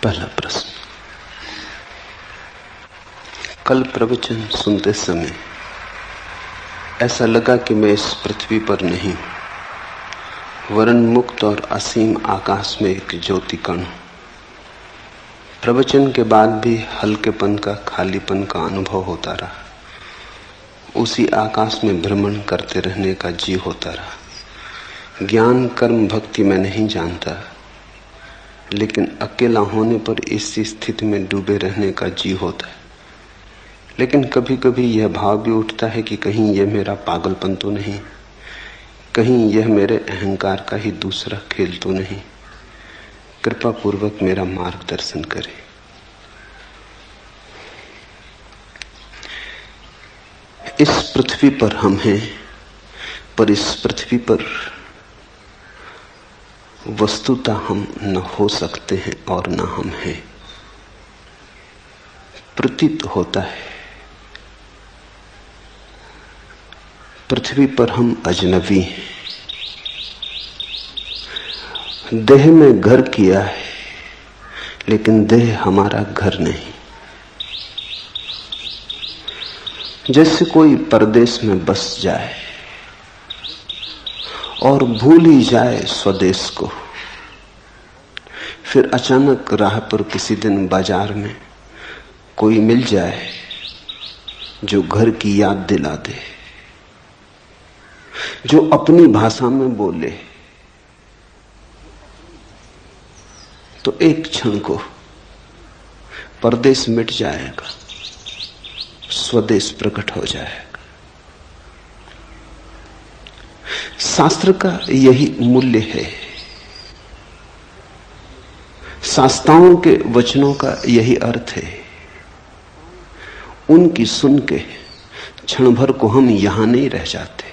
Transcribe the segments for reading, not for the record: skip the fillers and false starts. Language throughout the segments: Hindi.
पहला प्रश्न। कल प्रवचन सुनते समय ऐसा लगा कि मैं इस पृथ्वी पर नहीं, वरन मुक्त और असीम आकाश में एक ज्योति कण हूं। प्रवचन के बाद भी हल्केपन का, खालीपन का अनुभव होता रहा। उसी आकाश में भ्रमण करते रहने का जी होता रहा। ज्ञान, कर्म, भक्ति मैं नहीं जानता, लेकिन अकेला होने पर इसी स्थिति में डूबे रहने का जी होता है। लेकिन कभी कभी यह भाव भी उठता है कि कहीं यह मेरा पागलपन तो नहीं, कहीं यह मेरे अहंकार का ही दूसरा खेल तो नहीं। कृपा पूर्वक मेरा मार्गदर्शन करें। इस पृथ्वी पर हम हैं, पर इस पृथ्वी पर वस्तुतः हम न हो सकते हैं और न हम हैं। प्रतीत होता है पृथ्वी पर हम अजनबी हैं। देह में घर किया है, लेकिन देह हमारा घर नहीं। जैसे कोई परदेश में बस जाए और भूल ही जाए स्वदेश को, फिर अचानक राह पर किसी दिन बाजार में कोई मिल जाए जो घर की याद दिला दे, जो अपनी भाषा में बोले, तो एक क्षण को परदेश मिट जाएगा, स्वदेश प्रकट हो जाएगा। शास्त्र का यही मूल्य है, शास्त्राओं के वचनों का यही अर्थ है। उनकी सुन के क्षण भर को हम यहां नहीं रह जाते,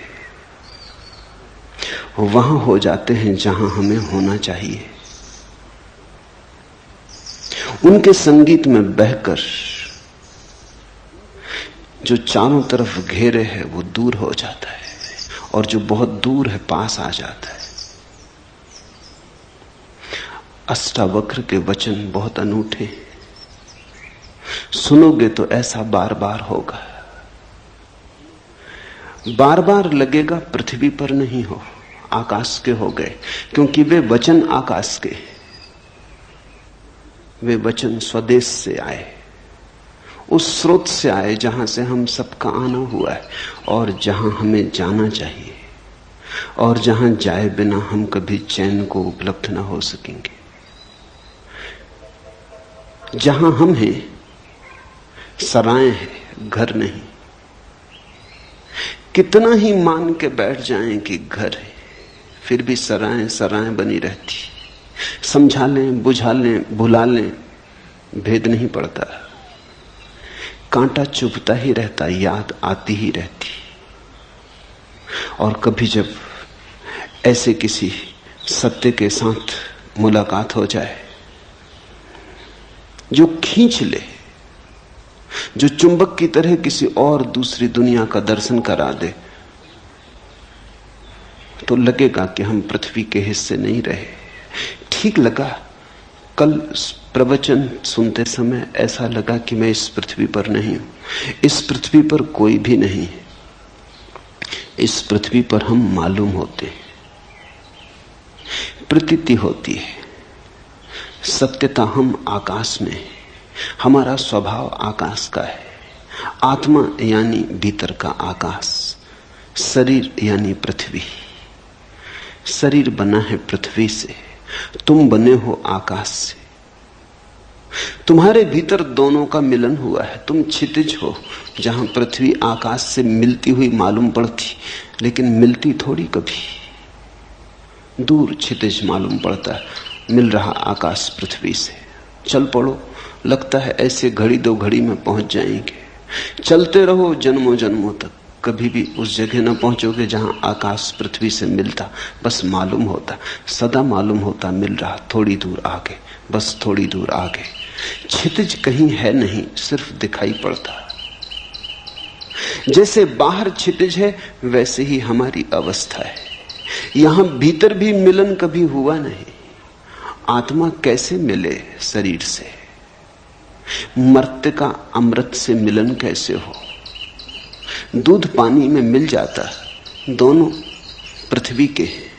वहां हो जाते हैं जहां हमें होना चाहिए। उनके संगीत में बहकर जो चारों तरफ घेरे है वो दूर हो जाता है, और जो बहुत दूर है पास आ जाता है। अष्टावक्र के वचन बहुत अनूठे, सुनोगे तो ऐसा बार बार होगा। बार बार लगेगा पृथ्वी पर नहीं हो, आकाश के हो गए, क्योंकि वे वचन आकाश के, वे वचन स्वदेश से आए, उस स्रोत से आए जहां से हम सबका आना हुआ है, और जहां हमें जाना चाहिए, और जहां जाए बिना हम कभी चैन को उपलब्ध ना हो सकेंगे। जहां हम हैं सराय है, घर नहीं। कितना ही मान के बैठ जाएं कि घर है, फिर भी सराय सराय बनी रहती। समझा लें, बुझा लें, भुला लें, भेद नहीं पड़ता। कांटा चुभता ही रहता, याद आती ही रहती। और कभी जब ऐसे किसी सत्य के साथ मुलाकात हो जाए जो खींच ले, जो चुंबक की तरह किसी और दूसरी दुनिया का दर्शन करा दे, तो लगेगा कि हम पृथ्वी के हिस्से नहीं रहे। ठीक लगा। कल प्रवचन सुनते समय ऐसा लगा कि मैं इस पृथ्वी पर नहीं हूं। इस पृथ्वी पर कोई भी नहीं है। इस पृथ्वी पर हम मालूम होते हैं, प्रतीति होती है। सत्यता हम आकाश में है, हमारा स्वभाव आकाश का है। आत्मा यानी भीतर का आकाश, शरीर यानी पृथ्वी। शरीर बना है पृथ्वी से, तुम बने हो आकाश से। तुम्हारे भीतर दोनों का मिलन हुआ है। तुम क्षितिज हो, जहां पृथ्वी आकाश से मिलती हुई मालूम पड़ती, लेकिन मिलती थोड़ी कभी। दूर क्षितिज मालूम पड़ता है, मिल रहा आकाश पृथ्वी से। चल पड़ो, लगता है ऐसे घड़ी दो घड़ी में पहुंच जाएंगे। चलते रहो जन्मों जन्मों तक, कभी भी उस जगह न पहुंचोगे जहां आकाश पृथ्वी से मिलता। बस मालूम होता, सदा मालूम होता, मिल रहा थोड़ी दूर आगे, बस थोड़ी दूर आगे। क्षितिज कहीं है नहीं, सिर्फ दिखाई पड़ता। जैसे बाहर क्षितिज है, वैसे ही हमारी अवस्था है। यहां भीतर भी मिलन कभी हुआ नहीं। आत्मा कैसे मिले शरीर से? मर्त्य का अमृत से मिलन कैसे हो? दूध पानी में मिल जाता, दोनों पृथ्वी के हैं।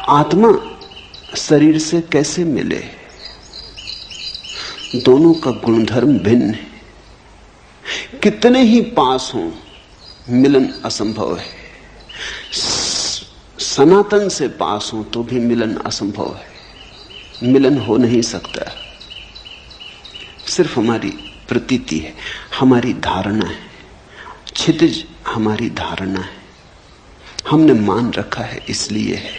आत्मा शरीर से कैसे मिले? दोनों का गुणधर्म भिन्न है। कितने ही पास हों, मिलन असंभव है। सनातन से पास हो तो भी मिलन असंभव है। मिलन हो नहीं सकता। सिर्फ हमारी प्रतीति है, हमारी धारणा है। क्षितिज हमारी धारणा है, हमने मान रखा है, इसलिए है।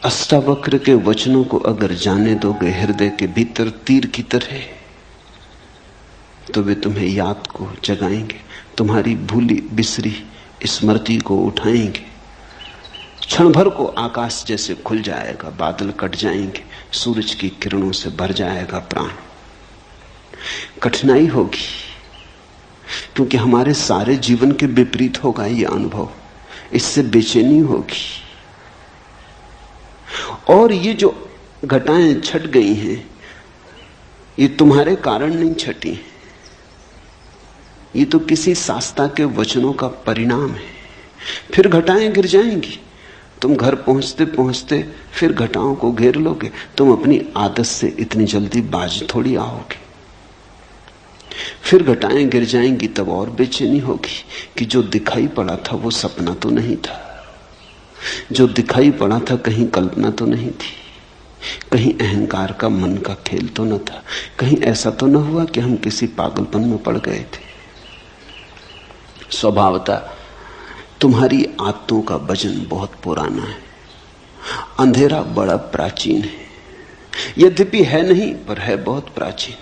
अष्टावक्र के वचनों को अगर जाने दोगे हृदय के भीतर तीर की तरह, तो वे तुम्हें याद को जगाएंगे, तुम्हारी भूली बिसरी स्मृति को उठाएंगे। क्षण भर को आकाश जैसे खुल जाएगा, बादल कट जाएंगे, सूरज की किरणों से भर जाएगा प्राण। कठिनाई होगी, क्योंकि हमारे सारे जीवन के विपरीत होगा ये अनुभव। इससे बेचैनी होगी। और ये जो घटाएं छट गई हैं, ये तुम्हारे कारण नहीं छटी, ये तो किसी शास्त्रा के वचनों का परिणाम है। फिर घटाएं गिर जाएंगी, तुम घर पहुंचते पहुंचते फिर घटाओं को घेर लोगे। तुम अपनी आदत से इतनी जल्दी बाज थोड़ी आओगे। फिर घटाएं गिर जाएंगी, तब और बेचैनी होगी कि जो दिखाई पड़ा था वो सपना तो नहीं था, जो दिखाई पड़ा था कहीं कल्पना तो नहीं थी, कहीं अहंकार का मन का खेल तो न था, कहीं ऐसा तो न हुआ कि हम किसी पागलपन में पड़ गए थे। स्वभावतः तुम्हारी आदतों का वजन बहुत पुराना है, अंधेरा बड़ा प्राचीन है। यद्यपि है नहीं, पर है बहुत प्राचीन।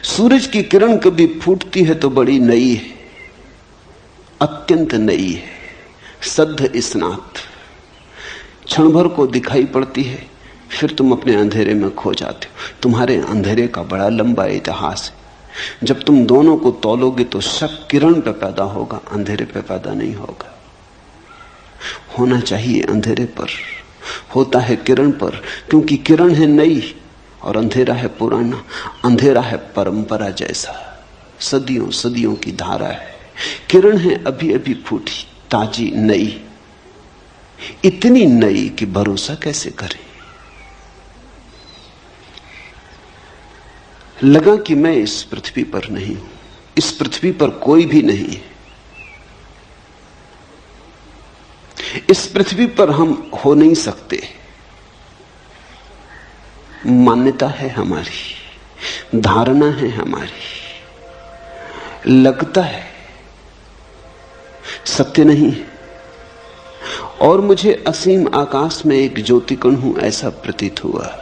सूरज की किरण कभी फूटती है तो बड़ी नई है, अत्यंत नई है, सद्ध स्नात। क्षण भर को दिखाई पड़ती है, फिर तुम अपने अंधेरे में खो जाते हो। तुम्हारे अंधेरे का बड़ा लंबा इतिहास है। जब तुम दोनों को तौलोगे तो शक किरण पे पैदा होगा, अंधेरे पे पैदा नहीं होगा। होना चाहिए अंधेरे पर, होता है किरण पर, क्योंकि किरण है नई और अंधेरा है पुराना। अंधेरा है परंपरा जैसा, सदियों सदियों की धारा है। किरण है अभी अभी फूटी, ताजी, नई, इतनी नई कि भरोसा कैसे करें। लगा कि मैं इस पृथ्वी पर नहीं हूं, इस पृथ्वी पर कोई भी नहीं है, इस पृथ्वी पर हम हो नहीं सकते। मान्यता है हमारी, धारणा है हमारी, लगता है, सत्य नहीं है। और मुझे असीम आकाश में एक ज्योतिकण हूं ऐसा प्रतीत हुआ।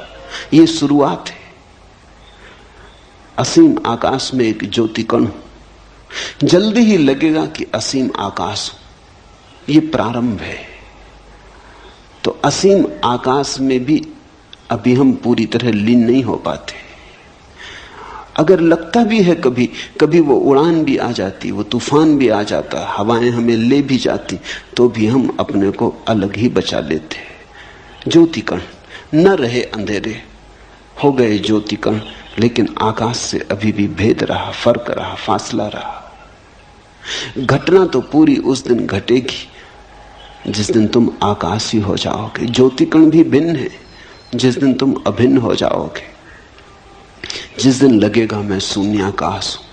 यह शुरुआत है। असीम आकाश में एक ज्योतिकण हूं, जल्दी ही लगेगा कि असीम आकाश हूं। यह प्रारंभ है। तो असीम आकाश में भी अभी हम पूरी तरह लीन नहीं हो पाते। अगर लगता भी है कभी कभी वो उड़ान भी आ जाती, वो तूफान भी आ जाता, हवाएं हमें ले भी जाती, तो भी हम अपने को अलग ही बचा लेते। ज्योतिकण न रहे, अंधेरे हो गए ज्योतिकण, लेकिन आकाश से अभी भी भेद रहा, फर्क रहा, फासला रहा। घटना तो पूरी उस दिन घटेगी जिस दिन तुम आकाश ही हो जाओगे। ज्योतिकण भी भिन्न है जिस दिन तुम अभिन्न हो जाओगे, जिस दिन लगेगा मैं शून्याकाश हूं।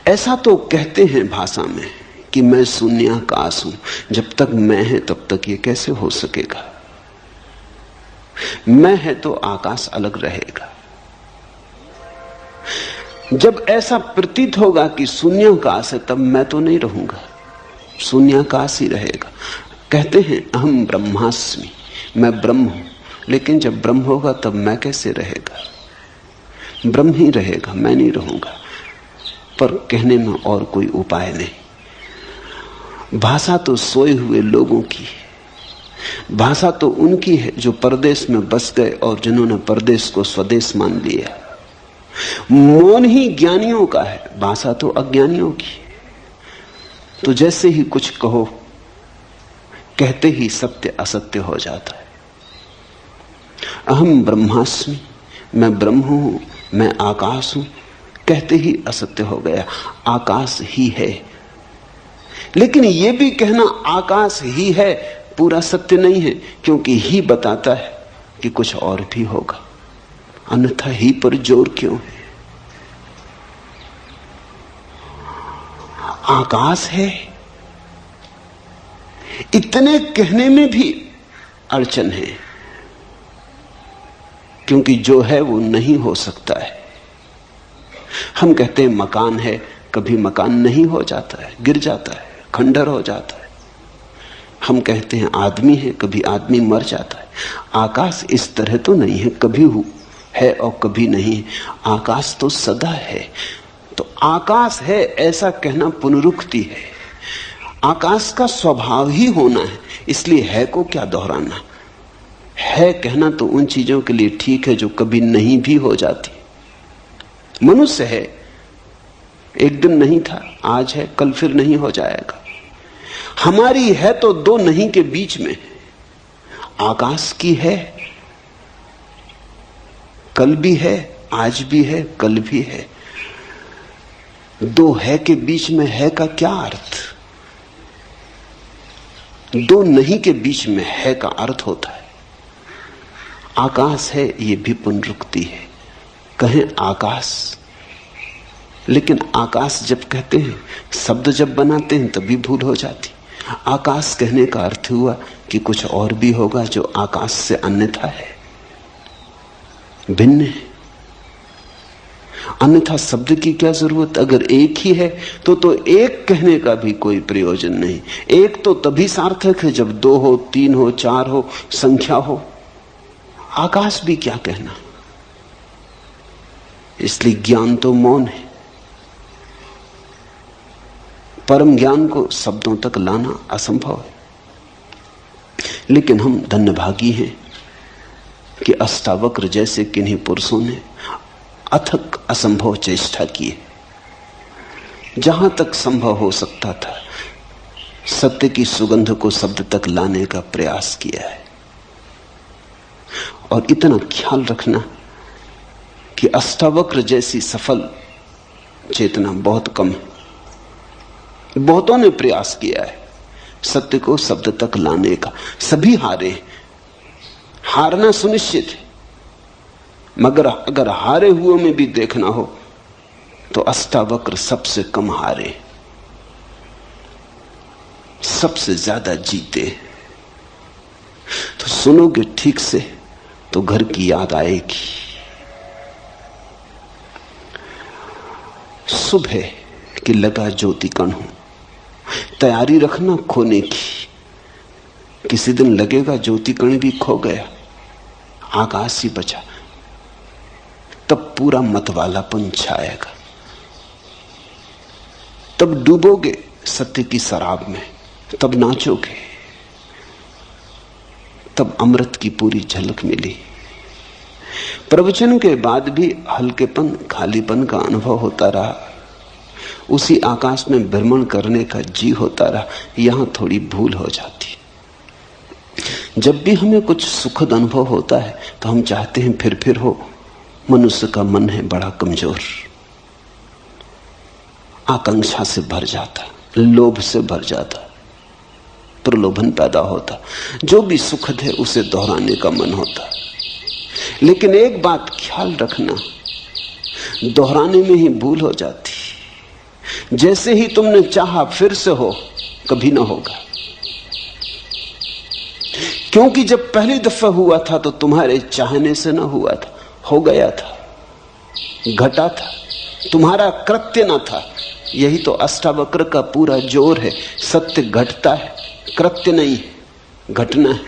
ऐसा तो कहते हैं भाषा में कि मैं शून्याकाश हूं। जब तक मैं है तब तक ये कैसे हो सकेगा? मैं है तो आकाश अलग रहेगा। जब ऐसा प्रतीत होगा कि शून्याकाश है, तब मैं तो नहीं रहूंगा, शून्याकाश ही रहेगा। कहते हैं अहम ब्रह्मास्मि, मैं ब्रह्म हूं। लेकिन जब ब्रह्म होगा तब मैं कैसे रहेगा? ब्रह्म ही रहेगा, मैं नहीं रहूंगा। पर कहने में और कोई उपाय नहीं। भाषा तो सोए हुए लोगों की है, भाषा तो उनकी है जो परदेश में बस गए और जिन्होंने परदेश को स्वदेश मान लिया। मौन ही ज्ञानियों का है, भाषा तो अज्ञानियों की है। तो जैसे ही कुछ कहो कहते ही सत्य असत्य हो जाता है। अहम ब्रह्मास्मि, मैं ब्रह्म हूं, मैं आकाश हूं, कहते ही असत्य हो गया। आकाश ही है। लेकिन यह भी कहना आकाश ही है पूरा सत्य नहीं है, क्योंकि ही बताता है कि कुछ और भी होगा, अन्यथा ही पर जोर क्यों है? आकाश है, इतने कहने में भी अड़चन है, क्योंकि जो है वो नहीं हो सकता है। हम कहते हैं मकान है, कभी मकान नहीं हो जाता है, गिर जाता है, खंडर हो जाता है। हम कहते हैं आदमी है, कभी आदमी मर जाता है। आकाश इस तरह तो नहीं है, कभी है और कभी नहीं। आकाश तो सदा है। तो आकाश है ऐसा कहना पुनरुक्ति है। आकाश का स्वभाव ही होना है, इसलिए है को क्या दोहराना। है कहना तो उन चीजों के लिए ठीक है जो कभी नहीं भी हो जाती। मनुष्य है, एक दिन नहीं था, आज है, कल फिर नहीं हो जाएगा। हमारी है तो दो नहीं के बीच में। आकाश की है, कल भी है, आज भी है, कल भी है। दो है के बीच में है का क्या अर्थ? दो नहीं के बीच में है का अर्थ होता है। आकाश है, ये भी पुनरुक्ति है। कहें आकाश, लेकिन आकाश जब कहते हैं, शब्द जब बनाते हैं तभी भूल हो जाती। आकाश कहने का अर्थ हुआ कि कुछ और भी होगा जो आकाश से अन्यथा है, भिन्न है। अन्यथा शब्द की क्या जरूरत? अगर एक ही है तो एक कहने का भी कोई प्रयोजन नहीं। एक तो तभी सार्थक है जब दो हो, तीन हो, चार हो, संख्या हो। आकाश भी क्या कहना। इसलिए ज्ञान तो मौन है। परम ज्ञान को शब्दों तक लाना असंभव है। लेकिन हम धन्यभागी हैं कि अष्टावक्र जैसे किन्हीं पुरुषों ने अथक असंभव चेष्टा की है। जहां तक संभव हो सकता था सत्य की सुगंध को शब्द तक लाने का प्रयास किया है। और इतना ख्याल रखना कि अष्टावक्र जैसी सफल चेतना बहुत कम है। बहुतों ने प्रयास किया है सत्य को शब्द तक लाने का, सभी हारे। हारना सुनिश्चित है, मगर अगर हारे हुए में भी देखना हो तो अष्टावक्र सबसे कम हारे, सबसे ज्यादा जीते। तो सुनोगे ठीक से तो घर की याद आएगी। सुबह की लगा ज्योति कण हो, तैयारी रखना खोने की। किसी दिन लगेगा ज्योति कण भी खो गया, आकाश ही बचा, तब पूरा मतवालापन छाएगा। तब डूबोगे सत्य की शराब में, तब नाचोगे, तब अमृत की पूरी झलक मिली। प्रवचन के बाद भी हल्केपन, खालीपन का अनुभव होता रहा। उसी आकाश में भ्रमण करने का जी होता रहा। यहां थोड़ी भूल हो जाती। जब भी हमें कुछ सुखद अनुभव होता है तो हम चाहते हैं फिर हो। मनुष्य का मन है बड़ा कमजोर, आकांक्षा से भर जाता, लोभ से भर जाता, प्रलोभन पैदा होता। जो भी सुखद है उसे दोहराने का मन होता। लेकिन एक बात ख्याल रखना, दोहराने में ही भूल हो जाती। जैसे ही तुमने चाहा फिर से हो, कभी ना होगा। क्योंकि जब पहली दफा हुआ था तो तुम्हारे चाहने से ना हुआ था, हो गया था, घटा था, तुम्हारा कृत्य ना था। यही तो अष्टावक्र का पूरा जोर है। सत्य घटता है, कृत्य नहीं, घटना है।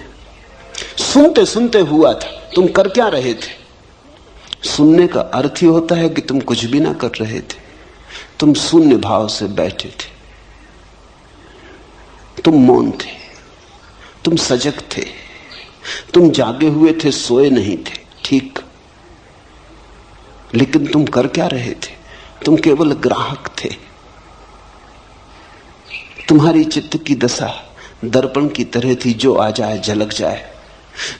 सुनते सुनते हुआ था, तुम कर क्या रहे थे? सुनने का अर्थ ही होता है कि तुम कुछ भी ना कर रहे थे, तुम शून्य भाव से बैठे थे, तुम मौन थे, तुम सजग थे, तुम जागे हुए थे, सोए नहीं थे। ठीक, लेकिन तुम कर क्या रहे थे? तुम केवल ग्राहक थे। तुम्हारी चित्त की दशा दर्पण की तरह थी, जो आ जाए झलक जाए,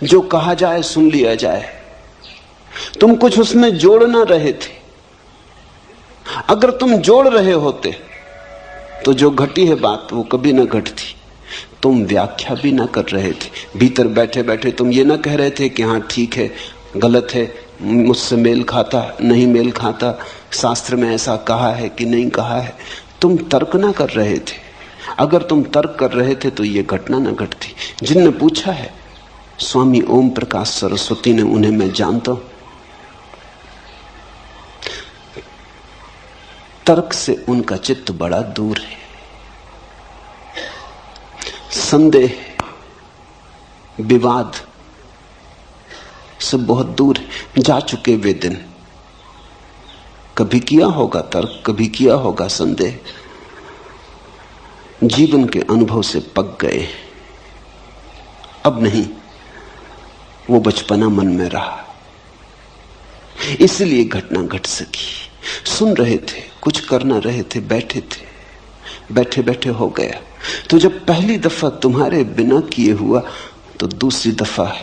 जो कहा जाए सुन लिया जाए। तुम कुछ उसमें जोड़ ना रहे थे। अगर तुम जोड़ रहे होते तो जो घटी है बात वो कभी ना घटती। तुम व्याख्या भी ना कर रहे थे। भीतर बैठे बैठे तुम ये ना कह रहे थे कि हाँ ठीक है, गलत है, मुझसे मेल खाता नहीं मेल खाता, शास्त्र में ऐसा कहा है कि नहीं कहा है। तुम तर्क ना कर रहे थे। अगर तुम तर्क कर रहे थे तो ये घटना ना घटती। जिनने पूछा है, स्वामी ओम प्रकाश सरस्वती ने, उन्हें मैं जानता हूं। तर्क से उनका चित्त बड़ा दूर है, संदेह विवाद से बहुत दूर है। जा चुके वे दिन। कभी किया होगा तर्क, कभी किया होगा संदेह, जीवन के अनुभव से पक गए। अब नहीं, वो बचपना मन में रहा, इसलिए घटना घट सकी। सुन रहे थे, कुछ करना रहे थे, बैठे थे, बैठे बैठे हो गया। तो जब पहली दफा तुम्हारे बिना किए हुआ, तो दूसरी दफा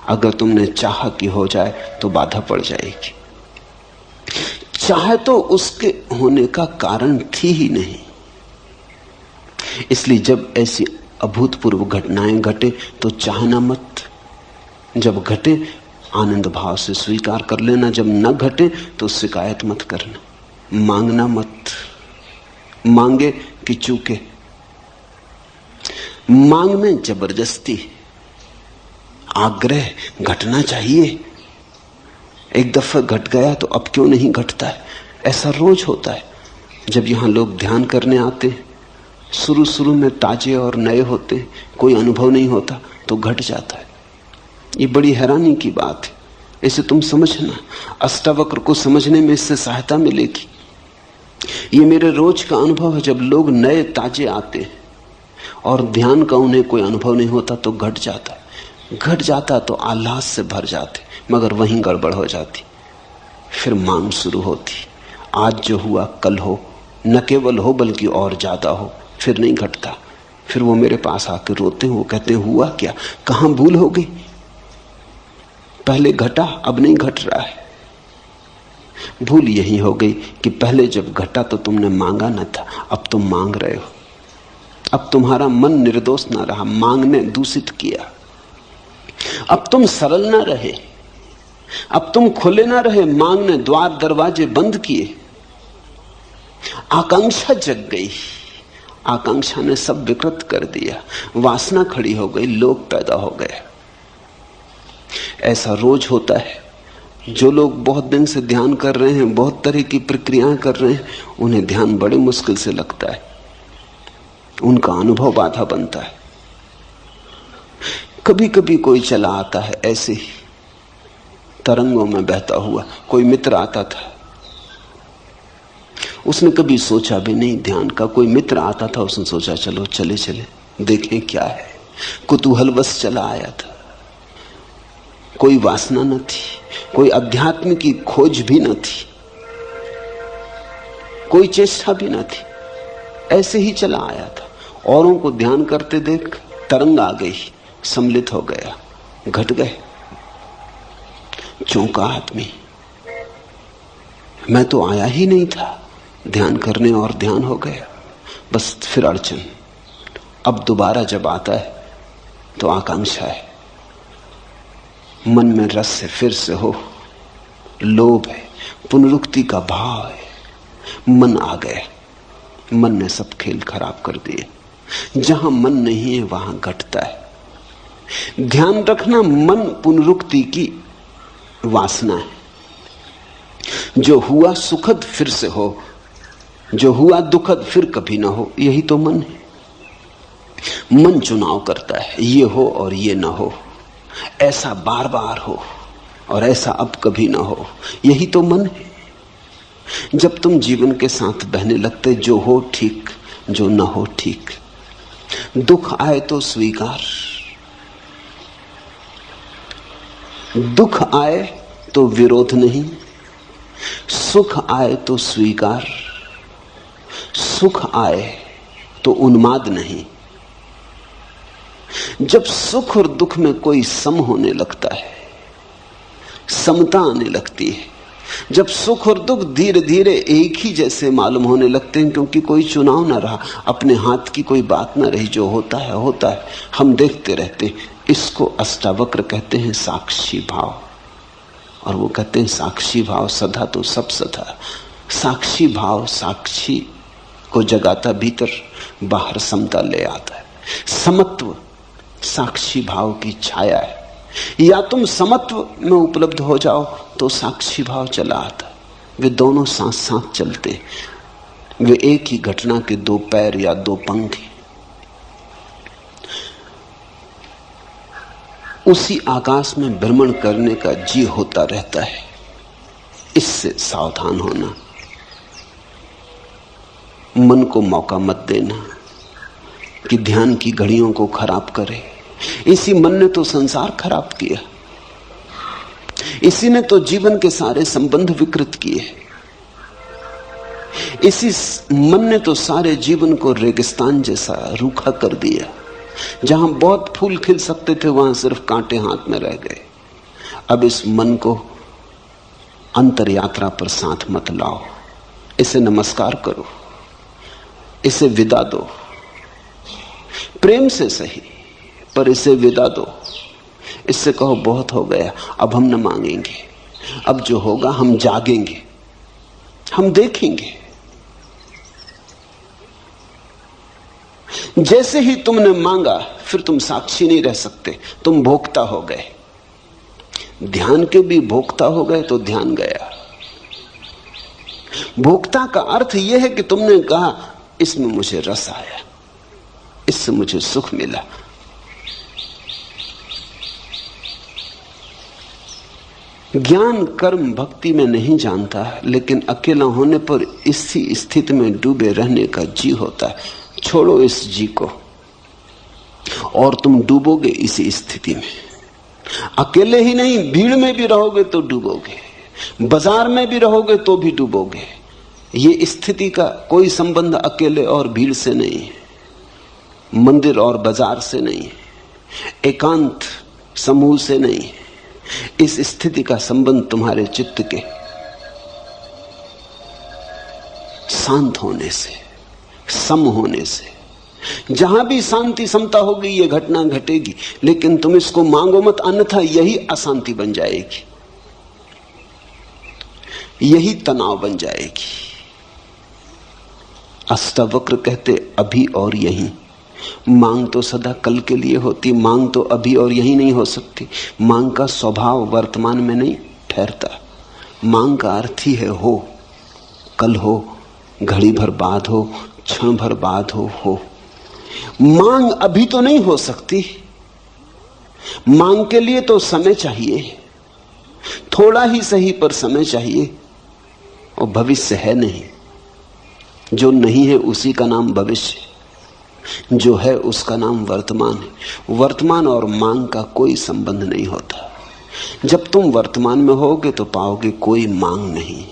अगर तुमने चाहा कि हो जाए तो बाधा पड़ जाएगी। चाहे तो उसके होने का कारण थी ही नहीं। इसलिए जब ऐसी अभूतपूर्व घटनाएं घटे तो चाहना मत। जब घटे आनंद भाव से स्वीकार कर लेना, जब न घटे तो शिकायत मत करना, मांगना मत। मांगे कि चूके। मांगने जबरदस्ती, आग्रह घटना चाहिए। एक दफा घट गया तो अब क्यों नहीं घटता है? ऐसा रोज होता है। जब यहां लोग ध्यान करने आते हैं, शुरू में ताजे और नए होते हैं, कोई अनुभव नहीं होता तो घट जाता है। ये बड़ी हैरानी की बात है। इसे तुम समझना, अष्टावक्र को समझने में इससे सहायता मिलेगी। ये मेरे रोज का अनुभव है। जब लोग नए ताजे आते हैं और ध्यान का उन्हें कोई अनुभव नहीं होता तो घट जाता है। घट जाता तो आह्लाद से भर जाते, मगर वहीं गड़बड़ हो जाती। फिर मांग शुरू होती, आज जो हुआ कल हो, न केवल हो बल्कि और ज्यादा हो। फिर नहीं घटता। फिर वो मेरे पास आकर रोते हैं, वो कहते हैं हुआ क्या, कहां भूल हो गई? पहले घटा, अब नहीं घट रहा है। भूल यही हो गई कि पहले जब घटा तो तुमने मांगा न था, अब तुम मांग रहे हो। अब तुम्हारा मन निर्दोष ना रहा, मांगने दूषित किया। अब तुम सरल ना रहे, अब तुम खुले ना रहे, मांगने द्वार दरवाजे बंद किए। आकांक्षा जग गई, आकांक्षा ने सब विकृत कर दिया। वासना खड़ी हो गई, लोभ पैदा हो गया। ऐसा रोज होता है। जो लोग बहुत दिन से ध्यान कर रहे हैं, बहुत तरह की प्रक्रियाएं कर रहे हैं, उन्हें ध्यान बड़े मुश्किल से लगता है। उनका अनुभव बाधा बनता है। कभी कभी कोई चला आता है ऐसे ही तरंगों में बहता हुआ। कोई मित्र आता था, उसने कभी सोचा भी नहीं ध्यान का। कोई मित्र आता था, उसने सोचा चलो चले चले देखें क्या है। कुतूहलवश चला आया था। कोई वासना न थी, कोई अध्यात्म की खोज भी न थी, कोई चेष्टा भी न थी, ऐसे ही चला आया था। औरों को ध्यान करते देख तरंग आ गई, सम्मिलित हो गया, घट गए। चौंका आदमी, मैं तो आया ही नहीं था ध्यान करने और ध्यान हो गया। बस फिर अड़चन। अब दोबारा जब आता है तो आकांक्षा है, मन में रस है, फिर से हो, लोभ है, पुनरुक्ति का भाव है। मन आ गया, मन ने सब खेल खराब कर दिए। जहां मन नहीं है वहां घटता है। ध्यान रखना, मन पुनरुक्ति की वासना है। जो हुआ सुखद फिर से हो, जो हुआ दुखद फिर कभी ना हो, यही तो मन है। मन चुनाव करता है, ये हो और ये ना हो, ऐसा बार बार हो और ऐसा अब कभी ना हो, यही तो मन है। जब तुम जीवन के साथ बहने लगते, जो हो ठीक, जो ना हो ठीक। दुख आए तो स्वीकार, दुख आए तो विरोध नहीं, सुख आए तो स्वीकार, सुख आए तो उन्माद नहीं। जब सुख और दुख में कोई सम होने लगता है, समता आने लगती है, जब सुख और दुख धीरे धीरे एक ही जैसे मालूम होने लगते हैं, क्योंकि कोई चुनाव ना रहा, अपने हाथ की कोई बात ना रही, जो होता है होता है, हम देखते रहते हैं। इसको अष्टावक्र कहते हैं साक्षी भाव। और वो कहते हैं साक्षी भाव सदा तो सब सदा। साक्षी भाव साक्षी को जगाता भीतर, बाहर समता ले आता है। समत्व साक्षी भाव की छाया है। या तुम समत्व में उपलब्ध हो जाओ तो साक्षी भाव चला आता। वे दोनों साथ साथ चलते, वे एक ही घटना के दो पैर या दो पंख हैं। उसी आकाश में भ्रमण करने का जी होता रहता है। इससे सावधान होना, मन को मौका मत देना कि ध्यान की घड़ियों को खराब करे। इसी मन ने तो संसार खराब किया, इसी ने तो जीवन के सारे संबंध विकृत किए, इसी मन ने तो सारे जीवन को रेगिस्तान जैसा रूखा कर दिया। जहां बहुत फूल खिल सकते थे वहां सिर्फ कांटे हाथ में रह गए। अब इस मन को अंतर यात्रा पर साथ मत लाओ, इसे नमस्कार करो, इसे विदा दो, प्रेम से सही पर इसे विदा दो। इससे कहो बहुत हो गया, अब हम न मांगेंगे, अब जो होगा हम जागेंगे, हम देखेंगे। जैसे ही तुमने मांगा फिर तुम साक्षी नहीं रह सकते, तुम भोक्ता हो गए। ध्यान के भी भोक्ता हो गए तो ध्यान गया। भोक्ता का अर्थ यह है कि तुमने कहा इसमें मुझे रस आया, इससे मुझे सुख मिला। ज्ञान कर्म भक्ति में नहीं जानता, लेकिन अकेला होने पर इसी स्थिति में डूबे रहने का जी होता है। छोड़ो इस जी को और तुम डूबोगे इसी स्थिति में। अकेले ही नहीं, भीड़ में भी रहोगे तो डूबोगे, बाजार में भी रहोगे तो भी डूबोगे। ये स्थिति का कोई संबंध अकेले और भीड़ से नहीं है, मंदिर और बाजार से नहीं है, एकांत समूह से नहीं है। इस स्थिति का संबंध तुम्हारे चित्त के शांत होने से, सम होने से। जहां भी शांति समता होगी ये घटना घटेगी, लेकिन तुम इसको मांगो मत, अन्यथा यही अशांति बन जाएगी, यही तनाव बन जाएगी। अष्टावक्र कहते अभी और यहीं। मांग तो सदा कल के लिए होती, मांग तो अभी और यहीं नहीं हो सकती। मांग का स्वभाव वर्तमान में नहीं ठहरता। मांग का अर्थ ही है हो, कल हो, घड़ी भर बाद हो, क्षण भर बाद हो। मांग अभी तो नहीं हो सकती। मांग के लिए तो समय चाहिए, थोड़ा ही सही पर समय चाहिए। और भविष्य है नहीं, जो नहीं है उसी का नाम भविष्य, जो है उसका नाम वर्तमान है। वर्तमान और मांग का कोई संबंध नहीं होता। जब तुम वर्तमान में होगे तो पाओगे कोई मांग नहीं,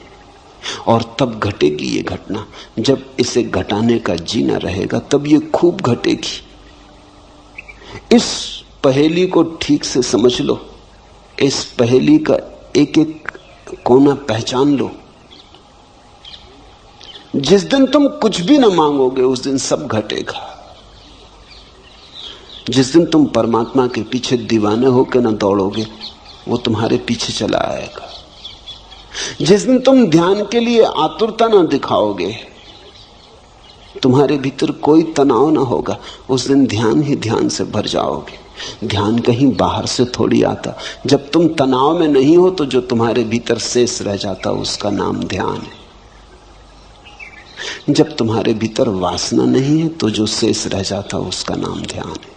और तब घटेगी ये घटना। जब इसे घटाने का जीना रहेगा तब ये खूब घटेगी। इस पहेली को ठीक से समझ लो, इस पहेली का एक एक कोना पहचान लो। जिस दिन तुम कुछ भी न मांगोगे उस दिन सब घटेगा। जिस दिन तुम परमात्मा के पीछे दीवाने होकर न दौड़ोगे वो तुम्हारे पीछे चला आएगा। जिस दिन तुम ध्यान के लिए आतुरता न दिखाओगे, तुम्हारे भीतर कोई तनाव ना होगा, उस दिन ध्यान ही ध्यान से भर जाओगे। ध्यान कहीं बाहर से थोड़ी आता। जब तुम तनाव में नहीं हो तो जो तुम्हारे भीतर शेष रह जाता उसका नाम ध्यान है। जब तुम्हारे भीतर वासना नहीं है तो जो शेष रह जाता उसका नाम ध्यान है।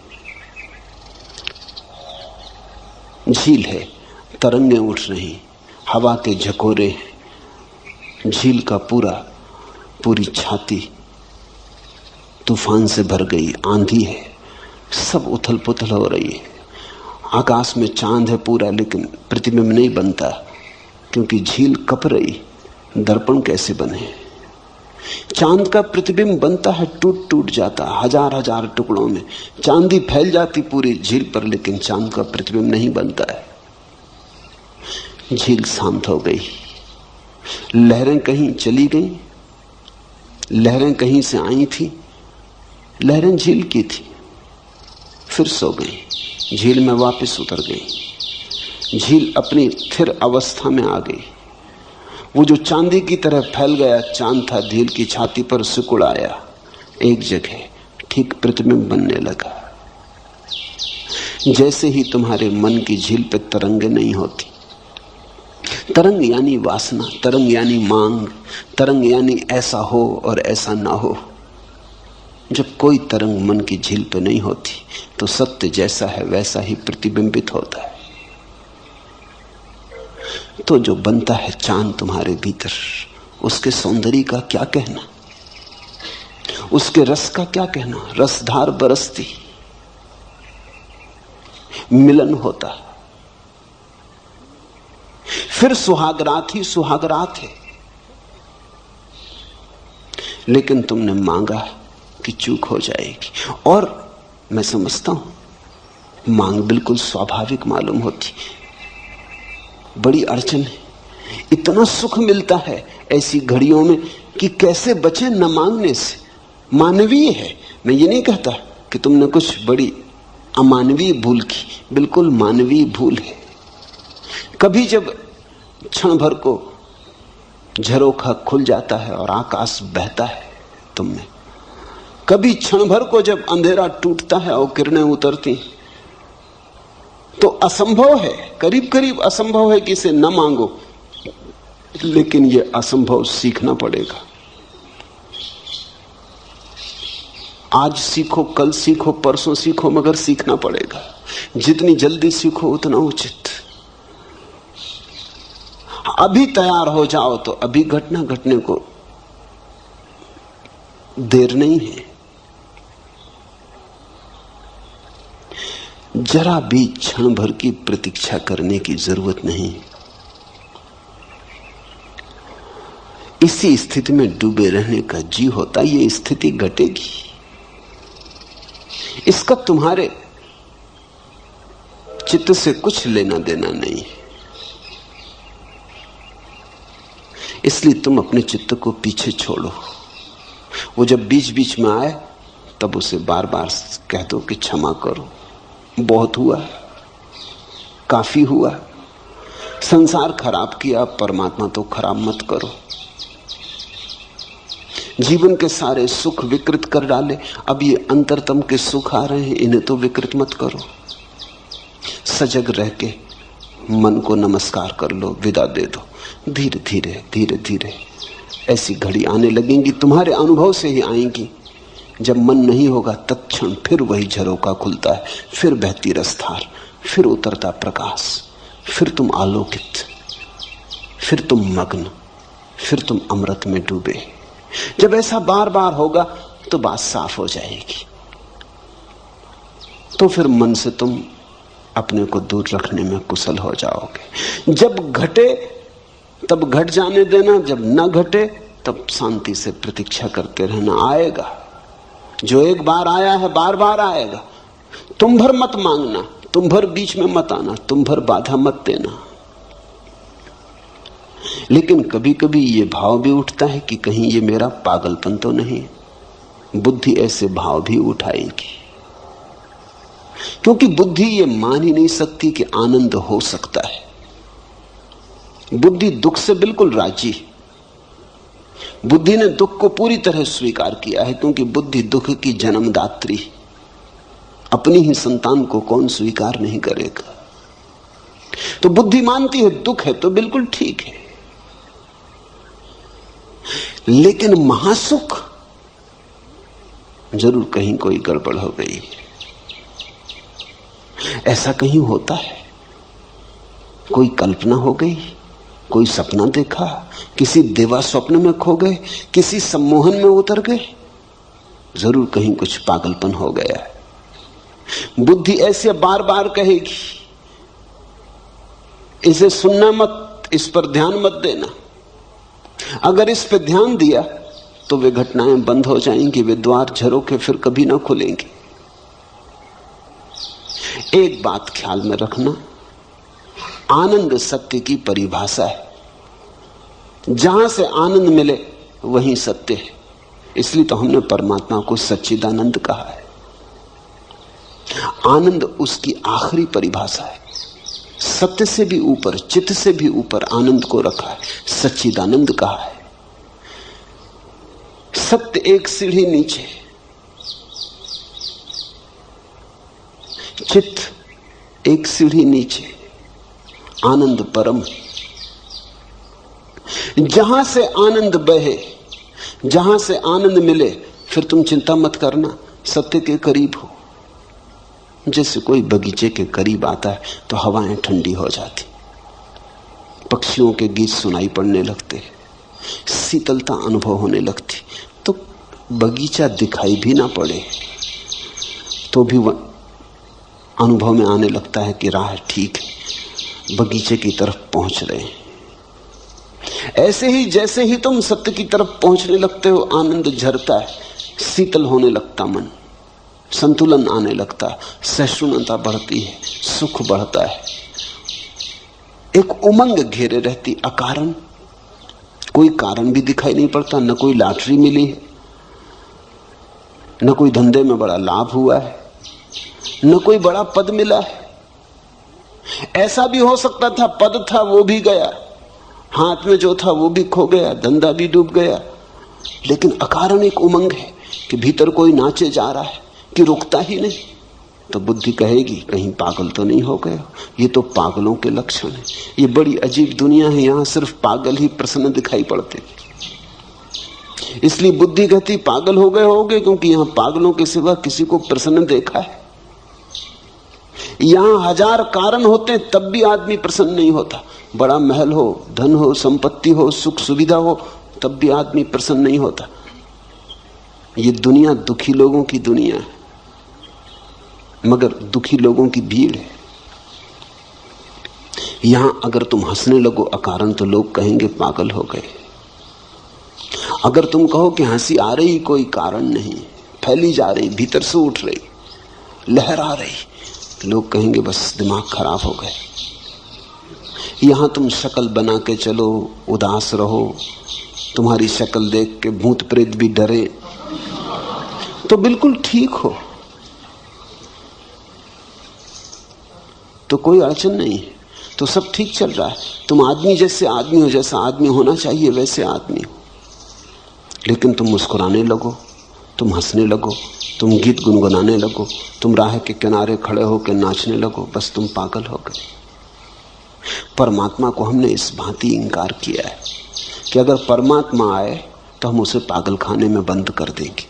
झील है, तरंगें उठ रही, हवा के झकोरे हैं, झील का पूरी छाती तूफान से भर गई, आंधी है, सब उथल पुथल हो रही है। आकाश में चांद है पूरा, लेकिन प्रतिबिंब नहीं बनता क्योंकि झील कप रही। दर्पण कैसे बने? चांद का प्रतिबिंब बनता है, टूट टूट जाता, हजार हजार टुकड़ों में चांदी फैल जाती पूरी झील पर, लेकिन चांद का प्रतिबिंब नहीं बनता है। झील शांत हो गई, लहरें कहीं चली गई, लहरें कहीं से आई थी, लहरें झील की थी, फिर सो गई, झील में वापस उतर गई। झील अपनी स्थिर अवस्था में आ गई। वो जो चांदी की तरह फैल गया चांद था, झील की छाती पर सिकुड़ आया एक जगह, ठीक प्रतिबिंब बनने लगा। जैसे ही तुम्हारे मन की झील पे तरंगे नहीं होती, तरंग यानी वासना, तरंग यानी मांग, तरंग यानी ऐसा हो और ऐसा ना हो। जब कोई तरंग मन की झील पे नहीं होती तो सत्य जैसा है वैसा ही प्रतिबिंबित होता है। तो जो बनता है चांद तुम्हारे भीतर, उसके सौंदर्य का क्या कहना, उसके रस का क्या कहना। रसधार बरसती, मिलन होता, फिर सुहागरात ही सुहागरात है। लेकिन तुमने मांगा कि चूक हो जाएगी, और मैं समझता हूं मांग बिल्कुल स्वाभाविक मालूम होती। बड़ी अड़चन है, इतना सुख मिलता है ऐसी घड़ियों में कि कैसे बचे न मांगने से। मानवीय है, मैं ये नहीं कहता कि तुमने कुछ बड़ी अमानवीय भूल की, बिल्कुल मानवीय भूल है। कभी जब क्षण भर को झरोखा खुल जाता है और आकाश बहता है तुम में, कभी क्षण भर को जब अंधेरा टूटता है और किरणें उतरती, तो असंभव है, करीब करीब असंभव है कि इसे न मांगो, लेकिन यह असंभव सीखना पड़ेगा। आज सीखो, कल सीखो, परसों सीखो, मगर सीखना पड़ेगा। जितनी जल्दी सीखो उतना उचित। अभी तैयार हो जाओ तो अभी घटना घटने को देर नहीं है। जरा भी क्षण भर की प्रतीक्षा करने की जरूरत नहीं। इसी स्थिति में डूबे रहने का जी होता, ये स्थिति घटेगी, इसका तुम्हारे चित्त से कुछ लेना देना नहीं है। इसलिए तुम अपने चित्त को पीछे छोड़ो। वो जब बीच बीच में आए तब उसे बार बार कह दो कि क्षमा करो, बहुत हुआ, काफी हुआ, संसार खराब किया, परमात्मा तो खराब मत करो। जीवन के सारे सुख विकृत कर डाले, अब ये अंतरतम के सुख आ रहे हैं, इन्हें तो विकृत मत करो। सजग रह के मन को नमस्कार कर लो, विदा दे दो। धीरे धीरे धीरे धीरे ऐसी घड़ी आने लगेंगी, तुम्हारे अनुभव से ही आएंगी। जब मन नहीं होगा तत्क्षण फिर वही झरोका खुलता है, फिर बहती रसधार, फिर उतरता प्रकाश, फिर तुम आलोकित, फिर तुम मग्न, फिर तुम अमृत में डूबे। जब ऐसा बार बार होगा तो बात साफ हो जाएगी। तो फिर मन से तुम अपने को दूर रखने में कुशल हो जाओगे। जब घटे तब घट जाने देना, जब न घटे तब शांति से प्रतीक्षा करते रहना। आएगा, जो एक बार आया है बार बार आएगा। तुम भर मत मांगना, तुम भर बीच में मत आना, तुम भर बाधा मत देना। लेकिन कभी कभी ये भाव भी उठता है कि कहीं ये मेरा पागलपन तो नहीं। बुद्धि ऐसे भाव भी उठाएगी, क्योंकि बुद्धि ये मान ही नहीं सकती कि आनंद हो सकता है। बुद्धि दुख से बिल्कुल राजी। बुद्धि ने दुख को पूरी तरह स्वीकार किया है, क्योंकि बुद्धि दुख की जन्मदात्री। अपनी ही संतान को कौन स्वीकार नहीं करेगा। तो बुद्धि मानती है दुख है तो बिल्कुल ठीक है। लेकिन महासुख, जरूर कहीं कोई गड़बड़ हो गई। ऐसा कहीं होता है, कोई कल्पना हो गई, कोई सपना देखा, किसी देवा स्वप्न में खो गए, किसी सम्मोहन में उतर गए, जरूर कहीं कुछ पागलपन हो गया है। बुद्धि ऐसे बार बार कहेगी, इसे सुनना मत, इस पर ध्यान मत देना। अगर इस पर ध्यान दिया तो वे घटनाएं बंद हो जाएंगी, वे द्वार झरोखे फिर कभी ना खुलेंगे। एक बात ख्याल में रखना, आनंद सत्य की परिभाषा है। जहां से आनंद मिले वहीं सत्य है। इसलिए तो हमने परमात्मा को सच्चिदानंद कहा है। आनंद उसकी आखिरी परिभाषा है। सत्य से भी ऊपर, चित्त से भी ऊपर आनंद को रखा है, सच्चिदानंद कहा है। सत्य एक सीढ़ी नीचे, चित्त एक सीढ़ी नीचे, आनंद परम। जहां से आनंद बहे, जहां से आनंद मिले, फिर तुम चिंता मत करना, सत्य के करीब हो। जैसे कोई बगीचे के करीब आता है तो हवाएं ठंडी हो जाती, पक्षियों के गीत सुनाई पड़ने लगते, शीतलता अनुभव होने लगती। तो बगीचा दिखाई भी ना पड़े तो भी अनुभव में आने लगता है कि राह ठीक है, बगीचे की तरफ पहुंच रहे हैं। ऐसे ही जैसे ही तुम सत्य की तरफ पहुंचने लगते हो, आनंद झरता है, शीतल होने लगता मन, संतुलन आने लगता है, सहिष्णुता बढ़ती है, सुख बढ़ता है, एक उमंग घेरे रहती अकारण। कोई कारण भी दिखाई नहीं पड़ता, न कोई लॉटरी मिली है, न कोई धंधे में बड़ा लाभ हुआ है, न कोई बड़ा पद मिला है। ऐसा भी हो सकता था पद था वो भी गया, हाथ में जो था वो भी खो गया, धंधा भी डूब गया, लेकिन अकारण एक उमंग है कि भीतर कोई नाचे जा रहा है कि रुकता ही नहीं। तो बुद्धि कहेगी कहीं पागल तो नहीं हो गए हो। ये तो पागलों के लक्षण है। ये बड़ी अजीब दुनिया है, यहां सिर्फ पागल ही प्रसन्न दिखाई पड़ते। इसलिए बुद्धि कहती पागल हो गए होगे, क्योंकि यहां पागलों के सिवा किसी को प्रसन्न देखा है। यहां हजार कारण होते हैं तब भी आदमी प्रसन्न नहीं होता। बड़ा महल हो, धन हो, संपत्ति हो, सुख सुविधा हो, तब भी आदमी प्रसन्न नहीं होता। ये दुनिया दुखी लोगों की दुनिया है, मगर दुखी लोगों की भीड़ है। यहां अगर तुम हंसने लगो अकारण तो लोग कहेंगे पागल हो गए। अगर तुम कहो कि हंसी आ रही कोई कारण नहीं, फैली जा रही, भीतर से उठ रही, लहर आ रही, लोग कहेंगे बस दिमाग खराब हो गए। यहां तुम शक्ल बना के चलो, उदास रहो, तुम्हारी शक्ल देख के भूत प्रेत भी डरे, तो बिल्कुल ठीक हो, तो कोई अड़चन नहीं है, तो सब ठीक चल रहा है। तुम आदमी जैसे आदमी हो, जैसा आदमी होना चाहिए वैसे आदमी हो। लेकिन तुम मुस्कुराने लगो, तुम हंसने लगो, तुम गीत गुनगुनाने लगो, तुम राह के किनारे खड़े होकर नाचने लगो, बस तुम पागल हो गए। परमात्मा को हमने इस भांति इंकार किया है कि अगर परमात्मा आए तो हम उसे पागल खाने में बंद कर देंगे।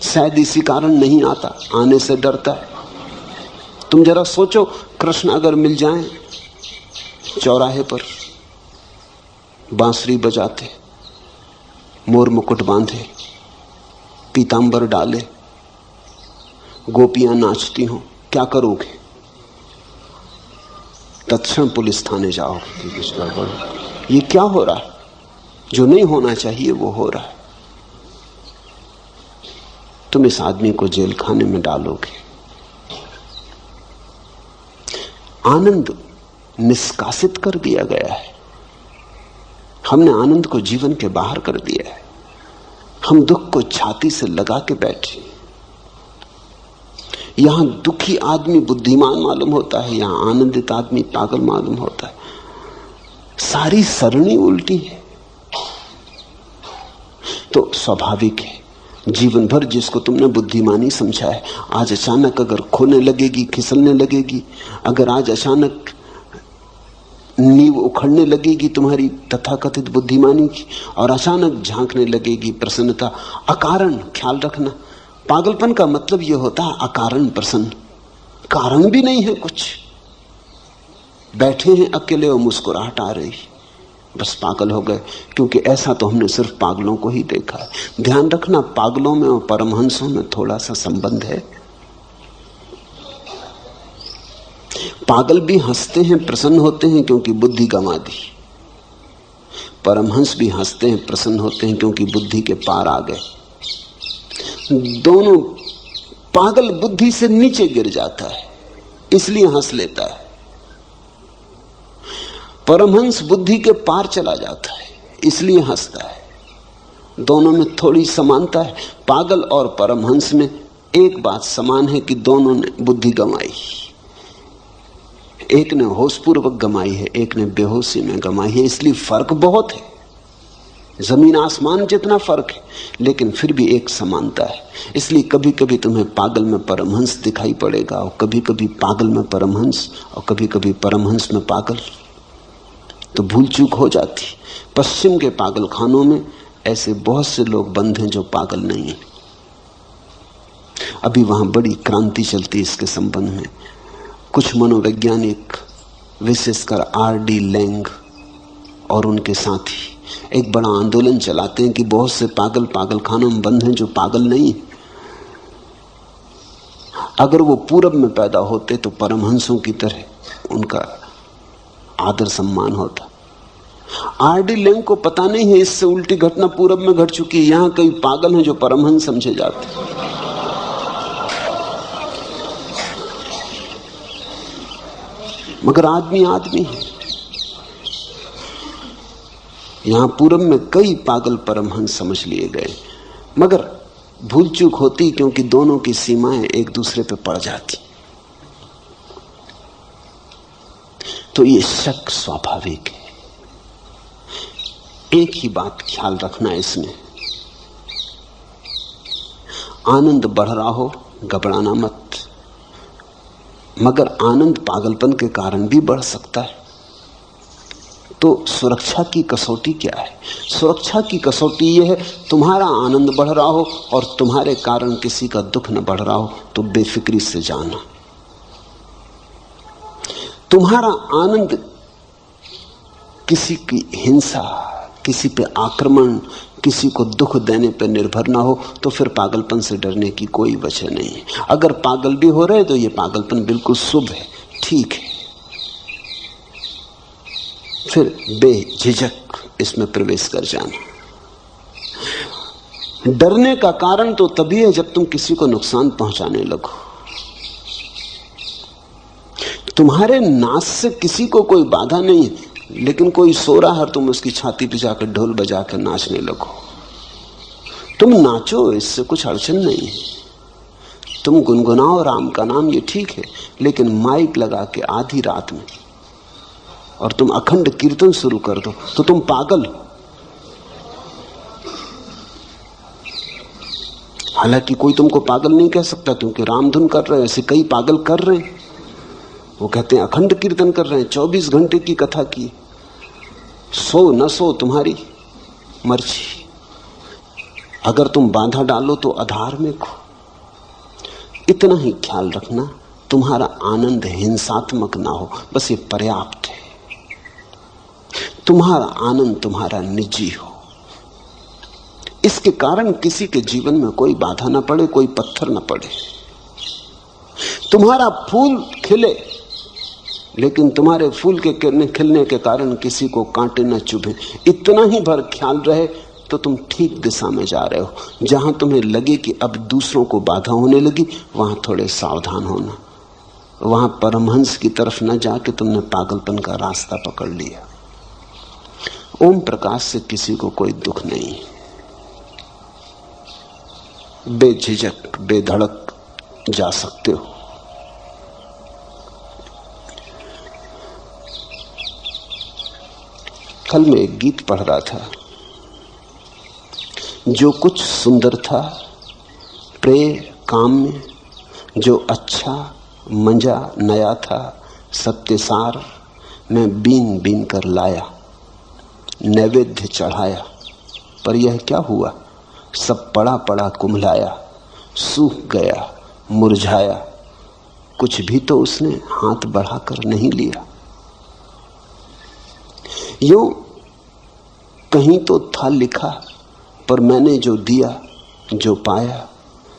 शायद इसी कारण नहीं आता, आने से डरता है। तुम जरा सोचो, कृष्ण अगर मिल जाएं चौराहे पर, बांसुरी बजाते, मोर मुकुट बांधे, पीतांबर डाले, गोपियां नाचती हों, क्या करोगे? तत्क्षण पुलिस थाने जाओगे। ये क्या हो रहा है? जो नहीं होना चाहिए वो हो रहा है। तुम इस आदमी को जेल खाने में डालोगे। आनंद निष्कासित कर दिया गया है। हमने आनंद को जीवन के बाहर कर दिया है। हम दुख को छाती से लगा के बैठे। यहां दुखी आदमी बुद्धिमान मालूम होता है, यहां आनंदित आदमी पागल मालूम होता है। सारी सरणी उल्टी है। तो स्वाभाविक है, जीवन भर जिसको तुमने बुद्धिमानी समझा है, आज अचानक अगर खोने लगेगी, खिसलने लगेगी, अगर आज अचानक नींव उखड़ने लगेगी तुम्हारी तथाकथित बुद्धिमानी की, और अचानक झांकने लगेगी प्रसन्नता अकारण। ख्याल रखना, पागलपन का मतलब यह होता है अकारण प्रसन्न। कारण भी नहीं है कुछ, बैठे हैं अकेले और मुस्कुराहट आ रही, बस पागल हो गए। क्योंकि ऐसा तो हमने सिर्फ पागलों को ही देखा है। ध्यान रखना, पागलों में और परमहंसों में थोड़ा सा संबंध है। पागल भी हंसते हैं, प्रसन्न होते हैं, क्योंकि बुद्धि गंवा दी। परमहंस भी हंसते हैं, प्रसन्न होते हैं, क्योंकि बुद्धि के पार आ गए। दोनों पागल बुद्धि से नीचे गिर जाता है, इसलिए हंस लेता है। परमहंस बुद्धि के पार चला जाता है, इसलिए हंसता है। दोनों में थोड़ी समानता है। पागल और परमहंस में एक बात समान है कि दोनों ने बुद्धि गंवाई। एक ने होशपूर्वक गंवाई है, एक ने बेहोशी में गंवाई है। इसलिए फर्क बहुत है, जमीन आसमान जितना फर्क है, लेकिन फिर भी एक समानता है। इसलिए कभी कभी तुम्हें पागल में परमहंस दिखाई पड़ेगा, और कभी कभी पागल में परमहंस, और कभी कभी परमहंस में पागल। तो भूल चूक हो जाती। पश्चिम के पागल खानों में ऐसे बहुत से लोग बंद हैं जो पागल नहीं है। अभी वहां बड़ी क्रांति चलती इसके संबंध में। कुछ मनोवैज्ञानिक, विशेषकर R.D. लैंग और उनके साथी एक बड़ा आंदोलन चलाते हैं कि बहुत से पागल पागल खानों में बंद हैं जो पागल नहीं है। अगर वो पूरब में पैदा होते तो परमहंसों की तरह उनका आदर सम्मान होता। R.D. लैंग को पता नहीं है इससे उल्टी घटना पूरब में घट चुकी है। यहां कई पागल हैं जो परमहंस समझे जाते। मगर आदमी आदमी है। यहां पूरब में कई पागल परमहंस समझ लिए गए, मगर भूल चूक होती क्योंकि दोनों की सीमाएं एक दूसरे पे पड़ जाती। तो ये शक स्वाभाविक है। एक ही बात ख्याल रखना इसमें, आनंद बढ़ रहा हो घबराना मत। मगर आनंद पागलपन के कारण भी बढ़ सकता है। तो सुरक्षा की कसौटी क्या है? सुरक्षा की कसौटी यह है, तुम्हारा आनंद बढ़ रहा हो और तुम्हारे कारण किसी का दुख न बढ़ रहा हो तो बेफिक्री से जाना। तुम्हारा आनंद किसी की हिंसा, किसी पे आक्रमण, किसी को दुख देने पर निर्भर ना हो तो फिर पागलपन से डरने की कोई वजह नहीं है। अगर पागल भी हो रहे तो यह पागलपन बिल्कुल शुभ है, ठीक है। फिर बेझिझक इसमें प्रवेश कर जाना। डरने का कारण तो तभी है जब तुम किसी को नुकसान पहुंचाने लगो। तुम्हारे नाच से किसी को कोई बाधा नहीं है, लेकिन कोई सो रहा है, तुम उसकी छाती पे जाकर ढोल बजा कर नाचने लगो। तुम नाचो, इससे कुछ अड़चन नहीं है। तुम गुनगुनाओ राम का नाम, ये ठीक है। लेकिन माइक लगा के आधी रात में और तुम अखंड कीर्तन शुरू कर दो तो तुम पागल हो। हालांकि कोई तुमको पागल नहीं कह सकता, क्योंकि रामधुन कर रहे हैं, ऐसे कई पागल कर रहे हैं। वो कहते हैं अखंड कीर्तन कर रहे हैं, 24 घंटे की कथा की। सो न सो तुम्हारी मर्जी। अगर तुम बाधा डालो तो अधार्मिक हो। इतना ही ख्याल रखना, तुम्हारा आनंद हिंसात्मक ना हो, बस ये पर्याप्त है। तुम्हारा आनंद तुम्हारा निजी हो, इसके कारण किसी के जीवन में कोई बाधा ना पड़े, कोई पत्थर ना पड़े। तुम्हारा फूल खिले, लेकिन तुम्हारे फूल के खिलने के कारण किसी को कांटे न चुभे, इतना ही भर ख्याल रहे तो तुम ठीक दिशा में जा रहे हो। जहां तुम्हें लगे कि अब दूसरों को बाधा होने लगी, वहां थोड़े सावधान होना। वहां परमहंस की तरफ न जाके तुमने पागलपन का रास्ता पकड़ लिया। ओम प्रकाश से किसी को कोई दुख नहीं है। बेझिझक बेधड़क जा सकते हो। कल मैं एक गीत पढ़ रहा था, जो कुछ सुंदर था प्रेय काम में, जो अच्छा मंजा नया था सत्यसार, मैं बीन बीन कर लाया नैवेद्य चढ़ाया, पर यह क्या हुआ सब पड़ा पड़ा कुम्हलाया, सूख गया मुरझाया, कुछ भी तो उसने हाथ बढ़ाकर नहीं लिया। यूं कहीं तो था लिखा, पर मैंने जो दिया, जो पाया,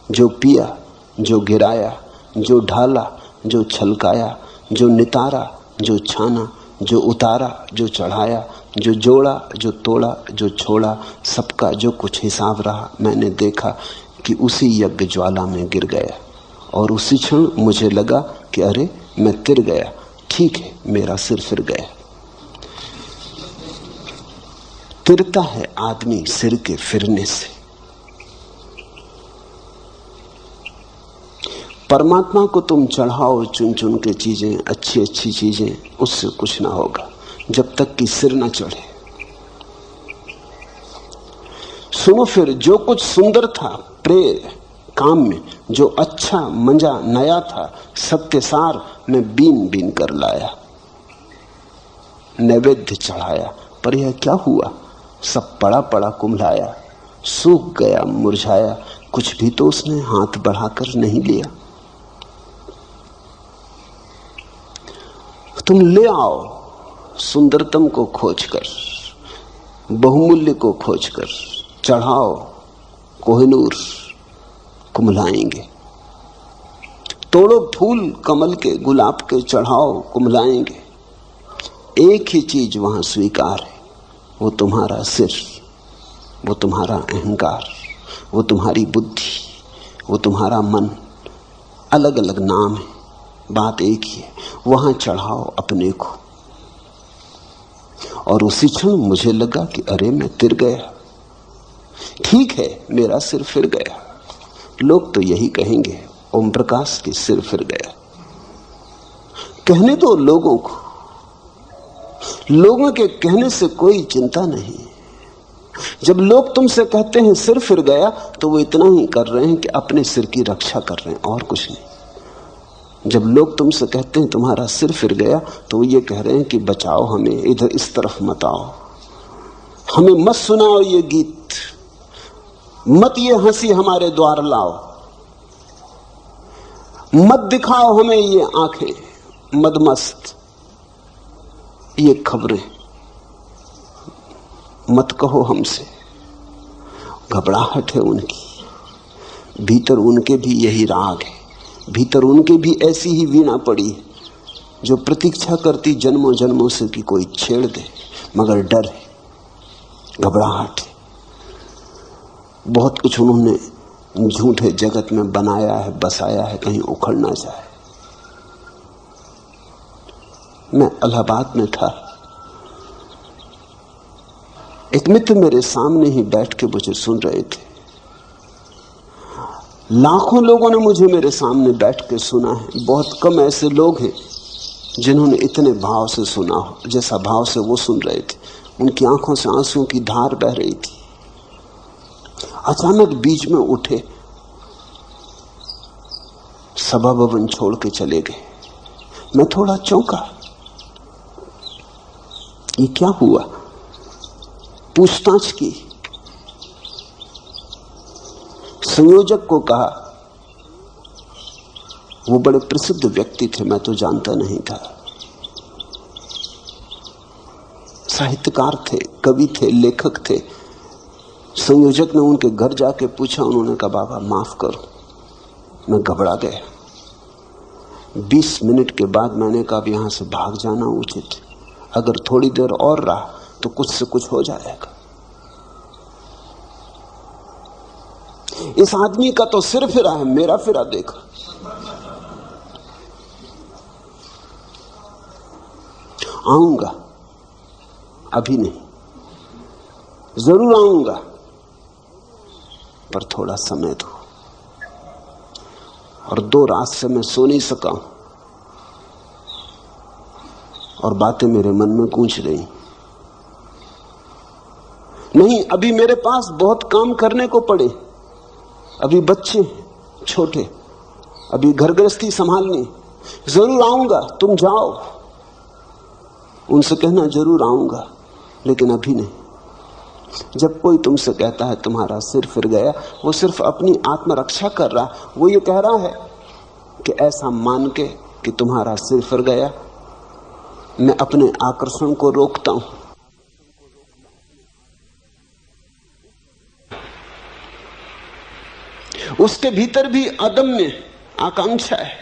जो पिया, जो गिराया, जो ढाला, जो छलकाया, जो नितारा, जो छाना, जो उतारा, जो चढ़ाया, जो जोड़ा, जो तोड़ा, जो छोड़ा, सबका जो कुछ हिसाब रहा, मैंने देखा कि उसी यज्ञ ज्वाला में गिर गया। और उसी क्षण मुझे लगा कि अरे मैं तिर गया, ठीक है, मेरा सिर फिर गया। तिरता है आदमी सिर के फिरने से। परमात्मा को तुम चढ़ाओ चुन चुन के चीजें, अच्छी अच्छी चीजें, उससे कुछ ना होगा जब तक कि सिर ना चढ़े। सुनो, फिर जो कुछ सुंदर था प्रेम काम में, जो अच्छा मंजा नया था, सबके सार मैं बीन बीन कर लाया, नैवेद्य चढ़ाया। पर यह क्या हुआ? सब पड़ा पड़ा कुम्हलाया, सूख गया मुरझाया, कुछ भी तो उसने हाथ बढ़ाकर नहीं लिया। तुम ले आओ सुंदरतम को खोजकर, बहुमूल्य को खोजकर, चढ़ाओ कोहिनूर, कुम्हलाएंगे। तोड़ो फूल कमल के, गुलाब के, चढ़ाओ, कुम्हलाएंगे। एक ही चीज वहां स्वीकार है, वो तुम्हारा सिर, वो तुम्हारा अहंकार, वो तुम्हारी बुद्धि, वो तुम्हारा मन। अलग अलग नाम है, बात एक ही है। वहां चढ़ाओ अपने को। और उसी क्षण मुझे लगा कि अरे मैं तिर गया, ठीक है, मेरा सिर फिर गया। लोग तो यही कहेंगे, ओम प्रकाश के सिर फिर गया। कहने दो लोगों को, लोगों के कहने से कोई चिंता नहीं। जब लोग तुमसे कहते हैं सिर फिर गया, तो वो इतना ही कर रहे हैं कि अपने सिर की रक्षा कर रहे हैं, और कुछ नहीं। जब लोग तुमसे कहते हैं तुम्हारा सिर फिर गया, तो वो ये कह रहे हैं कि बचाओ हमें, इधर इस तरफ मत आओ, हमें मत सुनाओ ये गीत, मत ये हंसी हमारे द्वार लाओ, मत दिखाओ हमें ये आंखें मदमस्त, ये खबरें मत कहो हमसे। घबराहट है उनकी, भीतर उनके भी यही राग है, भीतर उनके भी ऐसी ही वीणा पड़ी है जो प्रतीक्षा करती जन्मों जन्मों से कि कोई छेड़ दे, मगर डर है, घबराहट है। बहुत कुछ उन्होंने झूठे जगत में बनाया है, बसाया है, कहीं उखड़ ना जाए। मैं इलाहाबाद में था, एक मित्र मेरे सामने ही बैठ के मुझे सुन रहे थे। लाखों लोगों ने मुझे मेरे सामने बैठ के सुना है, बहुत कम ऐसे लोग हैं जिन्होंने इतने भाव से सुना हो जैसा भाव से वो सुन रहे थे। उनकी आंखों से आंसुओं की धार बह रही थी। अचानक बीच में उठे, सभा भवन छोड़ के चले गए। मैं थोड़ा चौंका, ये क्या हुआ? पूछताछ की, संयोजक को कहा, वो बड़े प्रसिद्ध व्यक्ति थे, मैं तो जानता नहीं था। साहित्यकार थे, कवि थे, लेखक थे। संयोजक ने उनके घर जाके पूछा, उन्होंने कहा बाबा माफ करो, मैं घबरा गया। 20 मिनट के बाद मैंने कहा अब यहां से भाग जाना उचित, अगर थोड़ी देर और रहा तो कुछ से कुछ हो जाएगा। इस आदमी का तो सिर फिरा है, मेरा फिरा देखा। आऊंगा, अभी नहीं, जरूर आऊंगा, पर थोड़ा समय दो। और 2 रात से मैं सो नहीं सका हूं और बातें मेरे मन में गूंज रही। नहीं, अभी मेरे पास बहुत काम करने को पड़े, अभी बच्चे छोटे, अभी घर गृहस्थी संभालनी। जरूर आऊंगा, तुम जाओ, उनसे कहना जरूर आऊंगा, लेकिन अभी नहीं। जब कोई तुमसे कहता है तुम्हारा सिर फिर गया, वो सिर्फ अपनी आत्मरक्षा कर रहा, वो ये कह रहा है कि ऐसा मान के कि तुम्हारा सिर फिर गया, मैं अपने आकर्षण को रोकता हूं। उसके भीतर भी अदम्य आकांक्षा है।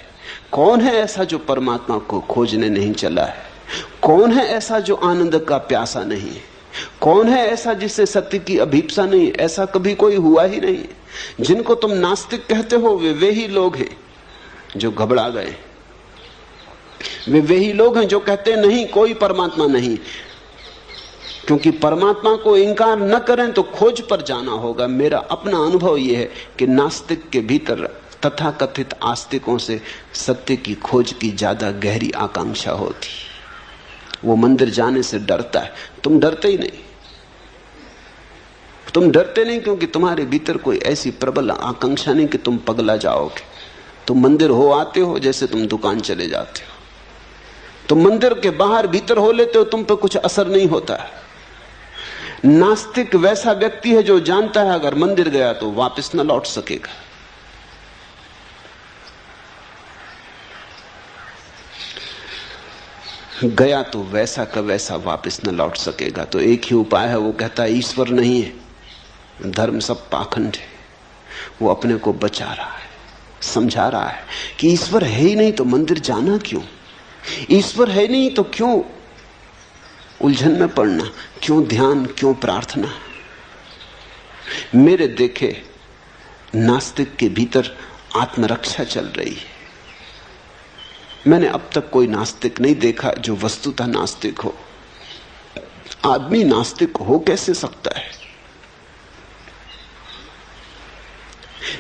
कौन है ऐसा जो परमात्मा को खोजने नहीं चला है? कौन है ऐसा जो आनंद का प्यासा नहीं है? कौन है ऐसा जिससे सत्य की अभीप्सा नहीं? ऐसा कभी कोई हुआ ही नहीं। जिनको तुम नास्तिक कहते हो वे ही लोग हैं जो घबरा गए। वे ही लोग हैं जो कहते हैं नहीं, कोई परमात्मा नहीं। क्योंकि परमात्मा को इंकार न करें तो खोज पर जाना होगा। मेरा अपना अनुभव यह है कि नास्तिक के भीतर तथाकथित आस्तिकों से सत्य की खोज की ज्यादा गहरी आकांक्षा होती। वो मंदिर जाने से डरता है। तुम डरते ही नहीं। तुम डरते नहीं क्योंकि तुम्हारे भीतर कोई ऐसी प्रबल आकांक्षा नहीं कि तुम पगला जाओगे। तुम मंदिर हो आते हो जैसे तुम दुकान चले जाते हो। तुम मंदिर के बाहर भीतर हो लेते हो, तुम पे कुछ असर नहीं होता है। नास्तिक वैसा व्यक्ति है जो जानता है अगर मंदिर गया तो वापस न लौट सकेगा। गया तो वैसा का वैसा वापस न लौट सकेगा। तो एक ही उपाय है, वो कहता है ईश्वर नहीं है, धर्म सब पाखंड है। वो अपने को बचा रहा है, समझा रहा है कि ईश्वर है ही नहीं तो मंदिर जाना क्यों? ईश्वर है नहीं तो क्यों उलझन में पड़ना, क्यों ध्यान, क्यों प्रार्थना? मेरे देखे नास्तिक के भीतर आत्मरक्षा चल रही है। मैंने अब तक कोई नास्तिक नहीं देखा जो वस्तुतः नास्तिक हो। आदमी नास्तिक हो कैसे सकता है?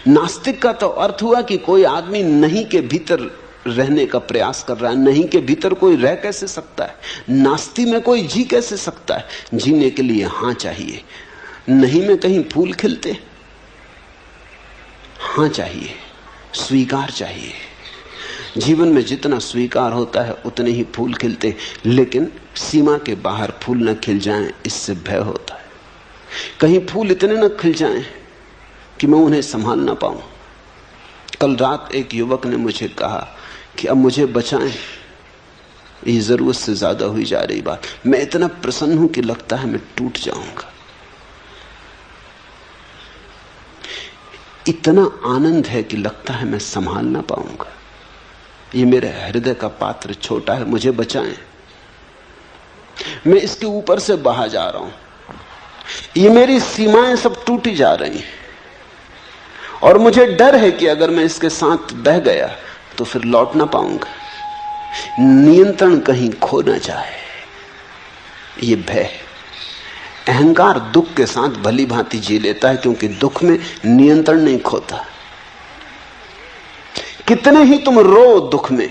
नास्तिक का तो अर्थ हुआ कि कोई आदमी नहीं के भीतर रहने का प्रयास कर रहा है। नहीं के भीतर कोई रह कैसे सकता है? नास्ति में कोई जी कैसे सकता है? जीने के लिए हां चाहिए। नहीं में कहीं फूल खिलते? हां चाहिए, स्वीकार चाहिए। जीवन में जितना स्वीकार होता है उतने ही फूल खिलते, लेकिन सीमा के बाहर फूल न खिल जाएं इससे भय होता है। कहीं फूल इतने न खिल जाएं कि मैं उन्हें संभाल ना पाऊं। कल रात एक युवक ने मुझे कहा कि अब मुझे बचाएं, ये जरूरत से ज्यादा हुई जा रही बात। मैं इतना प्रसन्न हूं कि लगता है मैं टूट जाऊंगा। इतना आनंद है कि लगता है मैं संभाल ना पाऊंगा। ये मेरे हृदय का पात्र छोटा है, मुझे बचाएं। मैं इसके ऊपर से बहा जा रहा हूं। ये मेरी सीमाएं सब टूटी जा रही हैं और मुझे डर है कि अगर मैं इसके साथ बह गया तो फिर लौट ना पाऊंगा। नियंत्रण कहीं खो ना जाए, ये भय। अहंकार दुख के साथ भली भांति जी लेता है क्योंकि दुख में नियंत्रण नहीं खोता। कितने ही तुम रो दुख में,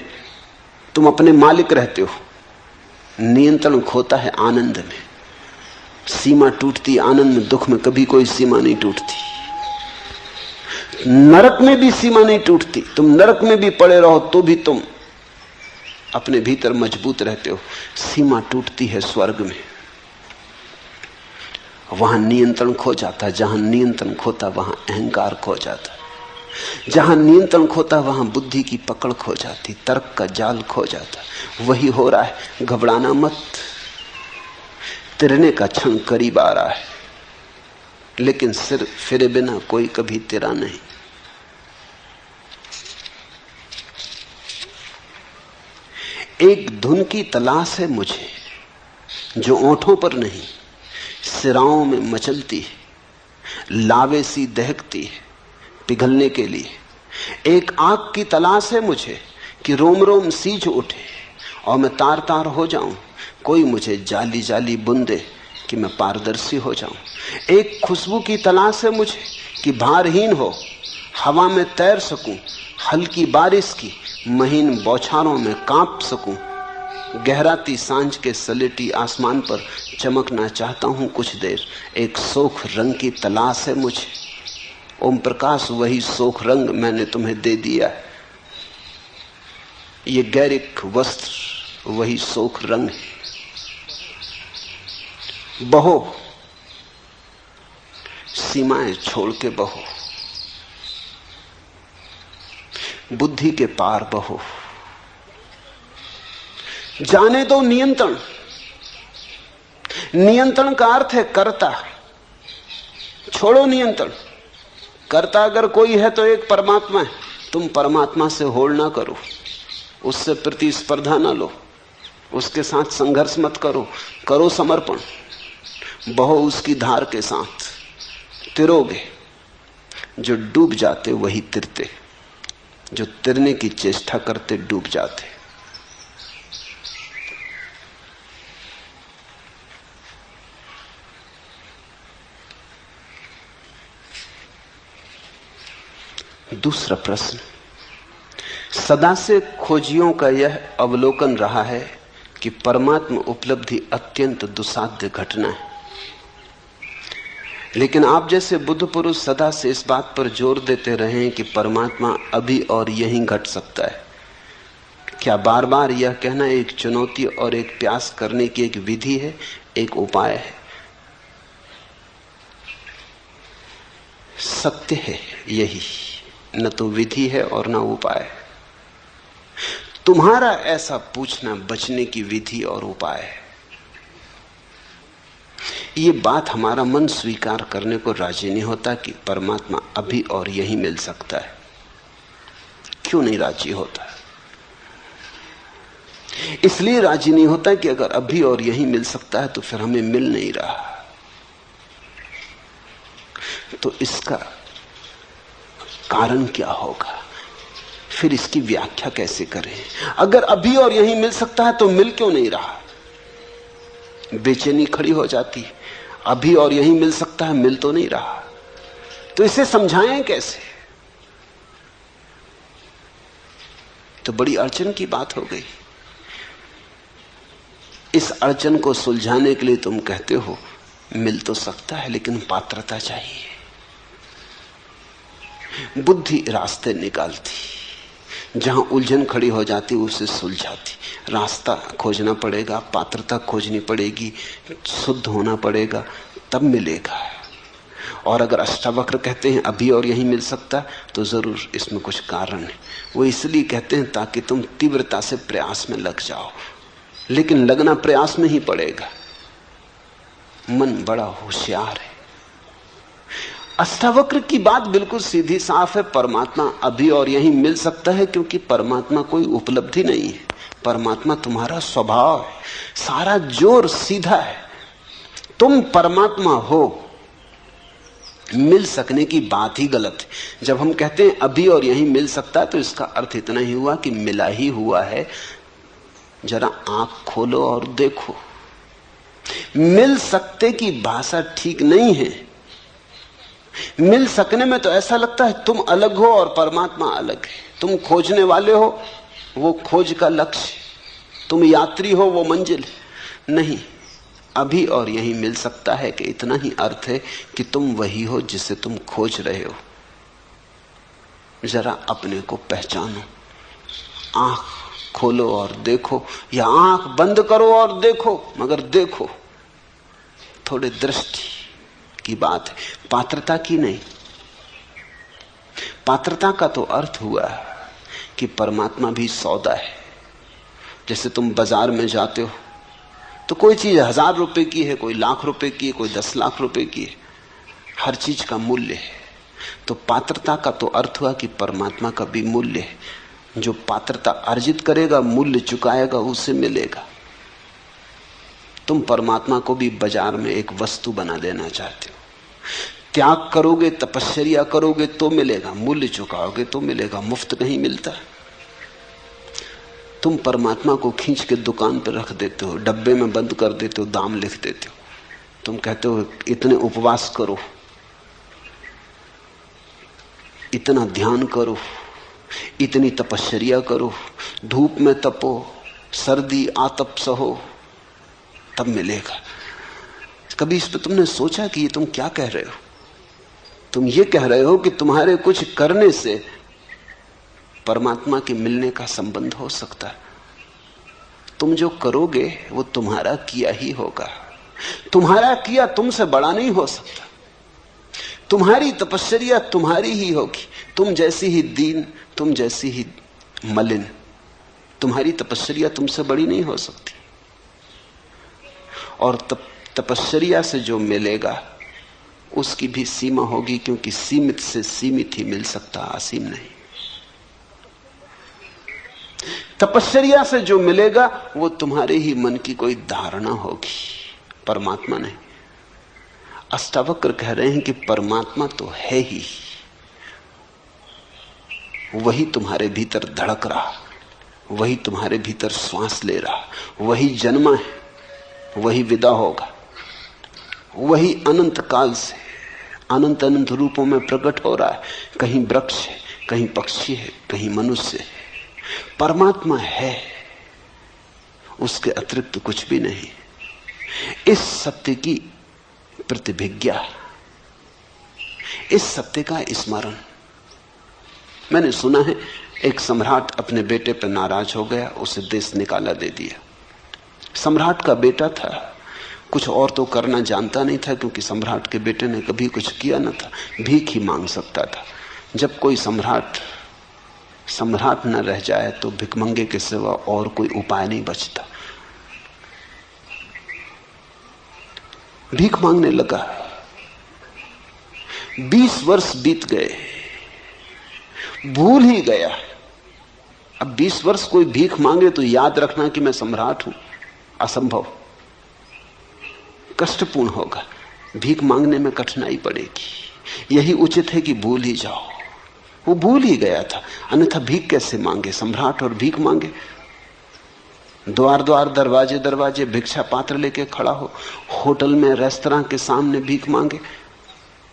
तुम अपने मालिक रहते हो। नियंत्रण खोता है आनंद में। सीमा टूटती आनंद में, दुख में कभी कोई सीमा नहीं टूटती। नरक में भी सीमा नहीं टूटती। तुम नरक में भी पड़े रहो तो भी तुम अपने भीतर मजबूत रहते हो। सीमा टूटती है स्वर्ग में, वहां नियंत्रण खो जाता है। जहां नियंत्रण खोता वहां अहंकार खो जाता है। जहां नियंत्रण खोता वहां बुद्धि की पकड़ खो जाती, तर्क का जाल खो जाता। वही हो रहा है। घबराना मत, तिरने का क्षण करीब आ रहा है, लेकिन सिर फिरे बिना कोई कभी तिरा नहीं। एक धुन की तलाश है मुझे जो ओंठों पर नहीं सिराओं में मचलती है, लावे सी दहकती है पिघलने के लिए। एक आग की तलाश है मुझे कि रोम रोम सीज उठे और मैं तार तार हो जाऊं। कोई मुझे जाली जाली बुंदे कि मैं पारदर्शी हो जाऊं। एक खुशबू की तलाश है मुझे कि भारहीन हो, हवा में तैर सकूं, हल्की बारिश की महीन बौछारों में कांप सकूं। गहराती सांझ के सलेटी आसमान पर चमकना चाहता हूं कुछ देर। एक सोख रंग की तलाश है मुझे। ओम प्रकाश, वही सोख रंग मैंने तुम्हें दे दिया है। ये गैरिक वस्त्र वही सोख रंग है। बहो, सीमाएं छोड़ के बहो, बुद्धि के पार बहो। जाने दो नियंत्रण। नियंत्रण का अर्थ है कर्ता। छोड़ो नियंत्रण। कर्ता अगर कोई है तो एक परमात्मा है। तुम परमात्मा से होड़ ना करो, उससे प्रतिस्पर्धा ना लो। उसके साथ संघर्ष मत करो, करो समर्पण, बहो उसकी धार के साथ, तिरोगे। जो डूब जाते वही तिरते, जो तिरने की चेष्टा करते डूब जाते। दूसरा प्रश्न, सदा से खोजियों का यह अवलोकन रहा है कि परमात्मा उपलब्धि अत्यंत दुस्साध्य घटना है, लेकिन आप जैसे बुद्ध पुरुष सदा से इस बात पर जोर देते रहे हैं कि परमात्मा अभी और यहीं घट सकता है। क्या बार बार यह कहना एक चुनौती और एक प्रयास करने की एक विधि है, एक उपाय है? सत्य है यही, न तो विधि है और न उपाय। तुम्हारा ऐसा पूछना बचने की विधि और उपाय है। ये बात हमारा मन स्वीकार करने को राजी नहीं होता कि परमात्मा अभी और यहीं मिल सकता है। क्यों नहीं राजी होता? इसलिए राजी नहीं होता कि अगर अभी और यहीं मिल सकता है तो फिर हमें मिल नहीं रहा। तो इसका कारण क्या होगा? फिर इसकी व्याख्या कैसे करें? अगर अभी और यहीं मिल सकता है तो मिल क्यों नहीं रहा? बेचैनी खड़ी हो जाती है। अभी और यहीं मिल सकता है, मिल तो नहीं रहा, तो इसे समझाएं कैसे? तो बड़ी अड़चन की बात हो गई। इस अड़चन को सुलझाने के लिए तुम कहते हो मिल तो सकता है लेकिन पात्रता चाहिए। बुद्धि रास्ते निकालती, जहां उलझन खड़ी हो जाती उसे सुलझाती। रास्ता खोजना पड़ेगा, पात्रता खोजनी पड़ेगी, शुद्ध होना पड़ेगा, तब मिलेगा। और अगर अष्टावक्र कहते हैं अभी और यहीं मिल सकता, तो जरूर इसमें कुछ कारण है। वो इसलिए कहते हैं ताकि तुम तीव्रता से प्रयास में लग जाओ, लेकिन लगना प्रयास में ही पड़ेगा। मन बड़ा होशियार है। अष्टावक्र की बात बिल्कुल सीधी साफ है, परमात्मा अभी और यहीं मिल सकता है, क्योंकि परमात्मा कोई उपलब्धि नहीं है, परमात्मा तुम्हारा स्वभाव है। सारा जोर सीधा है, तुम परमात्मा हो, मिल सकने की बात ही गलत है। जब हम कहते हैं अभी और यहीं मिल सकता है तो इसका अर्थ इतना ही हुआ कि मिला ही हुआ है। जरा आंख खोलो और देखो। मिल सकते की भाषा ठीक नहीं है। मिल सकने में तो ऐसा लगता है तुम अलग हो और परमात्मा अलग है। तुम खोजने वाले हो, वो खोज का लक्ष्य, तुम यात्री हो, वो मंजिल। नहीं, अभी और यहीं मिल सकता है कि इतना ही अर्थ है कि तुम वही हो जिसे तुम खोज रहे हो। जरा अपने को पहचानो, आंख खोलो और देखो, या आंख बंद करो और देखो, मगर देखो। थोड़े दृष्टि की बात है, पात्रता की नहीं। पात्रता का तो अर्थ हुआ कि परमात्मा भी सौदा है। जैसे तुम बाजार में जाते हो तो कोई चीज 1000 रुपए की है, कोई लाख रुपए की है, कोई 10 लाख रुपए की है, हर चीज का मूल्य है। तो पात्रता का तो अर्थ हुआ कि परमात्मा का भी मूल्य है। जो पात्रता अर्जित करेगा, मूल्य चुकाएगा, उसे मिलेगा। तुम परमात्मा को भी बाजार में एक वस्तु बना देना चाहते हो। त्याग करोगे, तपश्चर्या करोगे तो मिलेगा, मूल्य चुकाओगे तो मिलेगा, मुफ्त नहीं मिलता। तुम परमात्मा को खींच के दुकान पर रख देते हो, डब्बे में बंद कर देते हो, दाम लिख देते हो। तुम कहते हो इतने उपवास करो, इतना ध्यान करो, इतनी तपश्चर्या करो, धूप में तपो, सर्दी आतप सहो, तब मिलेगा। कभी इस पर तुमने सोचा कि ये तुम क्या कह रहे हो? तुम ये कह रहे हो कि तुम्हारे कुछ करने से परमात्मा के मिलने का संबंध हो सकता है। तुम जो करोगे वो तुम्हारा किया ही होगा। तुम्हारा किया तुमसे बड़ा नहीं हो सकता। तुम्हारी तपश्चर्या तुम्हारी ही होगी। तुम जैसी ही दीन, तुम जैसी ही मलिन, तुम्हारी तपश्चर्या तुमसे बड़ी नहीं हो सकती। और तपश्चर्या से जो मिलेगा उसकी भी सीमा होगी, क्योंकि सीमित से सीमित ही मिल सकता, असीम नहीं। तपश्चर्या से जो मिलेगा वो तुम्हारे ही मन की कोई धारणा होगी, परमात्मा नहीं। अष्टावक्र कह रहे हैं कि परमात्मा तो है ही, वही तुम्हारे भीतर धड़क रहा, वही तुम्हारे भीतर श्वास ले रहा, वही जन्मा है, वही विदा होगा, वही अनंत काल से अनंत अनंत रूपों में प्रकट हो रहा है। कहीं वृक्ष है, कहीं पक्षी है, कहीं मनुष्य है। परमात्मा है, उसके अतिरिक्त कुछ भी नहीं। इस सत्य की प्रतिभिज्ञा, इस सत्य का स्मरण। मैंने सुना है एक सम्राट अपने बेटे पर नाराज हो गया, उसे देश निकाला दे दिया। सम्राट का बेटा था, कुछ और तो करना जानता नहीं था, क्योंकि सम्राट के बेटे ने कभी कुछ किया न था, भीख ही मांग सकता था। जब कोई सम्राट न रह जाए तो भिखमंगे के सिवा और कोई उपाय नहीं बचता। भीख मांगने लगा। 20 वर्ष बीत गए, भूल ही गया। अब 20 वर्ष कोई भीख मांगे तो याद रखना कि मैं सम्राट हूं, असंभव, कष्टपूर्ण होगा। भीख मांगने में कठिनाई पड़ेगी। यही उचित है कि भूल ही जाओ। वो भूल ही गया था, अन्यथा भीख कैसे मांगे? सम्राट और भीख मांगे, द्वार द्वार दरवाजे दरवाजे भिक्षा पात्र लेके खड़ा हो, होटल में रेस्तरां के सामने भीख मांगे,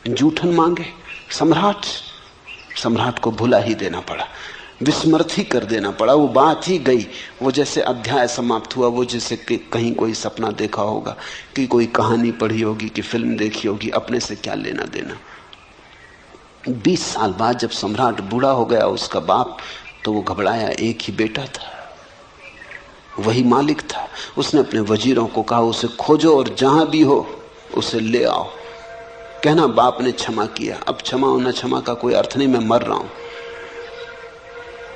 जूठन मांगे। सम्राट को भुला ही देना पड़ा, विस्मृत ही कर देना पड़ा। वो बात ही गई। वो जैसे अध्याय समाप्त हुआ, वो जैसे कि कहीं कोई सपना देखा होगा, कि कोई कहानी पढ़ी होगी, कि फिल्म देखी होगी, अपने से क्या लेना देना। 20 साल बाद जब सम्राट बूढ़ा हो गया, उसका बाप, तो वो घबराया। एक ही बेटा था, वही मालिक था। उसने अपने वजीरों को कहा, उसे खोजो और जहां भी हो उसे ले आओ। कहना बाप ने क्षमा किया। अब क्षमा और न क्षमा का कोई अर्थ नहीं, मैं मर रहा हूं।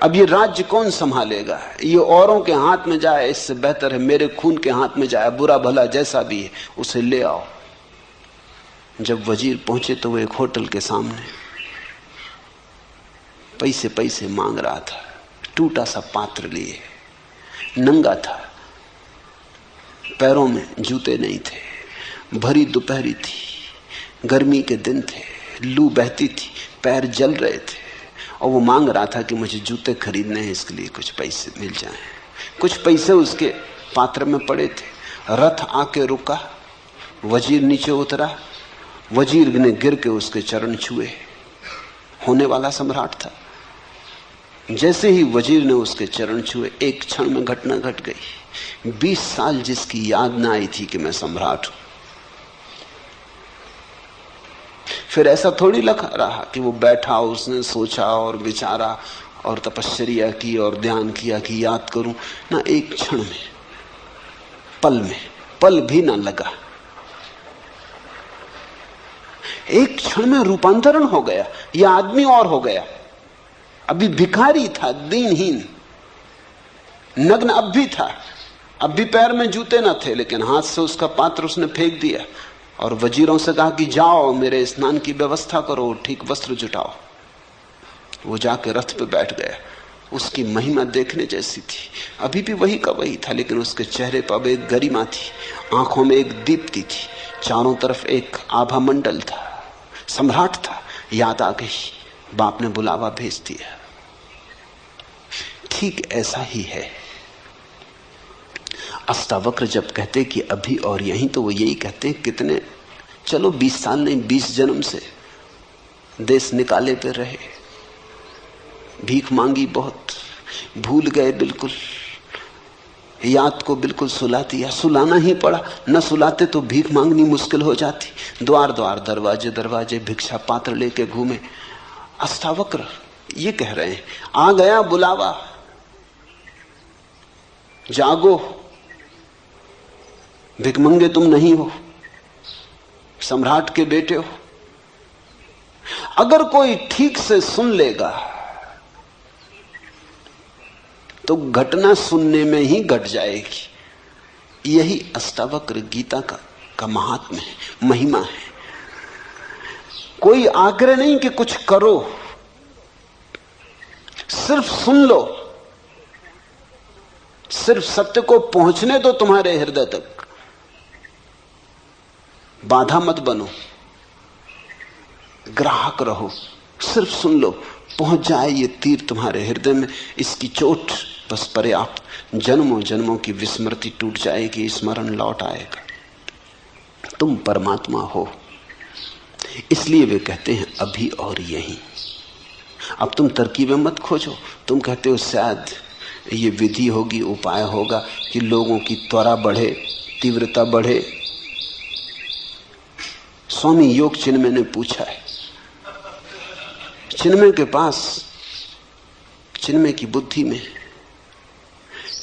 अब ये राज्य कौन संभालेगा? ये औरों के हाथ में जाए, इससे बेहतर है मेरे खून के हाथ में जाए। बुरा भला जैसा भी है, उसे ले आओ। जब वजीर पहुंचे तो वो एक होटल के सामने पैसे मांग रहा था, टूटा सा पात्र लिए, नंगा था, पैरों में जूते नहीं थे, भरी दोपहरी थी, गर्मी के दिन थे, लू बहती थी, पैर जल रहे थे, और वो मांग रहा था कि मुझे जूते खरीदने हैं, इसके लिए कुछ पैसे मिल जाएं। कुछ पैसे उसके पात्र में पड़े थे। रथ आके रुका, वजीर नीचे उतरा, वजीर ने गिर के उसके चरण छुए। होने वाला सम्राट था। जैसे ही वजीर ने उसके चरण छुए, एक क्षण में घटना घट गई। 20 साल जिसकी याद ना आई थी कि मैं सम्राट हूं, फिर ऐसा थोड़ी लग रहा कि वो बैठा, उसने सोचा और विचारा और तपश्चर्या की और ध्यान किया कि याद करूं ना। एक क्षण में, पल भी ना लगा। एक क्षण में रूपांतरण हो गया। यह आदमी और हो गया। अभी भिखारी था, दीनहीन, नग्न अब भी था, अब भी पैर में जूते न थे, लेकिन हाथ से उसका पात्र उसने फेंक दिया और वजीरों से कहा कि जाओ मेरे स्नान की व्यवस्था करो, ठीक वस्त्र जुटाओ। वो जाके रथ पे बैठ गया। उसकी महिमा देखने जैसी थी। अभी भी वही का वही था, लेकिन उसके चेहरे पर अब एक गरिमा थी, आंखों में एक दीप्ति थी, चारों तरफ एक आभा मंडल था। सम्राट था। याद आ गई, बाप ने बुलावा भेज दिया। ठीक ऐसा ही है। अष्टावक्र जब कहते कि अभी और यहीं, तो वो यही कहते कितने, चलो 20 साल नहीं, 20 जन्म से देश निकाले पे रहे, भीख मांगी बहुत, भूल गए बिल्कुल, याद को बिल्कुल सुला दिया, सुलाना ही पड़ा। न सुलाते तो भीख मांगनी मुश्किल हो जाती। द्वार द्वार दरवाजे दरवाजे भिक्षा पात्र लेके घूमे। अष्टावक्र ये कह रहे हैं, आ गया बुलावा, जागो, भिखमंगे तुम नहीं हो, सम्राट के बेटे हो। अगर कोई ठीक से सुन लेगा तो घटना सुनने में ही घट जाएगी। यही अष्टावक्र गीता का महात्म्य है, महिमा है। कोई आग्रह नहीं कि कुछ करो, सिर्फ सुन लो। सिर्फ सत्य को पहुंचने दो तुम्हारे हृदय तक, बाधा मत बनो, ग्राहक रहो, सिर्फ सुन लो, पहुंच जाए ये तीर तुम्हारे हृदय में, इसकी चोट बस पर्याप्त, जन्मों जन्मों की विस्मृति टूट जाएगी, स्मरण लौट आएगा, तुम परमात्मा हो। इसलिए वे कहते हैं अभी और यहीं। अब तुम तरकीबें मत खोजो, तुम कहते हो शायद ये विधि होगी, उपाय होगा कि लोगों की त्वरा बढ़े, तीव्रता बढ़े। स्वामी योग चिन्मय ने पूछा है, चिन्मय के पास, चिन्मय की बुद्धि में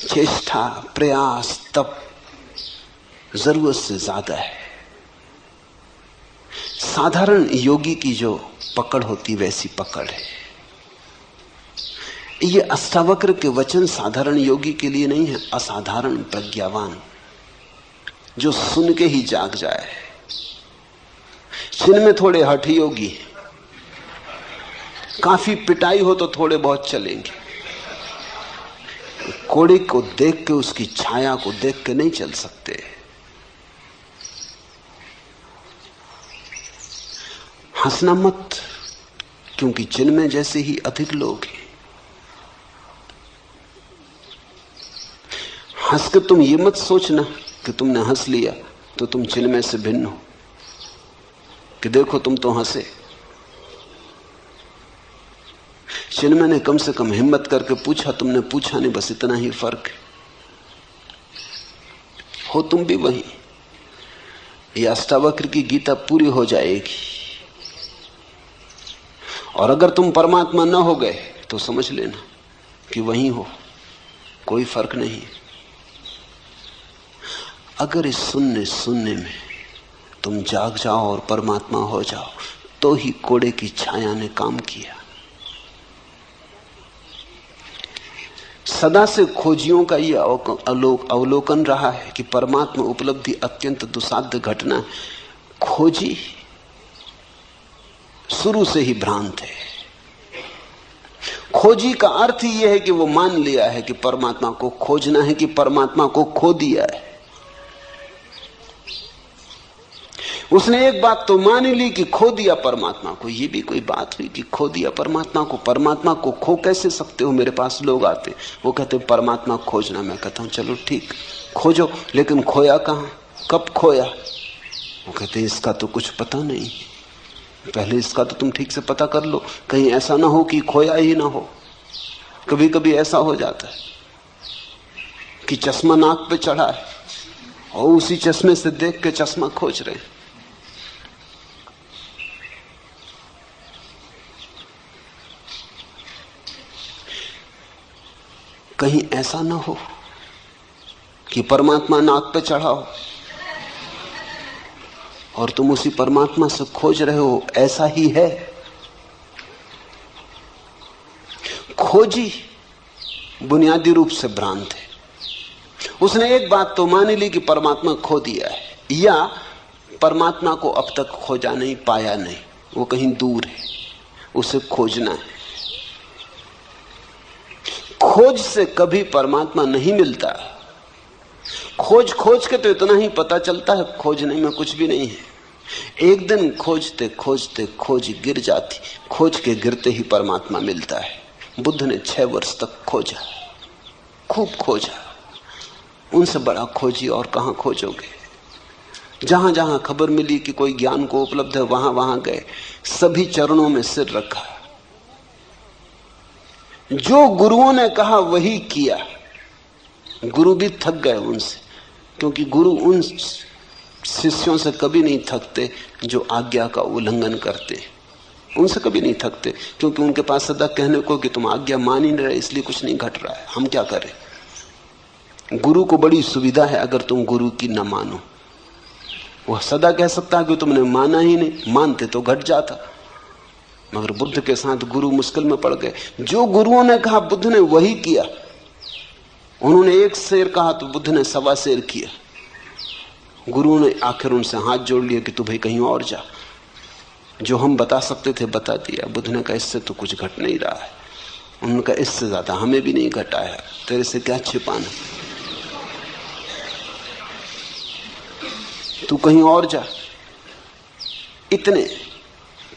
चेष्टा, प्रयास, तप जरूरत से ज्यादा है। साधारण योगी की जो पकड़ होती वैसी पकड़ है। ये अष्टावक्र के वचन साधारण योगी के लिए नहीं है, असाधारण प्रज्ञावान जो सुन के ही जाग जाए। चिन्ह में थोड़े हठ योगी, काफी पिटाई हो तो थोड़े बहुत चलेंगे, कोड़े को देख के, उसकी छाया को देख के नहीं चल सकते। हंसना मत, क्योंकि चिन्मय जैसे ही अधिक लोग हैं। हंस के तुम ये मत सोचना कि तुमने हंस लिया तो तुम चिन्मय से भिन्न हो, कि देखो तुम तो हंसे। चिन्मय ने कम से कम हिम्मत करके पूछा, तुमने पूछा नहीं, बस इतना ही फर्क है। हो तुम भी वही। ये अष्टावक्र की गीता पूरी हो जाएगी, और अगर तुम परमात्मा न हो गए तो समझ लेना कि वहीं हो, कोई फर्क नहीं। अगर इस सुनने में तुम जाग जाओ और परमात्मा हो जाओ तो ही कोड़े की छाया ने काम किया। सदा से खोजियों का यह अवलोकन रहा है कि परमात्मा उपलब्धि अत्यंत दुसाध्य घटना है। खोजी शुरू से ही भ्रांत है। खोजी का अर्थ ही यह है कि वो मान लिया है कि परमात्मा को खोजना है, कि परमात्मा को खो दिया है। उसने एक बात तो मान ही ली कि खो दिया परमात्मा को। ये भी कोई बात हुई कि खो दिया परमात्मा को? परमात्मा को खो कैसे सकते हो? मेरे पास लोग आते, वो कहते परमात्मा खोजना। मैं कहता हूं चलो ठीक, खोजो, लेकिन खोया कहां, कब खोया? वो कहते इसका तो कुछ पता नहीं, पहले इसका तो तुम ठीक से पता कर लो, कहीं ऐसा ना हो कि खोया ही ना हो। कभी कभी ऐसा हो जाता है कि चश्मा नाक पे चढ़ा है और उसी चश्मे से देख के चश्मा खोज रहे हैं। कहीं ऐसा ना हो कि परमात्मा नाक पे चढ़ा हो और तुम उसी परमात्मा से खोज रहे हो। ऐसा ही है। खोजी बुनियादी रूप से भ्रांत है। उसने एक बात तो मान ली कि परमात्मा खो दिया है, या परमात्मा को अब तक खोजा नहीं, पाया नहीं, वो कहीं दूर है, उसे खोजना है। खोज से कभी परमात्मा नहीं मिलता। खोज खोज के तो इतना ही पता चलता है, खोजने में कुछ भी नहीं है। एक दिन खोजते खोजते खोज गिर जाती, खोज के गिरते ही परमात्मा मिलता है। बुद्ध ने 6 वर्ष तक खोजा, खूब खोजा। उनसे बड़ा खोजी और कहां खोजोगे? जहां जहां खबर मिली कि कोई ज्ञान को उपलब्ध है, वहां वहां गए, सभी चरणों में सिर रखा। जो गुरुओं ने कहा वही किया। गुरु भी थक गए उनसे, क्योंकि गुरु उन शिष्यों से कभी नहीं थकते जो आज्ञा का उल्लंघन करते। उनसे कभी नहीं थकते, क्योंकि उनके पास सदा कहने को कि तुम आज्ञा मान ही नहीं रहे, इसलिए कुछ नहीं घट रहा है, हम क्या करें। गुरु को बड़ी सुविधा है अगर तुम गुरु की न मानो। वह सदा कह सकता है कि तुमने माना ही नहीं, मानते तो घट जाता। मगर बुद्ध के साथ गुरु मुश्किल में पड़ गए। जो गुरुओं ने कहा बुद्ध ने वही किया। उन्होंने 1 शेर कहा तो बुद्ध ने 1.25 शेर किया। गुरु ने आखिर उनसे हाथ जोड़ लिया कि तू भाई कहीं और जा। जो हम बता सकते थे बता दिया। बुद्ध ने कहा इससे तो कुछ घट नहीं रहा है। उन्होंने कहा इससे ज्यादा हमें भी नहीं घटा है, तेरे से क्या छिपाना। तू कहीं और जा। इतने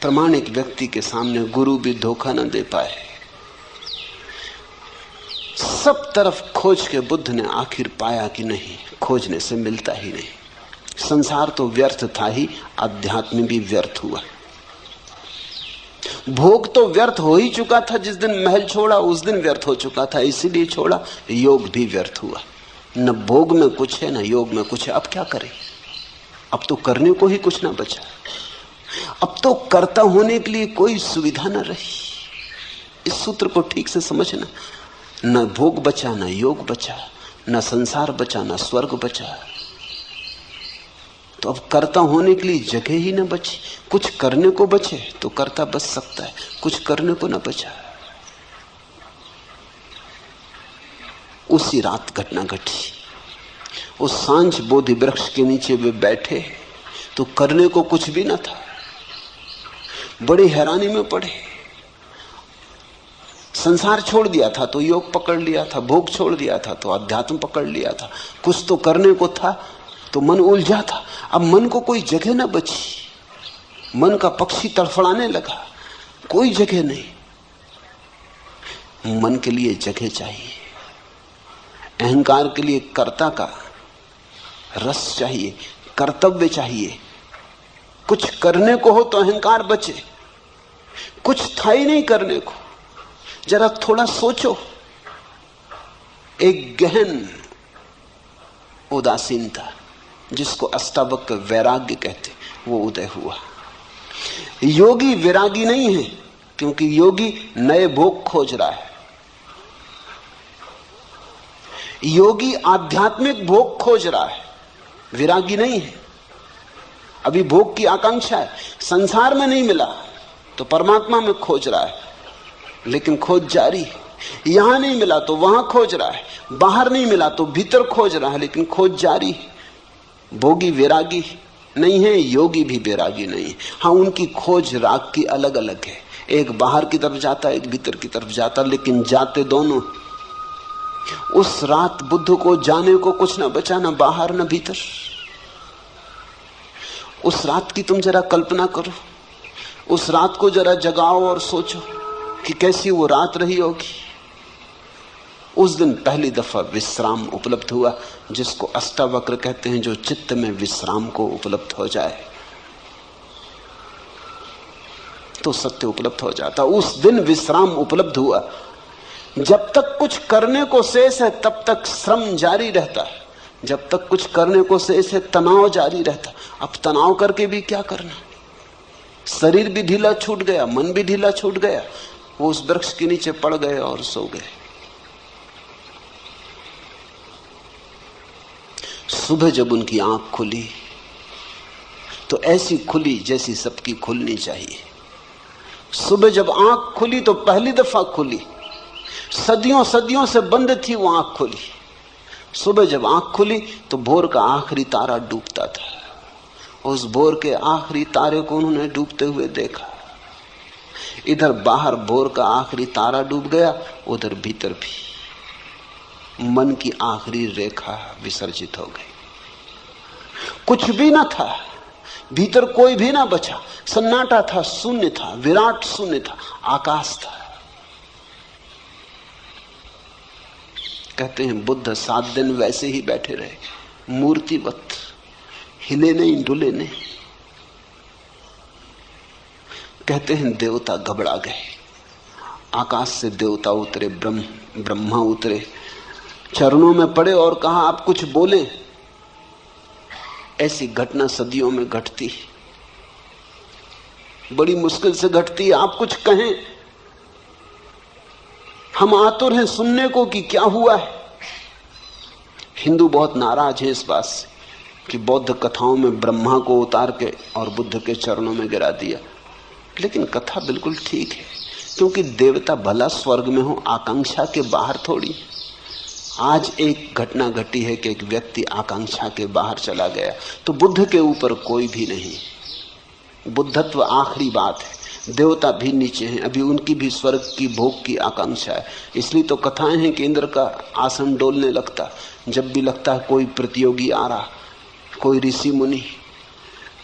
प्रामाणिक व्यक्ति के सामने गुरु भी धोखा न दे पाए। सब तरफ खोज के बुद्ध ने आखिर पाया कि नहीं, खोजने से मिलता ही नहीं। संसार तो व्यर्थ था ही, अध्यात्म भी व्यर्थ हुआ। भोग तो व्यर्थ हो ही चुका था, जिस दिन महल छोड़ा उस दिन व्यर्थ हो चुका था, इसीलिए छोड़ा। योग भी व्यर्थ हुआ। न भोग में कुछ है न योग में कुछ है। अब क्या करें? अब तो करने को ही कुछ ना बचा। अब तो कर्ता होने के लिए कोई सुविधा न रही। इस सूत्र को ठीक से समझना। न भोग बचा, न योग बचा, न संसार बचा, न स्वर्ग बचा। तो अब कर्ता होने के लिए जगह ही न बची। कुछ करने को बचे तो कर्ता बच सकता है, कुछ करने को न बचा। उसी रात घटना घटी। उस सांझ बोधि वृक्ष के नीचे वे बैठे तो करने को कुछ भी न था। बड़ी हैरानी में पड़े। संसार छोड़ दिया था तो योग पकड़ लिया था, भोग छोड़ दिया था तो अध्यात्म पकड़ लिया था। कुछ तो करने को था तो मन उलझा था। अब मन को कोई जगह न बची। मन का पक्षी तड़फड़ाने लगा, कोई जगह नहीं। मन के लिए जगह चाहिए। अहंकार के लिए कर्ता का रस चाहिए, कर्तव्य चाहिए। कुछ करने को हो तो अहंकार बचे। कुछ था ही नहीं करने को। जरा थोड़ा सोचो। एक गहन उदासीनता, जिसको अष्टावक्र वैराग्य कहते, वो उदय हुआ। योगी विरागी नहीं है, क्योंकि योगी नए भोग खोज रहा है। योगी आध्यात्मिक भोग खोज रहा है, विरागी नहीं है। अभी भोग की आकांक्षा है। संसार में नहीं मिला तो परमात्मा में खोज रहा है, लेकिन खोज जारी है। यहां नहीं मिला तो वहां खोज रहा है, बाहर नहीं मिला तो भीतर खोज रहा है, लेकिन खोज जारी है। भोगी विरागी नहीं है, योगी भी विरागी नहीं है। हाँ, उनकी खोज राग की अलग अलग है। एक बाहर की तरफ जाता, एक भीतर की तरफ जाता, लेकिन जाते दोनों। उस रात बुद्ध को जाने को कुछ न बचा, न बाहर न भीतर। उस रात की तुम जरा कल्पना करो। उस रात को जरा जगाओ और सोचो कि कैसी वो रात रही होगी। उस दिन पहली दफा विश्राम उपलब्ध हुआ, जिसको अष्टावक्र कहते हैं, जो चित्त में विश्राम को उपलब्ध हो जाए तो सत्य उपलब्ध हो जाता। उस दिन विश्राम उपलब्ध हुआ। जब तक कुछ करने को शेष है तब तक श्रम जारी रहता है। जब तक कुछ करने को शेष है तनाव जारी रहता। अब तनाव करके भी क्या करना? शरीर भी ढीला छूट गया, मन भी ढीला छूट गया। वो उस वृक्ष के नीचे पड़ गए और सो गए। सुबह जब उनकी आंख खुली तो ऐसी खुली जैसी सबकी खुलनी चाहिए। सुबह जब आंख खुली तो पहली दफा खुली। सदियों सदियों से बंद थी वो आंख खुली। सुबह जब आंख खुली तो भोर का आखिरी तारा डूबता था। उस भोर के आखिरी तारे को उन्होंने डूबते हुए देखा। इधर बाहर भोर का आखिरी तारा डूब गया, उधर भीतर भी मन की आखिरी रेखा विसर्जित हो गई। कुछ भी ना था, भीतर कोई भी ना बचा। सन्नाटा था, शून्य था, विराट शून्य था, आकाश था। कहते हैं बुद्ध 7 दिन वैसे ही बैठे रहे, मूर्तिवत, हिले नहीं डुले नहीं। कहते हैं देवता घबरा गए। आकाश से देवता उतरे, ब्रह्मा उतरे, चरणों में पड़े और कहा आप कुछ बोलें। ऐसी घटना सदियों में घटती, बड़ी मुश्किल से घटती। आप कुछ कहें, हम आतुर हैं सुनने को कि क्या हुआ है। हिंदू बहुत नाराज है इस बात से कि बौद्ध कथाओं में ब्रह्मा को उतार के और बुद्ध के चरणों में गिरा दिया। लेकिन कथा बिल्कुल ठीक है, क्योंकि देवता भला स्वर्ग में हो, आकांक्षा के बाहर थोड़ी। आज एक घटना घटी है कि एक व्यक्ति आकांक्षा के बाहर चला गया, तो बुद्ध के ऊपर कोई भी नहीं। बुद्धत्व आखिरी बात है। देवता भी नीचे हैं, अभी उनकी भी स्वर्ग की भोग की आकांक्षा है। इसलिए तो कथाएं हैं कि इंद्र का आसन डोलने लगता जब भी लगता है कोई प्रतियोगी आ रहा, कोई ऋषि मुनि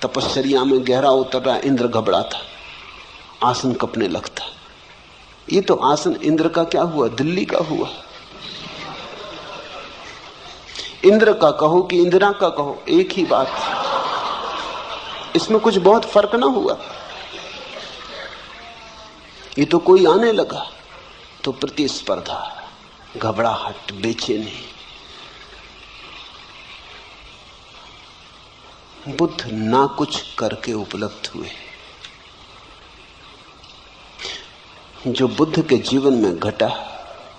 तपश्चर्या में गहरा उतर रहा, इंद्र घबराता, आसन कपने लगता। ये तो आसन इंद्र का क्या हुआ, दिल्ली का हुआ। इंद्र का कहो कि इंदिरा का कहो, एक ही बात, इसमें कुछ बहुत फर्क ना हुआ। ये तो कोई आने लगा तो प्रतिस्पर्धा, घबराहट, बेचैनी। बुद्ध ना कुछ करके उपलब्ध हुए। जो बुद्ध के जीवन में घटा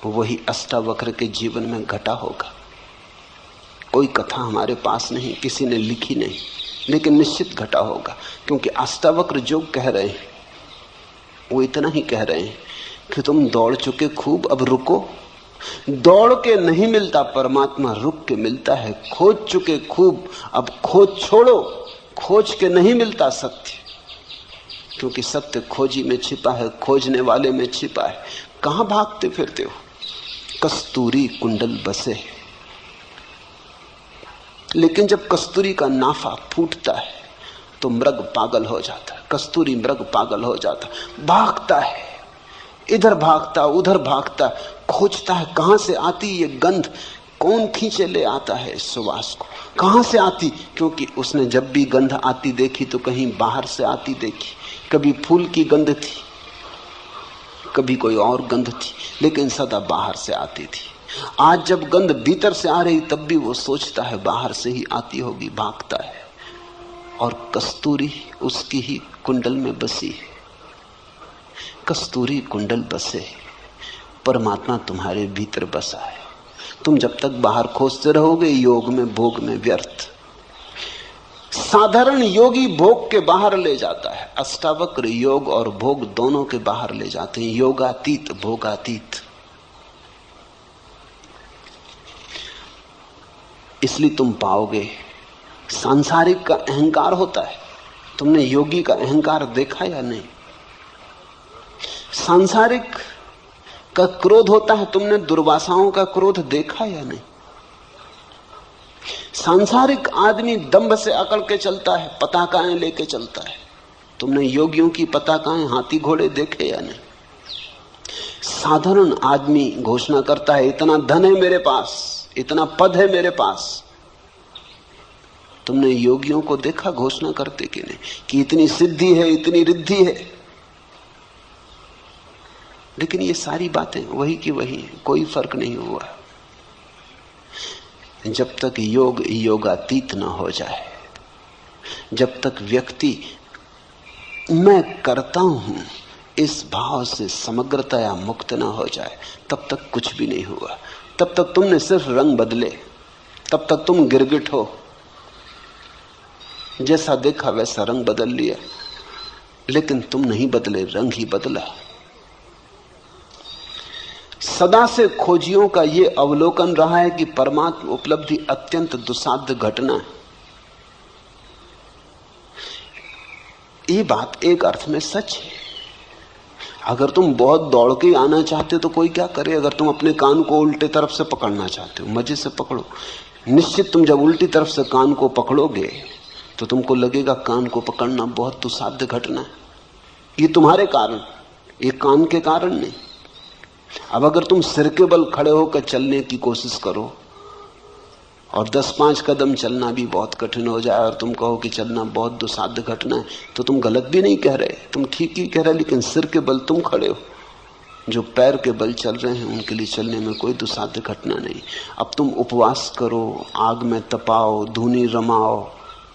वही अष्टावक्र के जीवन में घटा होगा। कोई कथा हमारे पास नहीं, किसी ने लिखी नहीं, लेकिन निश्चित घटा होगा, क्योंकि अष्टावक्र जो कह रहे हैं वो इतना ही कह रहे हैं कि तुम दौड़ चुके खूब, अब रुको। दौड़ के नहीं मिलता परमात्मा, रुक के मिलता है। खोज चुके खूब, अब खोज छोड़ो। खोज के नहीं मिलता सत्य, क्योंकि सत्य खोजी में छिपा है, खोजने वाले में छिपा है। कहां भागते फिरते हो? कस्तूरी कुंडल बसे। लेकिन जब कस्तूरी का नाफा फूटता है तो मृग पागल हो जाता है। कस्तूरी मृग पागल हो जाता, भागता है, इधर भागता उधर भागता, खोजता है कहां से आती ये गंध, कौन खींचे ले आता है इस सुवास को, कहां से आती। क्योंकि उसने जब भी गंध आती देखी तो कहीं बाहर से आती देखी। कभी फूल की गंध थी, कभी कोई और गंध थी, लेकिन सदा बाहर से आती थी। आज जब गंध भीतर से आ रही तब भी वो सोचता है बाहर से ही आती होगी, भागता है। और कस्तूरी उसकी ही कुंडल में बसी है। कस्तूरी कुंडल बसे, परमात्मा तुम्हारे भीतर बसा है। तुम जब तक बाहर खोजते रहोगे योग में भोग में व्यर्थ। साधारण योगी भोग के बाहर ले जाता है, अष्टावक्र योग और भोग दोनों के बाहर ले जाते हैं। योगातीत भोगातीत। इसलिए तुम पाओगे सांसारिक का अहंकार होता है। तुमने योगी का अहंकार देखा या नहीं? सांसारिक का क्रोध होता है, तुमने दुर्वासाओं का क्रोध देखा या नहीं? सांसारिक आदमी दंभ से अकड़ के चलता है, पताकाएं लेके चलता है। तुमने योगियों की पताकाएं, हाथी घोड़े देखे या नहीं? साधारण आदमी घोषणा करता है इतना धन है मेरे पास, इतना पद है मेरे पास। तुमने योगियों को देखा घोषणा करते कि नहीं कि इतनी सिद्धि है, इतनी रिद्धि है? लेकिन ये सारी बातें वही की वही हैं, कोई फर्क नहीं हुआ। जब तक योग योगातीत न हो जाए, जब तक व्यक्ति मैं करता हूं इस भाव से समग्रतया मुक्त न हो जाए, तब तक कुछ भी नहीं हुआ। तब तक तुमने सिर्फ रंग बदले, तब तक तुम गिरगिट हो, जैसा देखा वैसा रंग बदल लिया, लेकिन तुम नहीं बदले, रंग ही बदला। सदा से खोजियों का यह अवलोकन रहा है कि परमात्मा उपलब्धि अत्यंत दुस्साध्य घटना है। ये बात एक अर्थ में सच है। अगर तुम बहुत दौड़ के आना चाहते हो तो कोई क्या करे? अगर तुम अपने कान को उल्टे तरफ से पकड़ना चाहते हो, मजे से पकड़ो। निश्चित तुम जब उल्टी तरफ से कान को पकड़ोगे तो तुमको लगेगा कान को पकड़ना बहुत दुस्साध्य घटना है। ये तुम्हारे कारण, ये कान के कारण नहीं। अब अगर तुम सिर के बल खड़े होकर चलने की कोशिश करो और 10-5 कदम चलना भी बहुत कठिन हो जाए और तुम कहो कि चलना बहुत दुस्साध्य घटना है, तो तुम गलत भी नहीं कह रहे, तुम ठीक ही कह रहे। लेकिन सिर के बल तुम खड़े हो, जो पैर के बल चल रहे हैं उनके लिए चलने में कोई दुस्साध्य घटना नहीं। अब तुम उपवास करो, आग में तपाओ, धूनी रमाओ,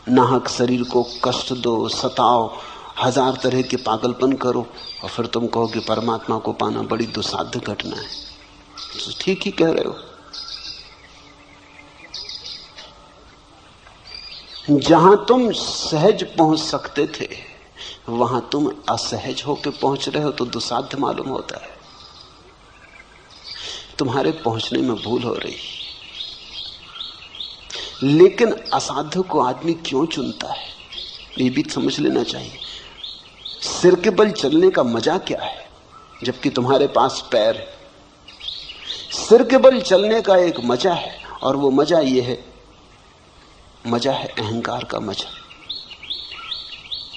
नाहक शरीर को कष्ट दो, सताओ, 1000 तरह के पागलपन करो और फिर तुम कहो कि परमात्मा को पाना बड़ी दुस्साध्य घटना है, तो ठीक ही कह रहे हो। जहां तुम सहज पहुंच सकते थे वहां तुम असहज होकर पहुंच रहे हो तो दुस्साध्य मालूम होता है। तुम्हारे पहुंचने में भूल हो रही। लेकिन असाध्य को आदमी क्यों चुनता है, ये भी समझ लेना चाहिए। सिर के बल चलने का मजा क्या है जबकि तुम्हारे पास पैर है? सिर के बल चलने का एक मजा है, और वो मजा ये है, मजा है अहंकार का मजा।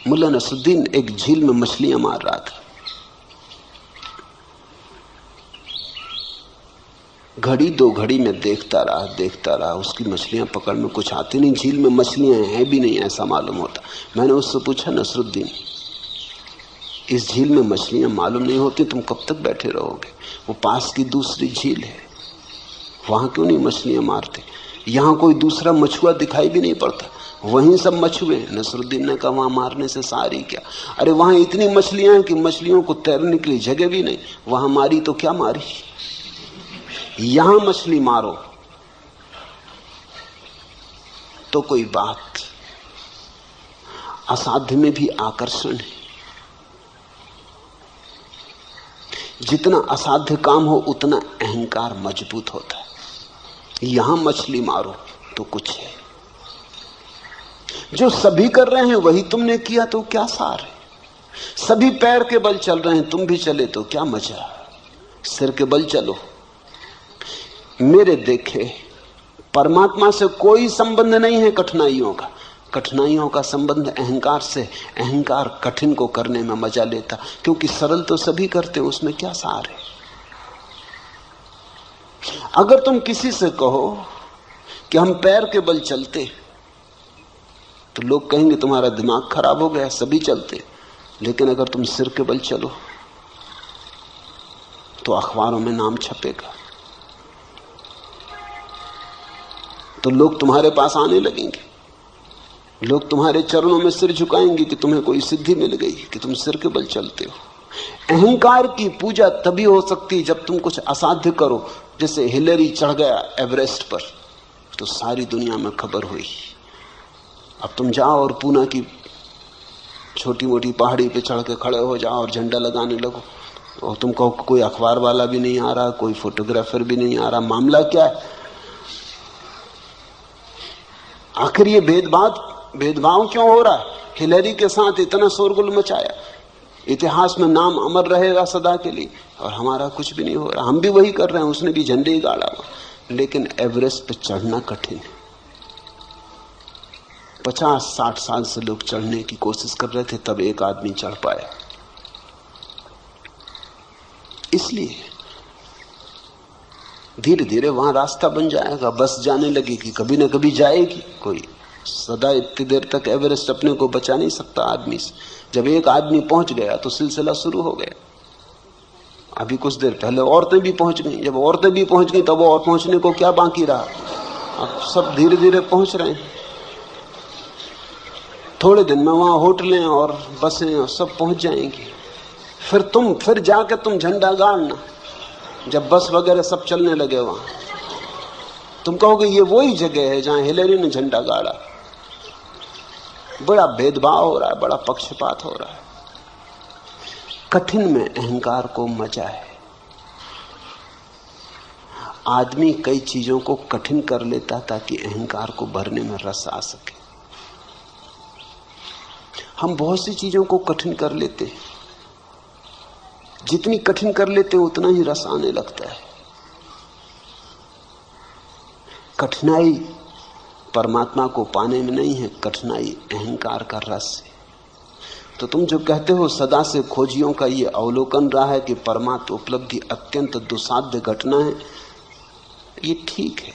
मुल्ला नसरुद्दीन एक झील में मछलियां मार रहा था। घड़ी दो घड़ी में देखता रहा, उसकी मछलियां पकड़ में कुछ आती नहीं, झील में मछलियां हैं भी नहीं ऐसा मालूम होता। मैंने उससे पूछा, नसरुद्दीन इस झील में मछलियां मालूम नहीं होती, तुम कब तक बैठे रहोगे? वो पास की दूसरी झील है, वहां क्यों नहीं मछलियां मारते? यहां कोई दूसरा मछुआ दिखाई भी नहीं पड़ता, वहीं सब मछुए। नसरुद्दीन ने कहा, वहां मारने से सारी क्या? अरे वहां इतनी मछलियां हैं कि मछलियों को तैरने के लिए जगह भी नहीं, वहां मारी तो क्या मारी, यहां मछली मारो तो कोई बात। असाध्य में भी आकर्षण है, जितना असाध्य काम हो उतना अहंकार मजबूत होता है। यहां मछली मारो तो कुछ है, जो सभी कर रहे हैं वही तुमने किया तो क्या सार है? सभी पैर के बल चल रहे हैं, तुम भी चले तो क्या मजा? सिर के बल चलो। मेरे देखे परमात्मा से कोई संबंध नहीं है कठिनाइयों का, कठिनाइयों का संबंध अहंकार से। अहंकार कठिन को करने में मजा लेता, क्योंकि सरल तो सभी करते हैं, उसमें क्या सार है? अगर तुम किसी से कहो कि हम पैर के बल चलते, तो लोग कहेंगे तुम्हारा दिमाग खराब हो गया, सभी चलते। लेकिन अगर तुम सिर के बल चलो तो अखबारों में नाम छपेगा, तो लोग तुम्हारे पास आने लगेंगे, लोग तुम्हारे चरणों में सिर झुकाएंगे कि तुम्हें कोई सिद्धि मिल गई कि तुम सिर के बल चलते हो। अहंकार की पूजा तभी हो सकती है जब तुम कुछ असाध्य करो। जैसे हिलरी चढ़ गया एवरेस्ट पर, तो सारी दुनिया में खबर हुई। अब तुम जाओ और पूना की छोटी मोटी पहाड़ी पे चढ़ के खड़े हो जाओ और झंडा लगाने लगो, और तुम कहो कोई अखबार वाला भी नहीं आ रहा, कोई फोटोग्राफर भी नहीं आ रहा, मामला क्या है? आखिर ये भेदभाव क्यों हो रहा है? हिलरी के साथ इतना शोरगुल मचाया, इतिहास में नाम अमर रहेगा सदा के लिए, और हमारा कुछ भी नहीं हो रहा। हम भी वही कर रहे हैं, उसने भी झंडे ही गाड़ा हुआ। लेकिन एवरेस्ट पे चढ़ना कठिन है। 50-60 साल से लोग चढ़ने की कोशिश कर रहे थे, तब एक आदमी चढ़ पाया। इसलिए धीरे धीरे वहां रास्ता बन जाएगा, बस जाने लगेगी, कभी ना कभी जाएगी। कोई सदा इतनी देर तक एवरेस्ट अपने को बचा नहीं सकता आदमी से। जब एक आदमी पहुंच गया तो सिलसिला शुरू हो गया। अभी कुछ देर पहले औरतें भी पहुंच गई, जब औरतें भी पहुंच गई तब और पहुंचने को क्या बाकी रहा? अब सब धीरे धीरे पहुंच रहे हैं। थोड़े दिन में वहां होटलें और बसें और सब पहुंच जाएंगी। फिर जाकर तुम झंडा गाड़ना, जब बस वगैरह सब चलने लगे वहां, तुम कहोगे ये वही जगह है जहां हिलरी ने झंडा गाड़ा। बड़ा भेदभाव हो रहा है, बड़ा पक्षपात हो रहा है। कठिन में अहंकार को मजा है। आदमी कई चीजों को कठिन कर लेता ताकि अहंकार को भरने में रस आ सके। हम बहुत सी चीजों को कठिन कर लेते हैं, जितनी कठिन कर लेते हैं उतना ही रस आने लगता है। कठिनाई परमात्मा को पाने में नहीं है, कठिनाई अहंकार का रस है। तो तुम जो कहते हो सदा से खोजियों का ये अवलोकन रहा है कि परमात्मा उपलब्धि अत्यंत दुसाध्य घटना है, ये ठीक है।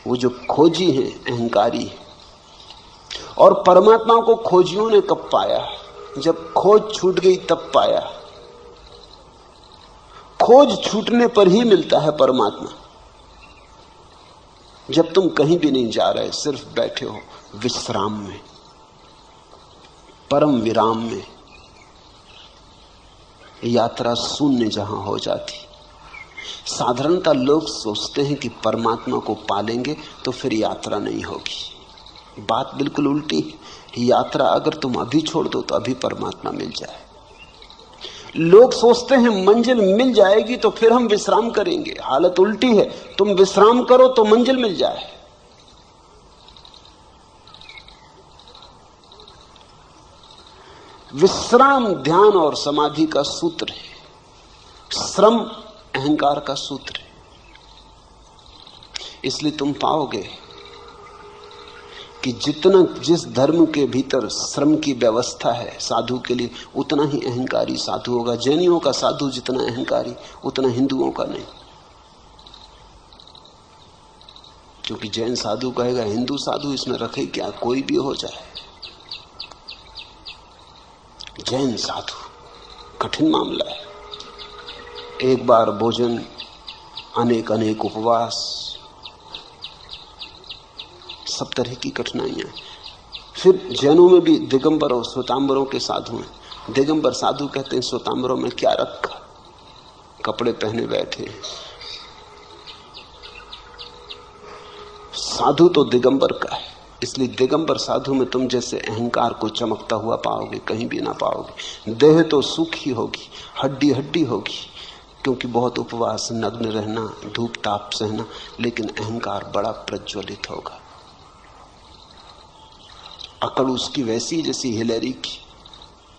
वो जो खोजी है अहंकारी है। और परमात्मा को खोजियों ने कब पाया? जब खोज छूट गई तब पाया। खोज छूटने पर ही मिलता है परमात्मा। जब तुम कहीं भी नहीं जा रहे, सिर्फ बैठे हो विश्राम में, परम विराम में, यात्रा शून्य जहां हो जाती। साधारणतः लोग सोचते हैं कि परमात्मा को पालेंगे तो फिर यात्रा नहीं होगी। बात बिल्कुल उल्टी है। यात्रा अगर तुम अभी छोड़ दो तो अभी परमात्मा मिल जाए। लोग सोचते हैं मंजिल मिल जाएगी तो फिर हम विश्राम करेंगे। हालत उल्टी है, तुम विश्राम करो तो मंजिल मिल जाए। विश्राम ध्यान और समाधि का सूत्र है, श्रम अहंकार का सूत्र है। इसलिए तुम पाओगे कि जितना जिस धर्म के भीतर श्रम की व्यवस्था है साधु के लिए, उतना ही अहंकारी साधु होगा। जैनियों का साधु जितना अहंकारी, उतना हिंदुओं का नहीं। क्योंकि जैन साधु कहेगा हिंदू साधु इसमें रखे क्या, कोई भी हो जाए। जैन साधु कठिन मामला है। एक बार भोजन, अनेक अनेक उपवास, सब तरह की कठिनाइयां। फिर जैनों में भी दिगंबर और श्वेतांबरों के साधु हैं। दिगंबर साधु कहते हैं श्वेतांबरों में क्या रखा, कपड़े पहने बैठे। साधु तो दिगंबर का है, इसलिए दिगंबर साधु में तुम जैसे अहंकार को चमकता हुआ पाओगे, कहीं भी ना पाओगे। देह तो सूखी होगी, हड्डी हड्डी होगी, क्योंकि बहुत उपवास, नग्न रहना, धूप ताप सहना, लेकिन अहंकार बड़ा प्रज्वलित होगा। अकड़ उसकी वैसी जैसी हिलेरी की।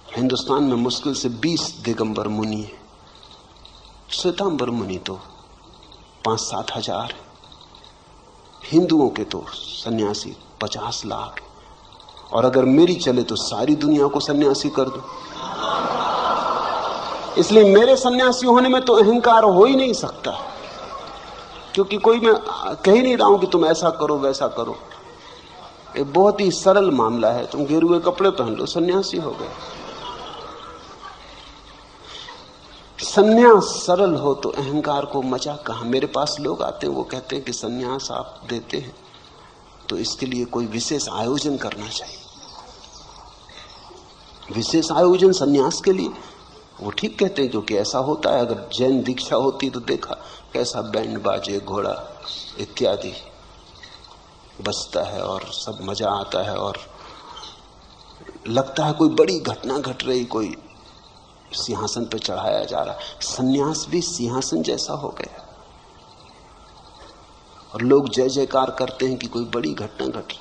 हिंदुस्तान में मुश्किल से 20 दिगंबर मुनि है, श्वेतांबर मुनि तो 5-7 हजार। हिंदुओं के तो सन्यासी 50 लाख। और अगर मेरी चले तो सारी दुनिया को सन्यासी कर दूं। इसलिए मेरे सन्यासी होने में तो अहंकार हो ही नहीं सकता, क्योंकि कोई मैं कह ही नहीं रहा हूं कि तुम ऐसा करो वैसा करो। ये बहुत ही सरल मामला है। तुम गेरुए कपड़े पहन लो, सन्यासी हो गए। सन्यास सरल हो तो अहंकार को मजा कहां। मेरे पास लोग आते हैं, वो कहते हैं कि सन्यास आप देते हैं तो इसके लिए कोई विशेष आयोजन करना चाहिए। विशेष आयोजन सन्यास के लिए? वो ठीक कहते हैं, क्योंकि ऐसा होता है। अगर जैन दीक्षा होती तो देखा कैसा बैंड बाजे, घोड़ा इत्यादि बजता है और सब मजा आता है और लगता है कोई बड़ी घटना घट रही, कोई सिंहासन पर चढ़ाया जा रहा। सन्यास भी सिंहासन जैसा हो गया और लोग जय जयकार करते हैं कि कोई बड़ी घटना घटी।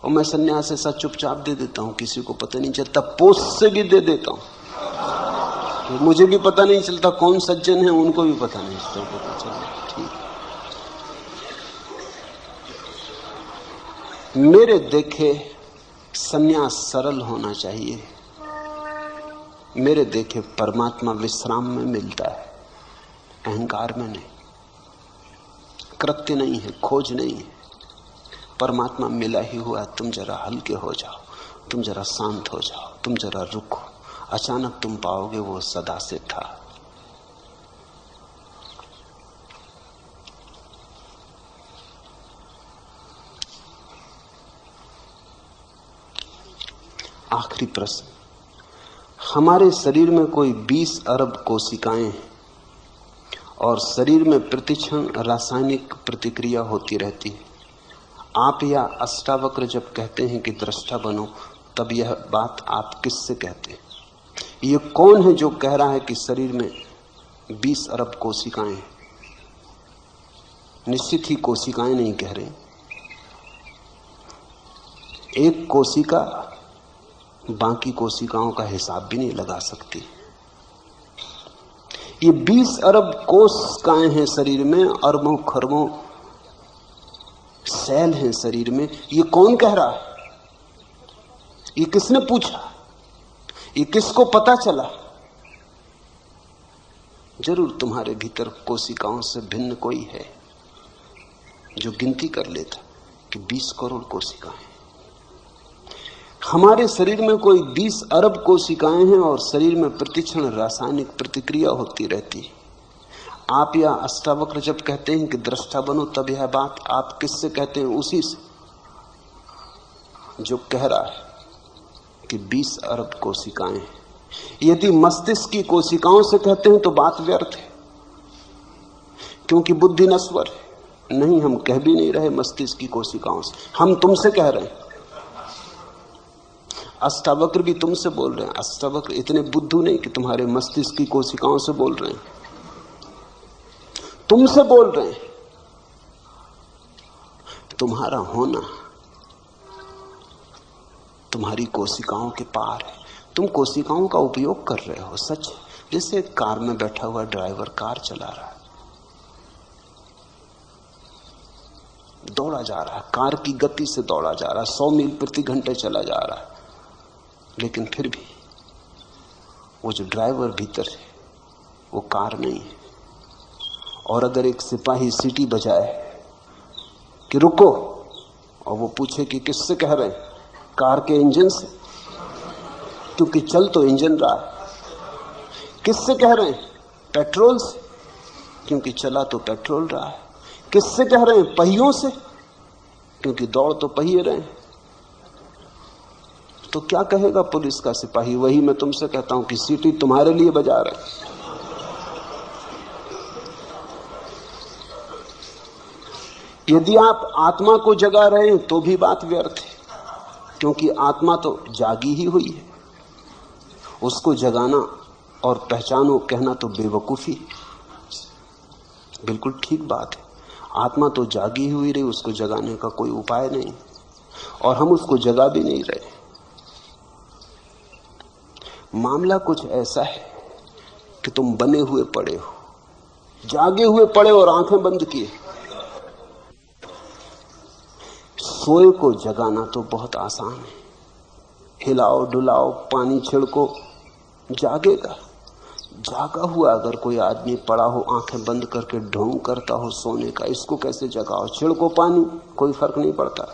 और मैं सन्यास ऐसा चुपचाप दे देता हूं, किसी को पता नहीं चलता। पोस्ट से भी दे देता हूं, मुझे भी पता नहीं चलता कौन सज्जन है, उनको भी पता नहीं चलता। पता चला ठीक। मेरे देखे सन्यास सरल होना चाहिए। मेरे देखे परमात्मा विश्राम में मिलता है, अहंकार में नहीं। कृत्य नहीं है, खोज नहीं है, परमात्मा मिला ही हुआ। तुम जरा हल्के हो जाओ, तुम जरा शांत हो जाओ, तुम जरा रुको, अचानक तुम पाओगे वो सदा से था। आखिरी प्रश्न। हमारे शरीर में कोई 20 अरब कोशिकाएं हैं और शरीर में प्रतिक्षण रासायनिक प्रतिक्रिया होती रहती है। आप या अष्टावक्र जब कहते हैं कि दृष्टा बनो, तब यह बात आप किससे कहते हैं? ये कौन है जो कह रहा है कि शरीर में 20 अरब कोशिकाएं हैं? निश्चित ही कोशिकाएं नहीं कह रहे। एक कोशिका बाकी कोशिकाओं का हिसाब भी नहीं लगा सकती। ये 20 अरब कोशिकाएं हैं शरीर में, अरबों खरबों सेल हैं शरीर में। ये कौन कह रहा है? ये किसने पूछा? ये किसको पता चला? जरूर तुम्हारे भीतर कोशिकाओं से भिन्न कोई है जो गिनती कर लेता कि 20 करोड़ कोशिकाएं। हमारे शरीर में कोई 20 अरब कोशिकाएं हैं और शरीर में प्रतिक्षण रासायनिक प्रतिक्रिया होती रहती है। आप या अष्टावक्र जब कहते हैं कि दृष्टा बनो, तब यह बात आप किससे कहते हैं? उसी से जो कह रहा है कि 20 अरब कोशिकाएं हैं। यदि मस्तिष्क की कोशिकाओं से कहते हैं तो बात व्यर्थ है, क्योंकि बुद्धि नश्वर है। नहीं, हम कह भी नहीं रहे मस्तिष्क की कोशिकाओं से, हम तुमसे कह रहे हैं। अष्टावक्र भी तुमसे बोल रहे हैं। अष्टावक्र इतने बुद्धू नहीं कि तुम्हारे मस्तिष्क की कोशिकाओं से बोल रहे हैं, तुमसे बोल रहे हैं। तुम्हारा होना तुम्हारी कोशिकाओं के पार है। तुम कोशिकाओं का उपयोग कर रहे हो, सच। जैसे कार में बैठा हुआ ड्राइवर कार चला रहा है, दौड़ा जा रहा है, कार की गति से दौड़ा जा रहा है, 100 मील प्रति घंटे चला जा रहा है, लेकिन फिर भी वो जो ड्राइवर भीतर है वो कार नहीं है। और अगर एक सिपाही सीटी बजाए कि रुको, और वो पूछे कि किससे कह रहे हैं, कार के इंजन से, क्योंकि चल तो इंजन रहा है। किससे कह रहे हैं, पेट्रोल से, क्योंकि चला तो पेट्रोल रहा है। किससे कह रहे हैं, पहियों से, क्योंकि दौड़ तो पहिए रहे हैं। तो क्या कहेगा पुलिस का सिपाही? वही मैं तुमसे कहता हूं कि सीटी तुम्हारे लिए बजा रहे। यदि आप आत्मा को जगा रहे हैं तो भी बात व्यर्थ है, क्योंकि आत्मा तो जागी ही हुई है। उसको जगाना और पहचानो कहना तो बेवकूफी, बिल्कुल ठीक बात है। आत्मा तो जागी हुई रही, उसको जगाने का कोई उपाय नहीं, और हम उसको जगा भी नहीं रहे। मामला कुछ ऐसा है कि तुम बने हुए पड़े हो, जागे हुए पड़े और आंखें बंद किए। सोए को जगाना तो बहुत आसान है, हिलाओ डुलाओ, पानी छिड़को, जागेगा। जागा हुआ अगर कोई आदमी पड़ा हो, आंखें बंद करके ढोंग करता हो सोने का, इसको कैसे जगाओ? छिड़को पानी, कोई फर्क नहीं पड़ता।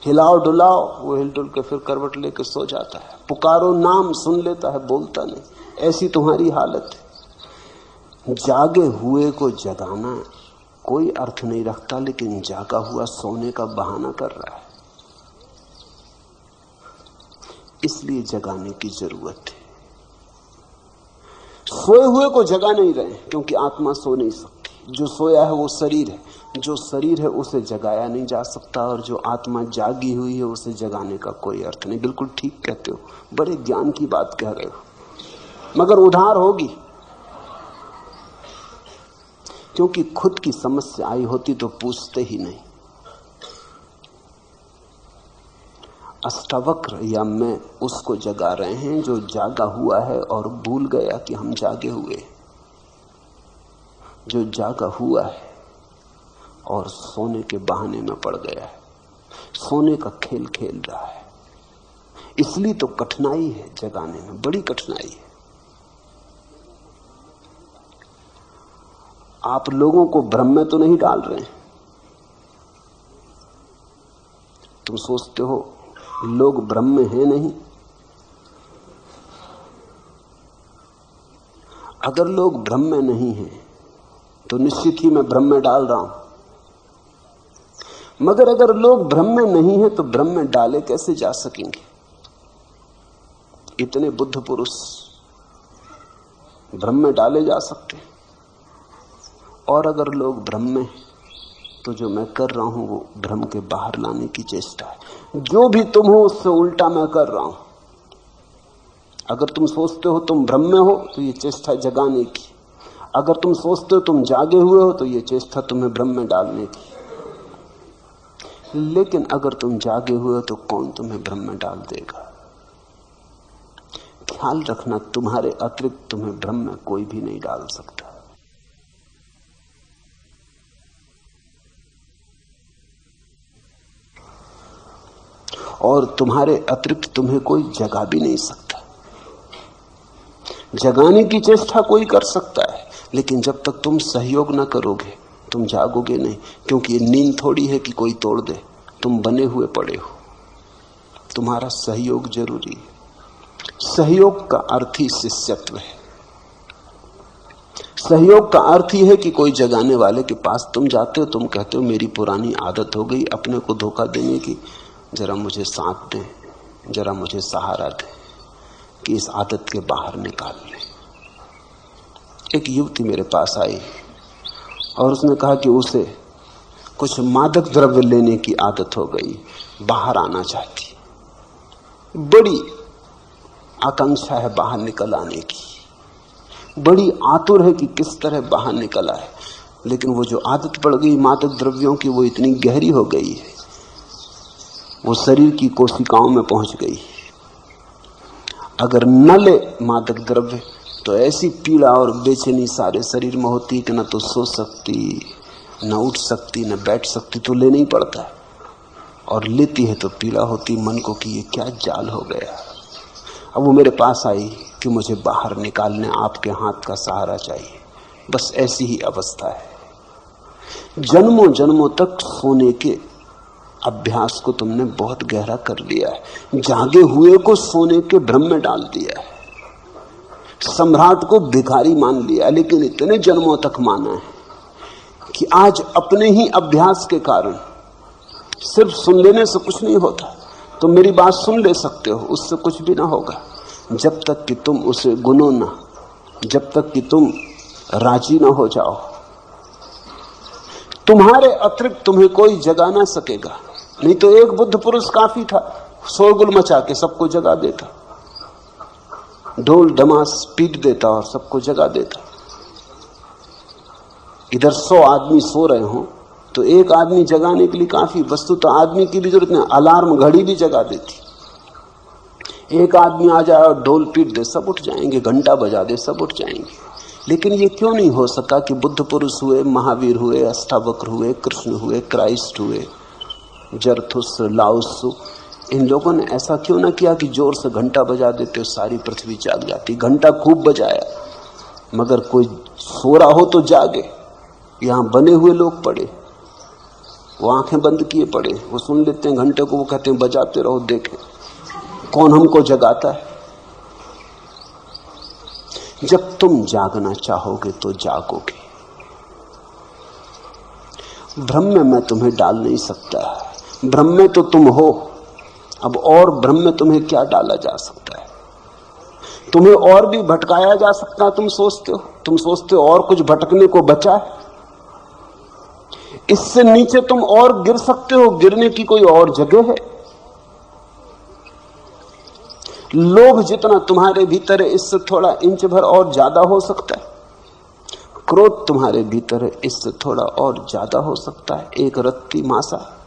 हिलाओ डुलाओ, वो हिल डुल के फिर करवट लेके सो जाता है। पुकारो नाम, सुन लेता है, बोलता नहीं। ऐसी तुम्हारी हालत है। जागे हुए को जगाना कोई अर्थ नहीं रखता, लेकिन जागा हुआ सोने का बहाना कर रहा है, इसलिए जगाने की जरूरत है। सोए हुए को जगा नहीं रहे, क्योंकि आत्मा सो नहीं सकती। जो सोया है वो शरीर है, जो शरीर है उसे जगाया नहीं जा सकता, और जो आत्मा जागी हुई है उसे जगाने का कोई अर्थ नहीं। बिल्कुल ठीक कहते हो, बड़े ज्ञान की बात कह रहे हो, मगर उधार होगी, क्योंकि खुद की समस्या आई होती तो पूछते ही नहीं। अष्टावक्र या मैं उसको जगा रहे हैं जो जागा हुआ है और भूल गया कि हम जागे हुए, जो जागा हुआ है और सोने के बहाने में पड़ गया है, सोने का खेल खेल रहा है। इसलिए तो कठिनाई है जगाने में, बड़ी कठिनाई है। आप लोगों को भ्रम में तो नहीं डाल रहे हैं। तुम सोचते हो लोग भ्रम में हैं, नहीं। अगर लोग भ्रम में नहीं हैं तो निश्चित ही मैं भ्रम में डाल रहा हूं, मगर अगर लोग भ्रम में नहीं हैं तो भ्रम में डाले कैसे जा सकेंगे? इतने बुद्ध पुरुष भ्रम में डाले जा सकते हैं। और अगर लोग भ्रम में, तो जो मैं कर रहा हूं वो भ्रम के बाहर लाने की चेष्टा है। जो भी तुम हो उससे उल्टा मैं कर रहा हूं। अगर तुम सोचते हो तुम भ्रम में हो तो ये चेष्टा जगाने की, अगर तुम सोचते हो तुम जागे हुए हो तो ये चेष्टा तुम्हें भ्रम में डालने की। लेकिन अगर तुम जागे हुए हो तो कौन तुम्हें भ्रम में डाल देगा? ख्याल रखना, तुम्हारे अतिरिक्त तुम्हें भ्रम में कोई भी नहीं डाल सकता। और तुम्हारे अतिरिक्त तुम्हें कोई जगा भी नहीं सकता। जगाने की चेष्टा कोई कर सकता है, लेकिन जब तक तुम सहयोग न करोगे तुम जागोगे नहीं, क्योंकि ये नींद थोड़ी है कि कोई तोड़ दे। तुम बने हुए पड़े हो, तुम्हारा सहयोग जरूरी है। सहयोग का अर्थ ही शिष्यत्व है। सहयोग का अर्थ ही है कि कोई जगाने वाले के पास तुम जाते हो, तुम कहते हो मेरी पुरानी आदत हो गई अपने को धोखा देने की, जरा मुझे साथ दें, जरा मुझे सहारा दें कि इस आदत के बाहर निकाल लें। एक युवती मेरे पास आई और उसने कहा कि उसे कुछ मादक द्रव्य लेने की आदत हो गई, बाहर आना चाहती, बड़ी आकांक्षा है बाहर निकल आने की, बड़ी आतुर है कि किस तरह बाहर निकल आए। लेकिन वो जो आदत पड़ गई मादक द्रव्यों की, वो इतनी गहरी हो गई है, वो शरीर की कोशिकाओं में पहुंच गई। अगर न ले मादक द्रव्य तो ऐसी पीड़ा और बेचैनी सारे शरीर में होती कि न तो सो सकती, न उठ सकती न बैठ सकती तो लेना ही पड़ता है, और लेती है तो पीड़ा होती मन को कि ये क्या जाल हो गया। अब वो मेरे पास आई कि मुझे बाहर निकालने आपके हाथ का सहारा चाहिए। बस ऐसी ही अवस्था है। जन्मों जन्मों तक सोने के अभ्यास को तुमने बहुत गहरा कर लिया है, जागे हुए को सोने के भ्रम में डाल दिया है, सम्राट को भिखारी मान लिया, लेकिन इतने जन्मों तक माना है कि आज अपने ही अभ्यास के कारण सिर्फ सुन लेने से कुछ नहीं होता। तुम मेरी बात सुन ले सकते हो, उससे कुछ भी ना होगा जब तक कि तुम उसे गुनो ना, जब तक कि तुम राजी ना हो जाओ। तुम्हारे अतिरिक्त तुम्हें कोई जगा ना सकेगा। नहीं तो एक बुद्ध पुरुष काफी था, शोरगुल मचा के सबको जगा देता, ढोल धमास पीट देता और सबको जगा देता। इधर 100 आदमी सो रहे हो तो एक आदमी जगाने के लिए काफी, वस्तु तो आदमी की भी जरूरत नहीं, अलार्म घड़ी भी जगा देती। एक आदमी आ जाए और ढोल पीट दे, सब उठ जाएंगे, घंटा बजा दे, सब उठ जाएंगे। लेकिन ये क्यों नहीं हो सका कि बुद्ध पुरुष हुए, महावीर हुए, अष्टावक्र हुए, कृष्ण हुए, क्राइस्ट हुए, जरथुस, लाओत्सु, इन लोगों ने ऐसा क्यों ना किया कि जोर से घंटा बजा देते हो सारी पृथ्वी जाग जाती। घंटा खूब बजाया, मगर कोई सो रहा हो तो जागे। यहां बने हुए लोग पड़े, वो आंखें बंद किए पड़े, वो सुन लेते हैं घंटे को, वो कहते हैं बजाते रहो, देखें कौन हमको जगाता है। जब तुम जागना चाहोगे तो जागोगे। भ्रम में मैं तुम्हें डाल नहीं सकता, भ्रम में तो तुम हो। अब और भ्रम में तुम्हें क्या डाला जा सकता है? तुम्हें और भी भटकाया जा सकता है। तुम सोचते हो और कुछ भटकने को बचा है। इससे नीचे तुम और गिर सकते हो, गिरने की कोई और जगह है? लोभ जितना तुम्हारे भीतर है, इससे थोड़ा इंच भर और ज्यादा हो सकता है। क्रोध तुम्हारे भीतर है, इससे थोड़ा और ज्यादा हो सकता है, एक रत्ती मासा।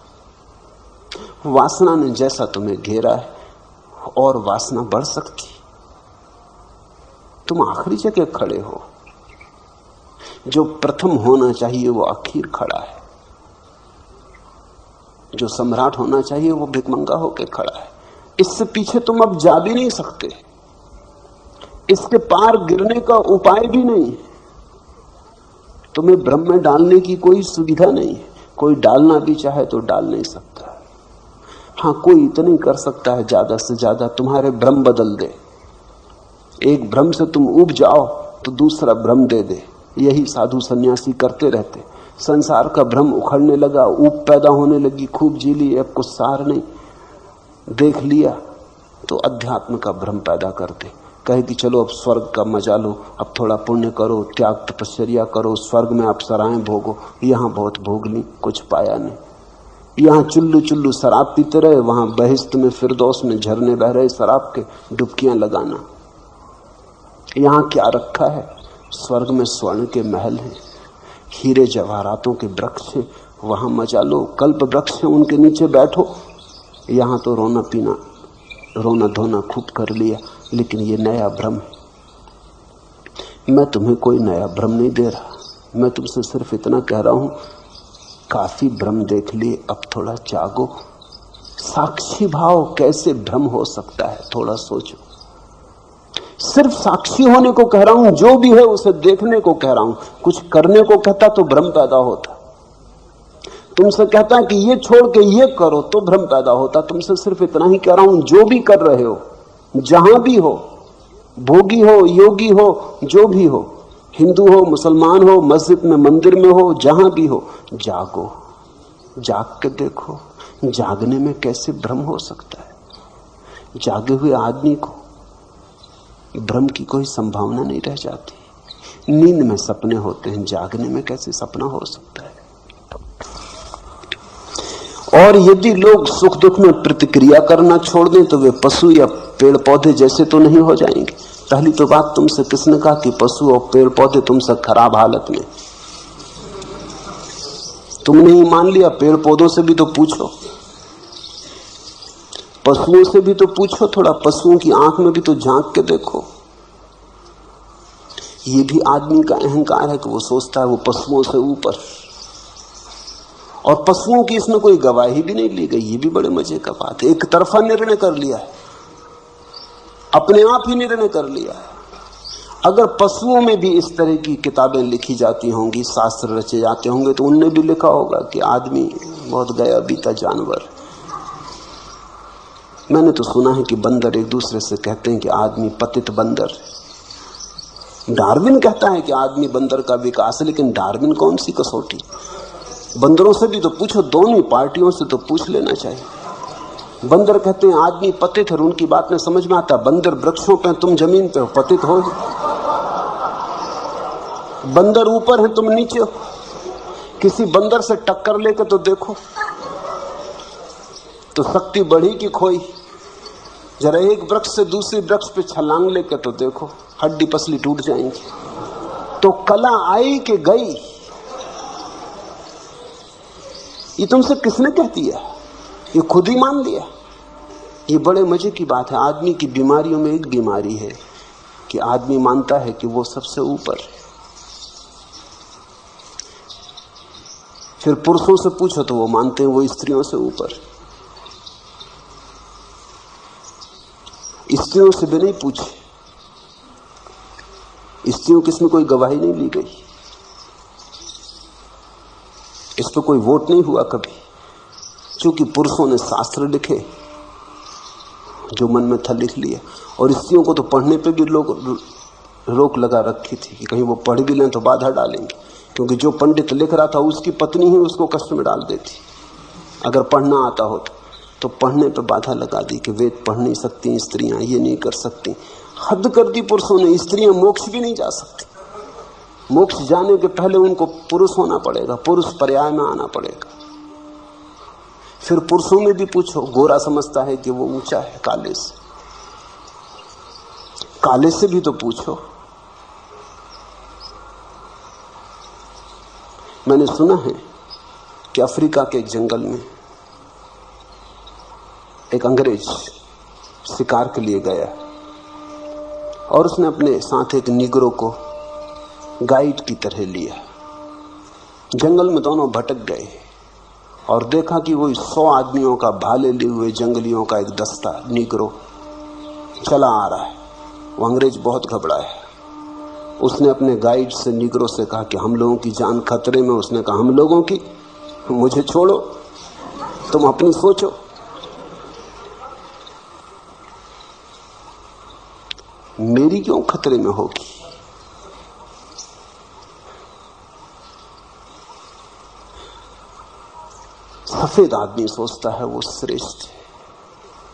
वासना ने जैसा तुम्हें घेरा है, और वासना बढ़ सकती। तुम आखिरी जगह खड़े हो। जो प्रथम होना चाहिए वो आखिर खड़ा है, जो सम्राट होना चाहिए वो भिखमंगा होकर खड़ा है। इससे पीछे तुम अब जा भी नहीं सकते, इसके पार गिरने का उपाय भी नहीं। तुम्हें भ्रम में डालने की कोई सुविधा नहीं है। कोई डालना भी चाहे तो डाल नहीं सकता। हाँ, कोई इतना ही कर सकता है, ज्यादा से ज्यादा तुम्हारे भ्रम बदल दे। एक भ्रम से तुम उब जाओ तो दूसरा भ्रम दे दे। यही साधु सन्यासी करते रहते। संसार का भ्रम उखड़ने लगा, ऊब पैदा होने लगी, खूब जी ली, अब कुछ सार नहीं, देख लिया तो अध्यात्म का भ्रम पैदा करते। कहे कि चलो अब स्वर्ग का मजा लो, अब थोड़ा पुण्य करो, त्याग तपस्या करो, स्वर्ग में आप सराएं भोगो। यहां बहुत भोग ली, कुछ पाया नहीं। यहां चुल्लू चुल्लू शराब पीते रहे, वहां बहिश्त में फिरदौस में झरने बह रहे शराब के, डुबकियां लगाना। यहां क्या रखा है? स्वर्ग में स्वर्ण के महल हैं, हीरे जवाहरातों के वृक्ष हैं, वहां मजा लो। कल्प वृक्ष हैं, उनके नीचे बैठो। यहां तो रोना पीना, रोना धोना खूब कर लिया, लेकिन ये नया भ्रम है। मैं तुम्हें कोई नया भ्रम नहीं दे रहा, मैं तुमसे सिर्फ इतना कह रहा हूं, काफी भ्रम देख लिए, अब थोड़ा जागो। साक्षी भाव कैसे भ्रम हो सकता है, थोड़ा सोचो। सिर्फ साक्षी होने को कह रहा हूं, जो भी है उसे देखने को कह रहा हूं। कुछ करने को कहता तो भ्रम पैदा होता। तुमसे कहता है कि ये छोड़ के ये करो तो भ्रम पैदा होता। तुमसे सिर्फ इतना ही कह रहा हूं, जो भी कर रहे हो, जहां भी हो, भोगी हो, योगी हो, जो भी हो, हिंदू हो, मुसलमान हो, मस्जिद में, मंदिर में हो, जहां भी हो, जागो, जाग के देखो। जागने में कैसे भ्रम हो सकता है? जागे हुए आदमी को भ्रम की कोई संभावना नहीं रह जाती। नींद में सपने होते हैं, जागने में कैसे सपना हो सकता है? और यदि लोग सुख दुख में प्रतिक्रिया करना छोड़ दें तो वे पशु या पेड़ पौधे जैसे तो नहीं हो जाएंगे। पहली तो बात, तुमसे किसने कहा कि पशु और पेड़ पौधे तुमसे खराब हालत में? तुमने ही मान लिया। पेड़ पौधों से भी तो पूछो, पशुओं से भी तो पूछो, थोड़ा पशुओं की आंख में भी तो झांक के देखो। ये भी आदमी का अहंकार है कि वो सोचता है वो पशुओं से ऊपर। और पशुओं की इसमें कोई गवाही भी नहीं ली गई। ये भी बड़े मजे का बात है। एक तरफा निर्णय कर लिया है, अपने आप ही निर्णय कर लिया है। अगर पशुओं में भी इस तरह की किताबें लिखी जाती होंगी, शास्त्र रचे जाते होंगे, तो उनने भी लिखा होगा कि आदमी बहुत गया बीता जानवर। मैंने तो सुना है कि बंदर एक दूसरे से कहते हैं कि आदमी पतित बंदर। डार्विन कहता है कि आदमी बंदर का विकास है, लेकिन डार्विन कौन सी कसौटी? बंदरों से भी तो पूछो, दोनों पार्टियों से तो पूछ लेना चाहिए। बंदर कहते हैं आदमी पतित है, उनकी बात में समझ में आता। बंदर वृक्षों पे, तुम जमीन पे हो, पतित हो। बंदर ऊपर है, तुम नीचे हो। किसी बंदर से टक्कर लेकर तो देखो, तो शक्ति बढ़ी कि खोई? जरा एक वृक्ष से दूसरे वृक्ष पे छलांग लेकर तो देखो, हड्डी पसली टूट जाएंगी। तो कला आई कि गई, ये तुमसे किसने कह दिया? ये खुद ही मान लिया। ये बड़े मजे की बात है। आदमी की बीमारियों में एक बीमारी है कि आदमी मानता है कि वो सबसे ऊपर है। फिर पुरुषों से पूछो तो वो मानते हैं वो स्त्रियों से ऊपर। स्त्रियों से भी नहीं पूछे, स्त्रियों की इसमें कोई गवाही नहीं ली गई, इस पर कोई वोट नहीं हुआ कभी। क्योंकि पुरुषों ने शास्त्र लिखे, जो मन में था लिख लिया। और स्त्रियों को तो पढ़ने पे भी लोग रोक लगा रखी थी कि कहीं वो पढ़ भी लें तो बाधा डालेंगे। क्योंकि जो पंडित लिख रहा था उसकी पत्नी ही उसको कष्ट में डाल देती अगर पढ़ना आता हो तो पढ़ने पे बाधा लगा दी कि वेद पढ़ नहीं सकती स्त्रियां, ये नहीं कर सकती। हद कर दी पुरुषों ने। स्त्रियां मोक्ष भी नहीं जा सकती। मोक्ष जाने के पहले उनको पुरुष होना पड़ेगा, पुरुष पर्याय में आना पड़ेगा। फिर पुरुषों में भी पूछो, गोरा समझता है कि वो ऊंचा है काले से, काले से भी तो पूछो। मैंने सुना है कि अफ्रीका के एक जंगल में एक अंग्रेज शिकार के लिए गया और उसने अपने साथ एक निगरो को गाइड की तरह लिया। जंगल में दोनों भटक गए और देखा कि वही 100 आदमियों का भाले लिए हुए जंगलियों का एक दस्ता निगरो चला आ रहा है। वो अंग्रेज बहुत घबराया। उसने अपने गाइड से निगरो से कहा कि हम लोगों की जान खतरे में। उसने कहा हम लोगों की? मुझे छोड़ो, तुम अपनी सोचो। मेरी क्यों खतरे में होगी? सफेद आदमी सोचता है वो श्रेष्ठ है,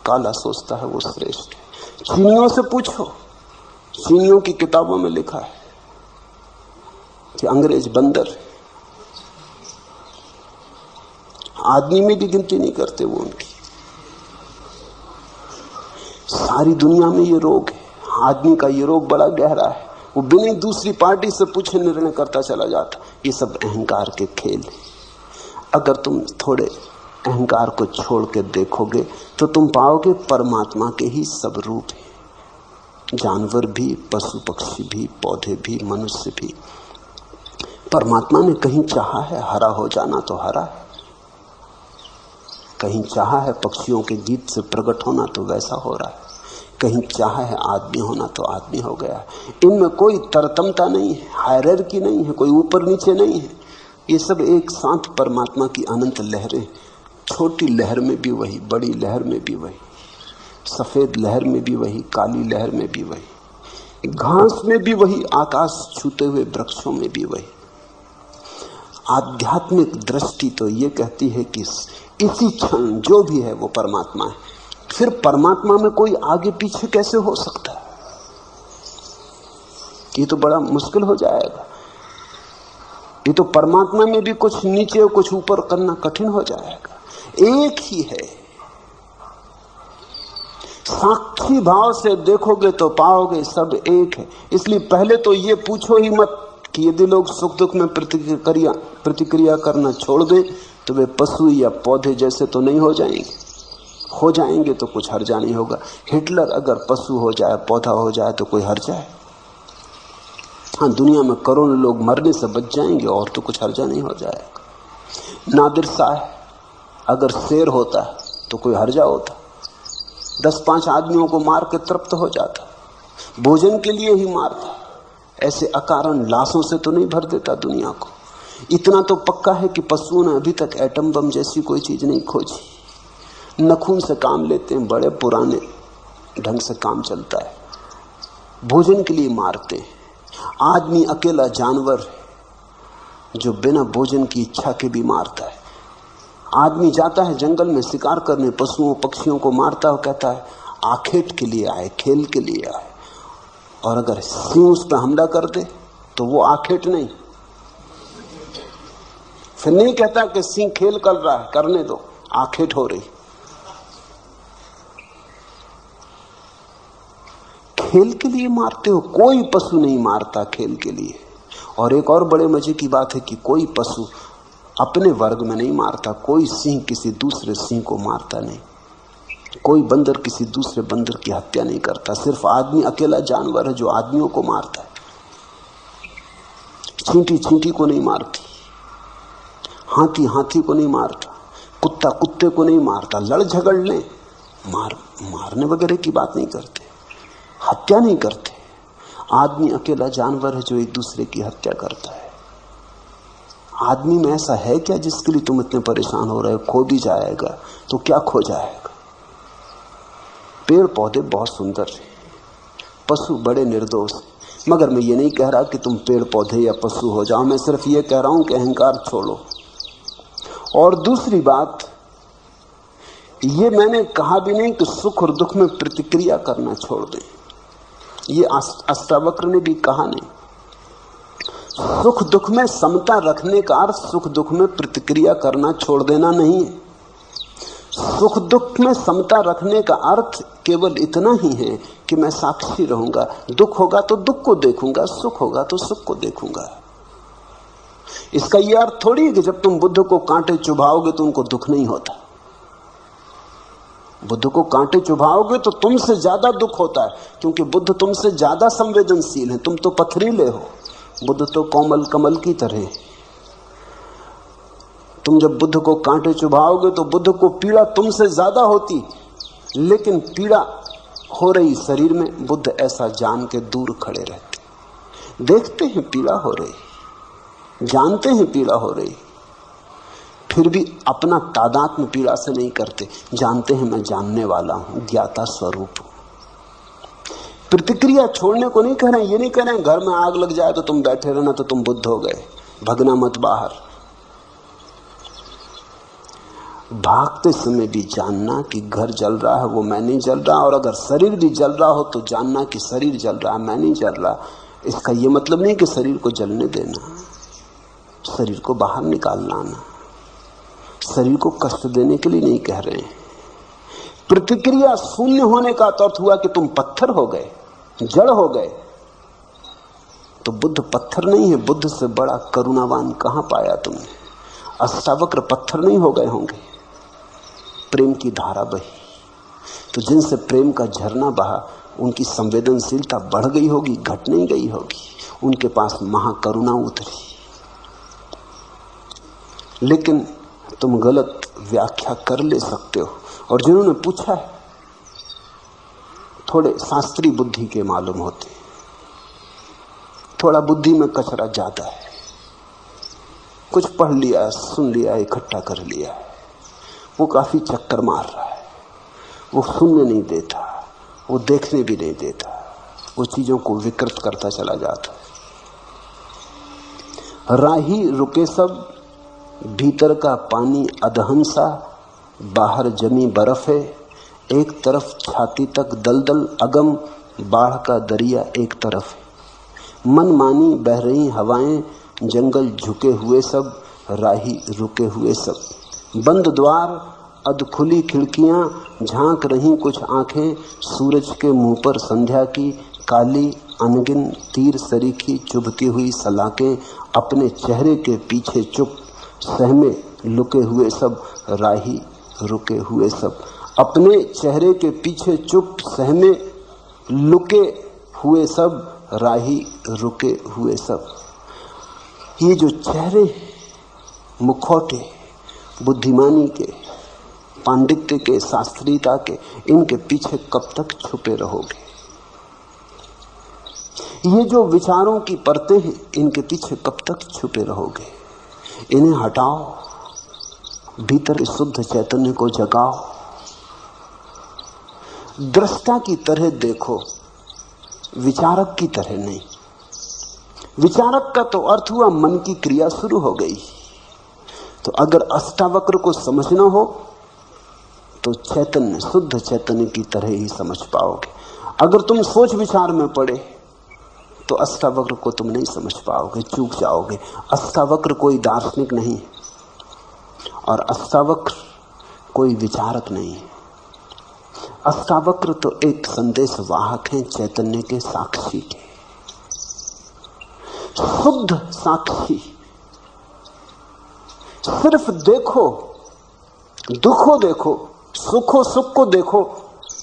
काला सोचता है वो श्रेष्ठ है। चीनियों से पूछो, चीनियों की किताबों में लिखा है कि अंग्रेज बंदर है। आदमी में भी गिनती नहीं करते वो उनकी। सारी दुनिया में ये रोग है। आदमी का ये रोग बड़ा गहरा है। वो बिना दूसरी पार्टी से पूछे निर्णय करता चला जाता। ये सब अहंकार के खेल है। अगर तुम थोड़े अहंकार को छोड़ के देखोगे तो तुम पाओगे परमात्मा के ही सब रूप है। जानवर भी, पशु पक्षी भी, पौधे भी, मनुष्य भी। परमात्मा ने कहीं चाहा है हरा हो जाना तो हरा है, कहीं चाहा है पक्षियों के गीत से प्रकट होना तो वैसा हो रहा है, कहीं चाहा है आदमी होना तो आदमी हो गया। इनमें कोई तरतमता नहीं है, हायरार्की नहीं है, कोई ऊपर नीचे नहीं है। ये सब एक साथ परमात्मा की अनंत लहरें। छोटी लहर में भी वही, बड़ी लहर में भी वही, सफेद लहर में भी वही, काली लहर में भी वही, घास में भी वही, आकाश छूते हुए वृक्षों में भी वही। आध्यात्मिक दृष्टि तो ये कहती है कि इसी क्षण जो भी है वो परमात्मा है। फिर परमात्मा में कोई आगे पीछे कैसे हो सकता है? ये तो बड़ा मुश्किल हो जाएगा। ये तो परमात्मा में भी कुछ नीचे और कुछ ऊपर करना कठिन हो जाएगा। एक ही है। साक्षी भाव से देखोगे तो पाओगे सब एक है। इसलिए पहले तो ये पूछो ही मत कि यदि लोग सुख दुख में प्रतिक्रिया करना छोड़ दें तो वे पशु या पौधे जैसे तो नहीं हो जाएंगे। हो जाएंगे तो कुछ हर्जा नहीं होगा। हिटलर अगर पशु हो जाए, पौधा हो जाए तो कोई हर्जा है? हाँ, दुनिया में करोड़ों लोग मरने से बच जाएंगे और तो कुछ हर्जा नहीं हो जाएगा। नादिर सा है। अगर शेर होता तो कोई हर्जा होता, 10-5 आदमियों को मार के तृप्त हो जाता, भोजन के लिए ही मारता। ऐसे अकारण लाशों से तो नहीं भर देता दुनिया को। इतना तो पक्का है कि पशुओं ने अभी तक एटम बम जैसी कोई चीज नहीं खोजी। नखून से काम लेते हैं, बड़े पुराने ढंग से काम चलता है। भोजन के लिए मारते हैं। आदमी अकेला जानवर है जो बिना भोजन की इच्छा के भी मारता है। आदमी जाता है जंगल में शिकार करने, पशुओं पक्षियों को मारता है, कहता है आखेट के लिए आए, खेल के लिए आए। और अगर सिंह उस पर हमला कर दे तो वो आखेट नहीं, फिर नहीं कहता कि सिंह खेल कर रहा है, करने दो, आखेट हो रही। खेल के लिए मारते हो, कोई पशु नहीं मारता खेल के लिए। और एक और बड़े मजे की बात है कि कोई पशु अपने वर्ग में नहीं मारता। कोई सिंह किसी दूसरे सिंह को मारता नहीं, कोई बंदर किसी दूसरे बंदर की हत्या नहीं करता। सिर्फ आदमी अकेला जानवर है जो आदमियों को मारता है। चींटी चींटी को नहीं मारती, हाथी हाथी को नहीं मारता, कुत्ता कुत्ते को नहीं मारता। लड़ झगड़ ले, मारने वगैरह की बात नहीं करते, हत्या नहीं करते। आदमी अकेला जानवर है जो एक दूसरे की हत्या करता है। आदमी में ऐसा है क्या जिसके लिए तुम इतने परेशान हो रहे हो? खो भी जाएगा तो क्या खो जाएगा? पेड़ पौधे बहुत सुंदर हैं, पशु बड़े निर्दोष हैं। मगर मैं ये नहीं कह रहा कि तुम पेड़ पौधे या पशु हो जाओ, मैं सिर्फ ये कह रहा हूं कि अहंकार छोड़ो। और दूसरी बात, ये मैंने कहा भी नहीं कि सुख और दुख में प्रतिक्रिया करना छोड़ दें। ये अष्टावक्र ने भी कहा नहीं। सुख दुख में समता रखने का अर्थ सुख दुख में प्रतिक्रिया करना छोड़ देना नहीं है। सुख दुख में समता रखने का अर्थ केवल इतना ही है कि मैं साक्षी रहूंगा। दुख होगा तो दुख को देखूंगा, सुख होगा तो सुख को देखूंगा। इसका यह अर्थ थोड़ी है कि जब तुम बुद्ध को कांटे चुभाओगे तो उनको दुख नहीं होता। बुद्ध को कांटे चुभाओगे तो तुमसे ज्यादा दुख होता है, क्योंकि बुद्ध तुमसे ज्यादा संवेदनशील है। तुम तो पथरीले हो, बुद्ध तो कोमल कमल की तरह। तुम जब बुद्ध को कांटे चुभाओगे तो बुद्ध को पीड़ा तुमसे ज्यादा होती, लेकिन पीड़ा हो रही शरीर में, बुद्ध ऐसा जान के दूर खड़े रहते। देखते हैं पीड़ा हो रही, जानते हैं पीड़ा हो रही, फिर भी अपना तादात्म्य पीड़ा से नहीं करते। जानते हैं मैं जानने वाला हूं, ज्ञाता स्वरूप हूं। प्रतिक्रिया छोड़ने को नहीं कह रहे हैं। ये नहीं कह रहे हैं घर में आग लग जाए तो तुम बैठे रहना तो तुम बुद्ध हो गए, भगना मत बाहर। भागते समय भी जानना कि घर जल रहा है, वो मैं नहीं जल रहा। और अगर शरीर भी जल रहा हो तो जानना कि शरीर जल रहा है, मैं नहीं जल रहा। इसका ये मतलब नहीं कि शरीर को जलने देना, शरीर को बाहर निकाल लाना। शरीर को कष्ट देने के लिए नहीं कह रहे हैं। प्रतिक्रिया शून्य होने का अर्थ हुआ कि तुम पत्थर हो गए, जड़ हो गए। तो बुद्ध पत्थर नहीं है। बुद्ध से बड़ा करुणावान कहां पाया तुमने? अष्टावक्र पत्थर नहीं हो गए होंगे, प्रेम की धारा बही। तो जिनसे प्रेम का झरना बहा उनकी संवेदनशीलता बढ़ गई होगी, घट नहीं गई होगी। उनके पास महाकरुणा उतरी। लेकिन तुम गलत व्याख्या कर ले सकते हो। और जिन्होंने पूछा है थोड़े शास्त्रीय बुद्धि के मालूम होते, थोड़ा बुद्धि में कचरा ज्यादा है, कुछ पढ़ लिया, सुन लिया, इकट्ठा कर लिया, वो काफी चक्कर मार रहा है। वो सुनने नहीं देता, वो देखने भी नहीं देता, वो चीजों को विकृत करता चला जाता है। राही रुके सब, भीतर का पानी अधहंसा, बाहर जमी बर्फ है। एक तरफ छाती तक दलदल अगम, बाढ़ का दरिया एक तरफ है। मन मानी बह रही हवाएं, जंगल झुके हुए सब, राही रुके हुए सब। बंद द्वार, अधखुली खिड़कियां, झांक रही कुछ आंखें। सूरज के मुंह पर संध्या की काली अनगिन तीर सरीखी चुभती हुई सलाखें। अपने चेहरे के पीछे चुप, सहमे लुके हुए सब, राही रुके हुए सब। अपने चेहरे के पीछे चुप, सहमे लुके हुए सब, राही रुके हुए सब। ये जो चेहरे, मुखौटे, बुद्धिमानी के, पांडित्य के, शास्त्रीयता के, इनके पीछे कब तक छुपे रहोगे? ये जो विचारों की परतें हैं, इनके पीछे कब तक छुपे रहोगे? इन्हें हटाओ, भीतर शुद्ध चैतन्य को जगाओ, दृष्टा की तरह देखो, विचारक की तरह नहीं। विचारक का तो अर्थ हुआ मन की क्रिया शुरू हो गई। तो अगर अष्टावक्र को समझना हो तो चैतन्य, शुद्ध चैतन्य की तरह ही समझ पाओगे। अगर तुम सोच विचार में पड़े तो अष्टावक्र को तुम नहीं समझ पाओगे, चूक जाओगे। अष्टावक्र कोई दार्शनिक नहीं और अष्टावक्र कोई विचारक नहीं। अष्टावक्र तो एक संदेश वाहक हैं, चैतन्य के साक्षी के, शुद्ध साक्षी। सिर्फ देखो, दुख को देखो, सुख हो सुख को देखो।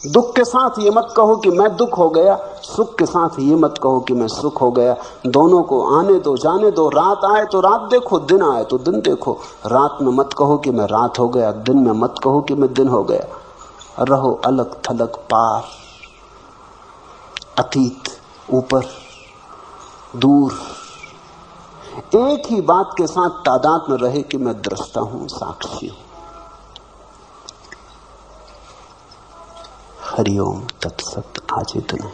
दुख के साथ ये मत कहो कि मैं दुख हो गया, सुख के साथ ये मत कहो कि मैं सुख हो गया। दोनों को आने दो, जाने दो। रात आए तो रात देखो, दिन आए तो दिन देखो। रात में मत कहो कि मैं रात हो गया, दिन में मत कहो कि मैं दिन हो गया। रहो अलग थलग, पार, अतीत, ऊपर, दूर। एक ही बात के साथ तादाद में रहे कि मैं दृष्टा हूं, साक्षी हूं। हरिओम तत्सत। आज इतना।